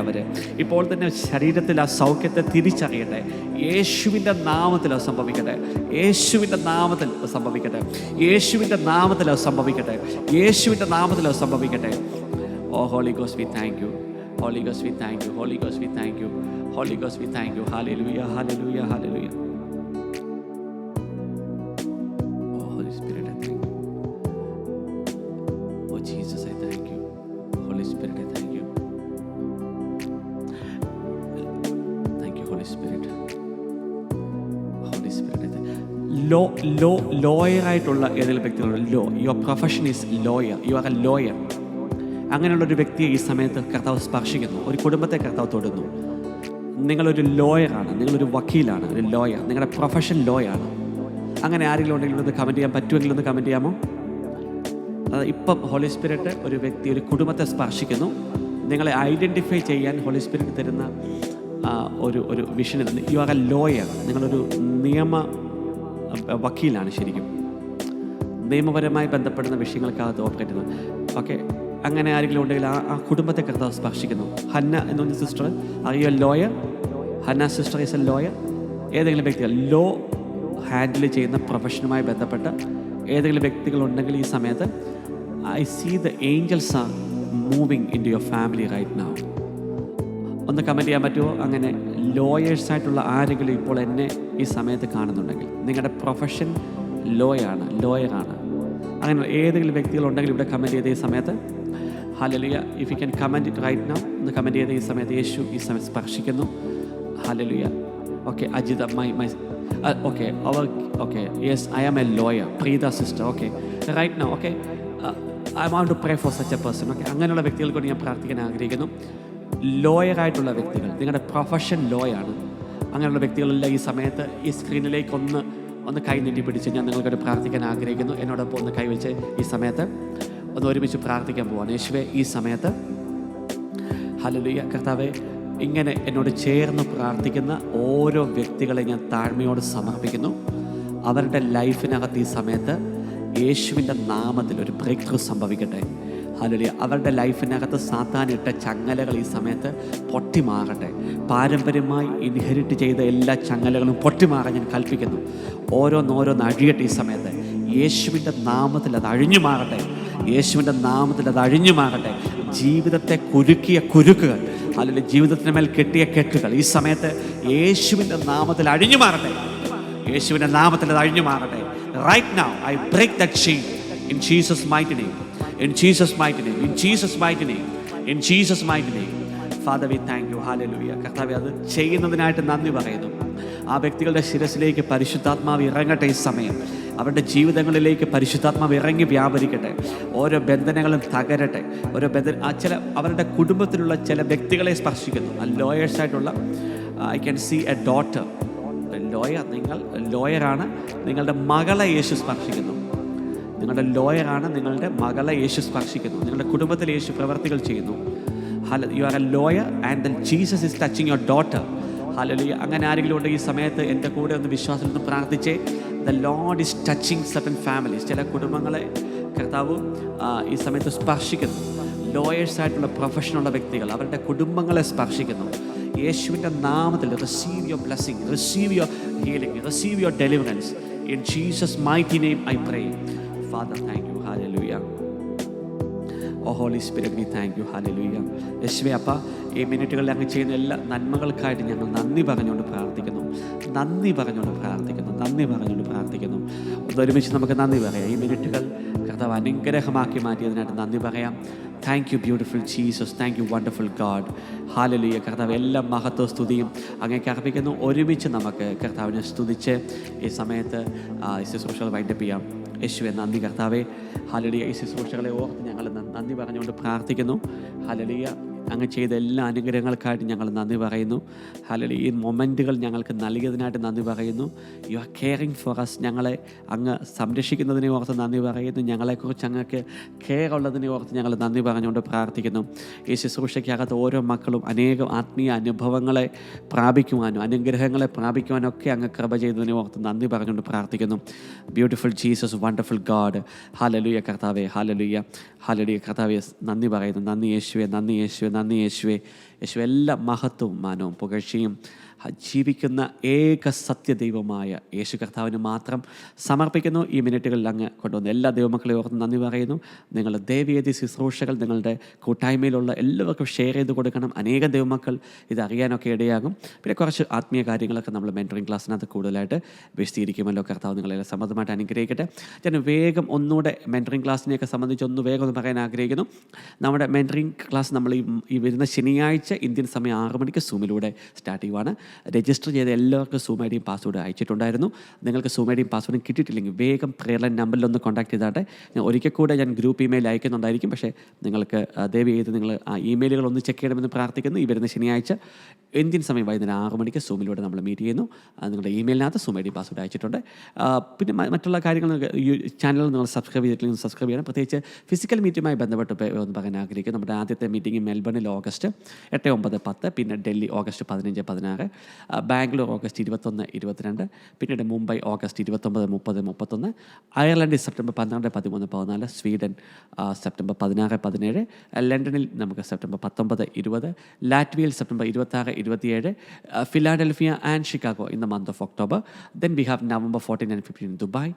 ഇപ്പോൾ തന്നെ ശരീരത്തിൽ ആ സൗഖ്യത്തെ തിരിച്ചറിയട്ടെ. യേശുവിൻ്റെ നാമത്തിൽ അത് സംഭവിക്കട്ടെ. Oh holy ghost, we thank you. Hallelujah. Spirit, I thank you. Oh Jesus, I thank you. Holy Spirit, I thank you. Thank you, Holy Spirit. Holy Spirit, I thank you. ലോയറായിട്ടുള്ള ഏതെങ്കിലും വ്യക്തികളുണ്ട്. Your profession is lawyer, you are a lawyer. അങ്ങനെയുള്ളൊരു വ്യക്തിയെ ഈ സമയത്ത് കർത്താവ് സ്പർശിക്കുന്നു. ഒരു കുടുംബത്തെ കർത്താവ് തൊടുന്നു. നിങ്ങളൊരു ലോയറാണ്, നിങ്ങളൊരു വക്കീലാണ്, ഒരു ലോയർ, നിങ്ങളുടെ പ്രൊഫഷൻ ലോയാണ്. അങ്ങനെ ആരെങ്കിലും ഉണ്ടെങ്കിൽ ഒന്ന് കമൻറ്റ് ചെയ്യാൻ പറ്റുമെങ്കിൽ ഒന്ന് കമൻറ്റ് ചെയ്യാമോ? ഇപ്പം ഹോളി സ്പിരിറ്റ് ഒരു വ്യക്തി, ഒരു കുടുംബത്തെ സ്പർശിക്കുന്നു. നിങ്ങളെ ഐഡൻറ്റിഫൈ ചെയ്യാൻ ഹോളി സ്പിരിറ്റ് തരുന്ന ഒരു vision. U are a lawyer. നിങ്ങളൊരു നിയമ വക്കീലാണ്. ശരിക്കും നിയമപരമായി ബന്ധപ്പെടുന്ന വിഷയങ്ങൾക്കകത്ത് ഓപ്പറേറ്റ് ചെയ്യുന്നത്. ഓക്കെ, അങ്ങനെ ആരെങ്കിലും ഉണ്ടെങ്കിൽ ആ കുടുംബത്തെ കർത്താവ് സ്പർശിക്കുന്നു. ഹന്ന എന്ന് പറഞ്ഞ sister, are you a lawyer? Hannah sister is a lawyer. ഏതെങ്കിലും വ്യക്തികൾ ലോ ഹാൻഡിൽ ചെയ്യുന്ന പ്രൊഫഷനുമായി ബന്ധപ്പെട്ട ഏതെങ്കിലും വ്യക്തികളുണ്ടെങ്കിൽ ഈ സമയത്ത് I see the angels are moving into your family right now. ഒന്ന് കമൻറ്റ് ചെയ്യാൻ പറ്റുമോ? അങ്ങനെ ലോയേഴ്സായിട്ടുള്ള ആരെങ്കിലും ഇപ്പോൾ എന്നെ ഈ സമയത്ത് കാണുന്നുണ്ടെങ്കിൽ, നിങ്ങളുടെ പ്രൊഫഷൻ ലോയറാണ്, അങ്ങനെ ഏതെങ്കിലും വ്യക്തികളുണ്ടെങ്കിൽ ഇവിടെ കമൻറ്റ് ചെയ്ത ഈ സമയത്ത് hallelujah. If you can comment it right now, ഒന്ന് കമൻറ്റ് ചെയ്ത ഈ സമയത്ത് യേശു ഈ സമയത്ത് സ്പർശിക്കുന്നു. Hallelujah. Okay, Ajitha okay, okay, yes, I am a lawyer. Preetha sister, okay, right now. Okay, I want to pray for such a person. Okay, അങ്ങനെയുള്ള വ്യക്തികൾക്ക് ഞാൻ പ്രാർത്ഥിക്കാൻ ആഗ്രഹിക്കുന്നു. ലോയറായിട്ടുള്ള വ്യക്തികൾ, നിങ്ങളുടെ പ്രൊഫഷൻ ലോയാണ്. അങ്ങനെയുള്ള വ്യക്തികളെല്ലാം ഈ സമയത്ത് ഈ സ്ക്രീനിലേക്ക് ഒന്ന് കൈ നീട്ടി പിടിച്ച് ഞാൻ നിങ്ങൾക്കൊരു പ്രാർത്ഥിക്കാൻ ആഗ്രഹിക്കുന്നു. എന്നോടൊപ്പം ഒന്ന് കൈവച്ച് ഈ സമയത്ത് ഒന്ന് ഒരുമിച്ച് പ്രാർത്ഥിക്കാൻ പോവാണ്. യേശുവേ, ഈ സമയത്ത് ഹല്ലേലൂയ കർത്താവേ, ഇങ്ങനെ എന്നോട് ചേർന്ന് പ്രാർത്ഥിക്കുന്ന ഓരോ വ്യക്തികളെ ഞാൻ താഴ്മയോട് സമർപ്പിക്കുന്നു. അവരുടെ ലൈഫിനകത്ത് ഈ സമയത്ത് യേശുവിൻ്റെ നാമത്തിൽ ഒരു ബ്രേക്ക് ത്രൂ സംഭവിക്കട്ടെ. ഹല്ലേലൂയ. അവരുടെ ലൈഫിനകത്ത് സാത്താനിട്ട ചങ്ങലകൾ ഈ സമയത്ത് പൊട്ടിമാറട്ടെ. പാരമ്പര്യമായി ഇൻഹെറിറ്റ് ചെയ്ത എല്ലാ ചങ്ങലകളും പൊട്ടിമാറാൻ ഞാൻ കൽപ്പിക്കുന്നു. ഓരോന്നോരോന്ന് അഴിയട്ടെ ഈ സമയത്ത്. യേശുവിൻ്റെ നാമത്തിൽ അത് അഴിഞ്ഞു മാറട്ടെ. യേശുവിൻ്റെ നാമത്തിൽ അത് അഴിഞ്ഞു മാറട്ടെ. ജീവിതത്തെ കുരുക്കിയ കുരുക്കുകൾ, അല്ലെങ്കിൽ ജീവിതത്തിന് മേൽ കെട്ടിയ കെട്ടുകൾ ഈ സമയത്ത് യേശുവിൻ്റെ നാമത്തിൽ അഴിഞ്ഞു മാറട്ടെ. യേശുവിൻ്റെ നാമത്തിൽ അത് അഴിഞ്ഞു മാറട്ടെ. Right now I break that chain in Jesus mighty name. In Jesus mighty name. In Jesus mighty name. In Jesus mighty name. Father, we thank you. Hallelujah. കർത്താവേ, അത് ചെയ്യുന്നതിനായിട്ട് നന്ദി പറയുന്നു. ആ വ്യക്തികളുടെ ശിരസിലേക്ക് പരിശുദ്ധാത്മാവ് ഇറങ്ങട്ടെ ഈ സമയം. അവരുടെ ജീവിതങ്ങളിലേക്ക് പരിശുദ്ധാത്മാവ് ഇറങ്ങി വ്യാപരിക്കട്ടെ. ഓരോ ബന്ധനങ്ങളും തകരട്ടെ. അവരുടെ കുടുംബത്തിലുള്ള ചില വ്യക്തികളെ സ്പർശിക്കുന്നു. ആ ലോയേഴ്സായിട്ടുള്ള I can see a daughter. നിങ്ങൾ ലോയറാണ്. നിങ്ങളുടെ മകളെ യേശു സ്പർശിക്കുന്നു. നിങ്ങളുടെ ലോയറാണ്. നിങ്ങളുടെ മകളെ യേശു സ്പർശിക്കുന്നു. നിങ്ങളുടെ കുടുംബത്തിൽ യേശു പ്രവർത്തികൾ ചെയ്യുന്നു. U are a lawyer and Jesus is touching your daughter. Hallelujah. അങ്ങനെ ആരെങ്കിലും ഉണ്ടെങ്കിൽ ഈ സമയത്ത് എൻ്റെ കൂടെ ഒന്ന് വിശ്വാസത്തിൽ നിന്ന് പ്രാർത്ഥിച്ചേ. The Lord is touching certain families. ചില കുടുംബങ്ങളെ കർത്താവ് ഈ സമയത്ത് സ്പർശിക്കുന്നു. ലോയേഴ്സായിട്ടുള്ള പ്രൊഫഷനുള്ള വ്യക്തികൾ അവരുടെ കുടുംബങ്ങളെ സ്പർശിക്കുന്നു. യേശുവിൻ്റെ നാമത്തിൽ receive your blessing, receive your healing, receive your deliverance. In Jesus mighty name I pray. Father, thank you. Hallelujah. Oh holy spirit, we thank you. Hallelujah. യേശുവേ, അപ്പ ഈ മിനിറ്റുകളിൽ അങ്ങ് ചെയ്യുന്ന എല്ലാ നന്മകൾക്കായിട്ട് ഞങ്ങൾ നന്ദി പറഞ്ഞുകൊണ്ട് പ്രാർത്ഥിക്കുന്നു. ഒരുമിച്ച് നമുക്ക് നന്ദി പറയാം. ഈ മിനിറ്റുകൾ കർത്താവ് അനുഗ്രഹമാക്കി മാറ്റിയതിനായിട്ട് നന്ദി പറയാം. Thank you beautiful Jesus. Thank you wonderful God. Hallelujah. കർത്താവ് എല്ലാ മഹത്വ സ്തുതിയും അങ്ങേക്ക് അർപ്പിക്കുന്നു. ഒരുമിച്ച് നമുക്ക് കർത്താവിനെ സ്തുതിച്ച് ഈ സമയത്ത് ഈ ശുശ്രൂഷകൾ വൈൻഡപ്പ് ചെയ്യാം. യേശുവേ, നന്ദി കർത്താവേ. ഹല്ലേലൂയ. ഈ ശുശ്രൂഷകളെ ഓർത്ത് ഞങ്ങൾ നന്ദി പറഞ്ഞുകൊണ്ട് പ്രാർത്ഥിക്കുന്നു. ഹല്ലേലൂയ. അങ്ങ് ചെയ്ത എല്ലാ അനുഗ്രഹങ്ങൾക്കായിട്ട് ഞങ്ങൾ നന്ദി പറയുന്നു. ഹല്ലേലൂയ. ഈ മൊമെൻറ്റുകൾ ഞങ്ങൾക്ക് നൽകിയതിനായിട്ട് നന്ദി പറയുന്നു. You are caring for us. ഞങ്ങളെ അങ്ങ് സംരക്ഷിക്കുന്നതിനെ ഓർത്ത് നന്ദി പറയുന്നു. ഞങ്ങളെക്കുറിച്ച് അങ്ങക്ക് കെയർ ഉള്ളതിനെ ഓർത്ത് ഞങ്ങൾ നന്ദി പറഞ്ഞുകൊണ്ട് പ്രാർത്ഥിക്കുന്നു. ഈ ശുശ്രൂഷയ്ക്കകത്ത് ഓരോ മക്കളും അനേകം ആത്മീയ അനുഭവങ്ങളെ പ്രാപിക്കുവാനും അനുഗ്രഹങ്ങളെ പ്രാപിക്കുവാനൊക്കെ അങ്ങ് കൃപ ചെയ്തതിനെ ഓർത്ത് നന്ദി പറഞ്ഞുകൊണ്ട് പ്രാർത്ഥിക്കുന്നു. Beautiful Jesus, wonderful God. Hallelujah കർത്താവേ. ഹല്ലേലൂയ. കർത്താവേ, നന്ദി പറയുന്നു. നന്ദി യേശുവേ. യേശു എല്ലാ മഹത്വവും മാനവും പുകഴ്ചയും ജീവിക്കുന്ന ഏക സത്യദൈവമായ യേശു കർത്താവിന് മാത്രം സമർപ്പിക്കുന്നു. ഈ മിനിറ്റുകളിൽ അങ്ങ് കൊണ്ടുവന്ന എല്ലാ ദൈവമക്കളെ ഓർത്ത് നന്ദി പറയുന്നു. നിങ്ങളുടെ ദൈവവേദി ശുശ്രൂഷകൾ നിങ്ങളുടെ കൂട്ടായ്മയിലുള്ള എല്ലാവർക്കും ഷെയർ ചെയ്ത് കൊടുക്കണം. അനേകം ദൈവമക്കൾ ഇത് അറിയാനൊക്കെ ഇടയാകും. പിന്നെ കുറച്ച് ആത്മീയ കാര്യങ്ങളൊക്കെ നമ്മൾ മെൻറ്ററിങ് ക്ലാസ്സിനകത്ത് കൂടുതലായിട്ട് വിശദീകരിക്കുമല്ലോ. കർത്താവ് നിങ്ങളെല്ലാം സമൃദ്ധമായിട്ട് അനുഗ്രഹിക്കട്ടെ. ഞാൻ വേഗം ഒന്നുകൂടെ മെൻറ്ററിങ് ക്ലാസ്സിനെയൊക്കെ സംബന്ധിച്ച് വേഗം ഒന്ന് പറയാൻ ആഗ്രഹിക്കുന്നു. നമ്മുടെ മെൻറ്ററിങ് ക്ലാസ് നമ്മൾ ഈ വരുന്ന ശനിയാഴ്ച ഇന്ത്യൻ സമയം 6 മണിക്ക് സൂമിലൂടെ സ്റ്റാർട്ട് ചെയ്യുവാണ്. രജിസ്റ്റർ ചെയ്ത എല്ലാവർക്കും സൂം ഐ ഡിയും പാസ്വേഡ് അയച്ചിട്ടുണ്ടായിരുന്നു. നിങ്ങൾക്ക് സൂം ഐ ഡിയും പാസ്വേഡും കിട്ടിയിട്ടില്ലെങ്കിൽ വേഗം പ്രെയർ ലൈൻ നമ്പറിലൊന്ന് കോൺടാക്ട് ചെയ്താട്ടെ. ഒരിക്കൽ കൂടെ ഞാൻ ഗ്രൂപ്പ് ഇമെയിൽ അയക്കുന്നുണ്ടായിരിക്കും. പക്ഷേ നിങ്ങൾക്ക് ദയവ് ചെയ്ത് നിങ്ങൾ ആ ഇമെയിലുകൾ ഒന്ന് ചെക്ക് ചെയ്യണമെന്ന് പ്രാർത്ഥിക്കുന്നു. ഈ വരുന്ന ശനിയാഴ്ച ഇന്ത്യൻ സമയം വൈകുന്നേരം 6 മണിക്ക് സൂമിലൂടെ നമ്മൾ മീറ്റ് ചെയ്യുന്നു. നിങ്ങളുടെ ഇമെയിലിനകത്ത് സൂം ഐ ഡി പാസ്വേഡ് അയച്ചിട്ടുണ്ട്. പിന്നെ മറ്റുള്ള കാര്യങ്ങൾ ഈ ചാനൽ നിങ്ങൾ സബ്സ്ക്രൈബ് ചെയ്തിട്ടില്ലെങ്കിൽ സബ്സ്ക്രൈബ് ചെയ്യണം. പ്രത്യേകിച്ച് ഫിസിക്കൽ മീറ്റുമായി ബന്ധപ്പെട്ട് ഒന്ന് പറയാൻ ആഗ്രഹിക്കും. നമ്മുടെ ആദ്യത്തെ മീറ്റിംഗ് മെൽബണിൽ ഓഗസ്റ്റ് 8, 9, 10, പിന്നെ ഡൽഹി ഓഗസ്റ്റ് 15, 16, ബാംഗ്ലൂർ ഓഗസ്റ്റ് 21, 22, പിന്നീട് മുംബൈ ഓഗസ്റ്റ് 29, 30, 31, അയർലൻഡിൽ സെപ്റ്റംബർ 12, 13, 14, സ്വീഡൻ സെപ്റ്റംബർ 16, 17, ലണ്ടനിൽ നമുക്ക് സെപ്റ്റംബർ 19, 20, ലാറ്റ്വിയയിൽ September 26, 27, Philadelphia and Chicago in the month of October. Then we have November 14 and 15 Dubai.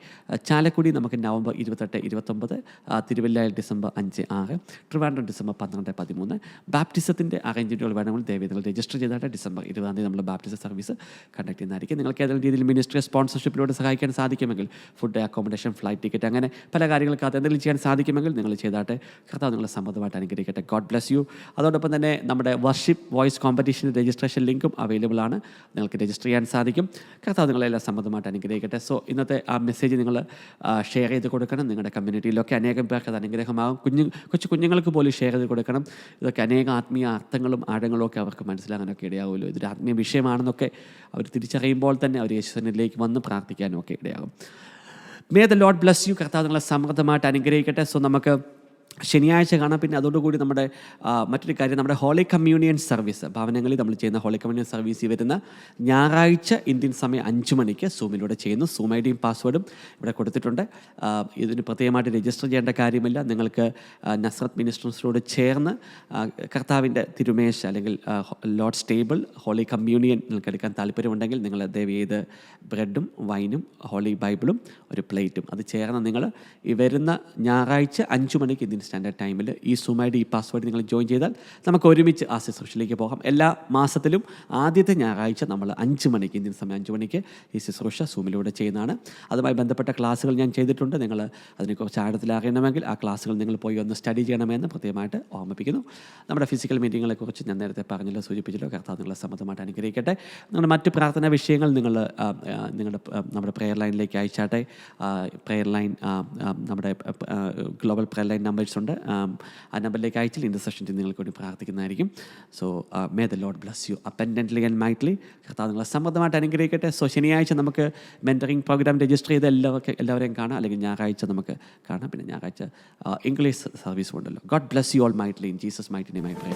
Chalakudy നമുക്ക് നവംബർ 28, 29, തിരുവല്ലയിൽ ഡിസംബർ 5, 6, ട്രിവാൻഡ്രം ഡിസംബർ 12, 13. ബാപ്റ്റിസത്തിൻ്റെ അറേഞ്ച്മെൻറ്റുകൾ വേണമെങ്കിൽ ദയവായി നിങ്ങൾ രജിസ്റ്റർ ചെയ്തായിട്ട് ഡിസംബർ 20 നമ്മൾ ബാപ്റ്റിസം സർവീസ് കണ്ടക്ട് ചെയ്യുന്നതായിരിക്കും. നിങ്ങൾക്ക് ഏതെങ്കിലും രീതിയിൽ മിനിസ്ട്രി സ്പോൺസർഷിപ്പിലൂടെ സഹായിക്കാൻ സാധിക്കുമെങ്കിൽ ഫുഡ്, അക്കോമഡേഷൻ, ഫ്ലൈറ്റ് ടിക്കറ്റ്, അങ്ങനെ പല കാര്യങ്ങൾക്കകത്ത് എന്തെങ്കിലും ചെയ്യാൻ സാധിക്കുമെങ്കിൽ നിങ്ങൾ ചെയ്തായിട്ട് കർത്താവ് നിങ്ങളെ സമ്മതമായിട്ട് അനുഗ്രഹിക്കട്ടെ. God bless you. അതോടൊപ്പം തന്നെ നമ്മുടെ വർഷിപ്പ് വോയിസ് കോമ്പറ്റീഷൻ രജിസ്ട്രേഷൻ ലിങ്കും അവൈലബിൾ ആണ്. നിങ്ങൾക്ക് രജിസ്റ്റർ ചെയ്യാൻ സാധിക്കും. കർത്താവ് നിങ്ങളെല്ലാം സമ്മതമായിട്ട് അനുഗ്രഹിക്കട്ടെ. സോ ഇന്നത്തെ ആ മെസ്സേജ് നിങ്ങൾ ഷെയർ ചെയ്ത് കൊടുക്കണം. നിങ്ങളുടെ കമ്മ്യൂണിറ്റിയിലൊക്കെ അനേകം പേർക്ക് അത് അനുഗ്രഹമാകും. കുഞ്ഞുങ്ങൾക്ക് പോലും ഷെയർ ചെയ്ത് കൊടുക്കണം. ഇതൊക്കെ അനേകം ആത്മീയ അർത്ഥങ്ങളും ആഴങ്ങളും ഒക്കെ അവർക്ക് മനസ്സിലാകാനൊക്കെ ഇടയാവുമല്ലോ. ഇതൊരു ആത്മീയ വിഷയമാണെന്നൊക്കെ അവർ തിരിച്ചറിയുമ്പോൾ തന്നെ അവർ യേശുവിനിലേക്ക് വന്ന് പ്രാർത്ഥിക്കാനും ഒക്കെ ഇടയാകും. May the Lord bless you. കർത്താവ് നിങ്ങളെ സമൃദ്ധമായിട്ട് അനുഗ്രഹിക്കട്ടെ. സോ നമുക്ക് ശനിയാഴ്ച കാണാം. പിന്നെ അതോടുകൂടി നമ്മുടെ മറ്റൊരു കാര്യം, നമ്മുടെ ഹോളി കമ്മ്യൂണിയൻ സർവീസ് ഭവനങ്ങളിൽ നമ്മൾ ചെയ്യുന്ന ഹോളി കമ്മ്യൂണിയൻ സർവീസ് വരുന്ന ഞായറാഴ്ച ഇന്ത്യൻ സമയം 5 മണിക്ക് സൂമിലൂടെ ചെയ്യുന്നു. സൂം ഐ ഡിയും പാസ്വേഡും ഇവിടെ കൊടുത്തിട്ടുണ്ട്. ഇതിന് പ്രത്യേകമായിട്ട് രജിസ്റ്റർ ചെയ്യേണ്ട കാര്യമില്ല. നിങ്ങൾക്ക് നസ്രത്ത് മിനിസ്ട്രീസിനോട് ചേർന്ന് കർത്താവിൻ്റെ തിരുമേശ അല്ലെങ്കിൽ ലോർഡ്സ് ടേബിൾ ഹോളി കമ്മ്യൂണിയൻ നിങ്ങൾക്ക് എടുക്കാൻ താല്പര്യമുണ്ടെങ്കിൽ നിങ്ങൾ ദയവ് ചെയ്ത് ബ്രെഡും വൈനും ഹോളി ബൈബിളും ഒരു പ്ലേറ്റും അത് ചേർന്ന് നിങ്ങൾ ഈ വരുന്ന ഞായറാഴ്ച 5 മണിക്ക് ഇന്ത്യൻ സ്റ്റാൻഡേർഡ് ടൈമിൽ ഈ സൂം ഐ ഡി, ഈ പാസ്വേഡ് നിങ്ങൾ ജോയിൻ ചെയ്താൽ നമുക്ക് ഒരുമിച്ച് ആ ശുശ്രൂഷയിലേക്ക് പോകാം. എല്ലാ മാസത്തിലും ആദ്യത്തെ ഞായറാഴ്ച നമ്മൾ 5 മണിക്ക് ഇന്ത്യൻ സമയം 5 മണിക്ക് ഈ ശുശ്രൂഷ സൂമിലൂടെ ചെയ്യുന്നതാണ്. അതുമായി ബന്ധപ്പെട്ട ക്ലാസ്സുകൾ ഞാൻ ചെയ്തിട്ടുണ്ട്. നിങ്ങൾ അതിനെക്കുറിച്ച് ആഴത്തിൽ അറിയണമെങ്കിൽ ആ ക്ലാസ്സുകൾ നിങ്ങൾ പോയി ഒന്ന് സ്റ്റഡി ചെയ്യണമെന്ന് പ്രത്യേകമായിട്ട് ഓർമ്മിപ്പിക്കുന്നു. നമ്മുടെ ഫിസിക്കൽ മീറ്റിങ്ങുകളെക്കുറിച്ച് ഞാൻ നേരത്തെ പറഞ്ഞല്ലോ, സൂചിപ്പിച്ചല്ലോ. കർത്താവ് നിങ്ങളെ സമ്മതമായിട്ട് അനുഗ്രഹിക്കട്ടെ. നിങ്ങളുടെ മറ്റ് പ്രാർത്ഥനാ വിഷയങ്ങൾ നമ്മുടെ പ്രെയർ ലൈനിലേക്ക് അയച്ചാട്ടെ. പ്രെയർ ലൈൻ നമ്മുടെ ഗ്ലോബൽ പ്രെയർ ലൈൻ നമ്പേഴ്സ് ഉണ്ട്. ആ നമ്പറിലേക്ക് അയച്ചാൽ ഇൻ്റർസെഷൻ നിങ്ങൾക്ക് വേണ്ടി പ്രാർത്ഥിക്കുന്നതായിരിക്കും. So may the Lord bless you abundantly and mightily. കർത്താവ് നിങ്ങളെ സമൃദ്ധമായിട്ട് അനുഗ്രഹിക്കട്ടെ. സോ ശനിയാഴ്ച നമുക്ക് മെൻറ്ററിങ് പ്രോഗ്രാം രജിസ്റ്റർ ചെയ്ത് എല്ലാവരെയും കാണാം. അല്ലെങ്കിൽ ഞായറാഴ്ച നമുക്ക് കാണാം. പിന്നെ ഞായറാഴ്ച ഇംഗ്ലീഷ് സർവീസും ഉണ്ടല്ലോ. God bless you all mightily in Jesus mighty name I pray.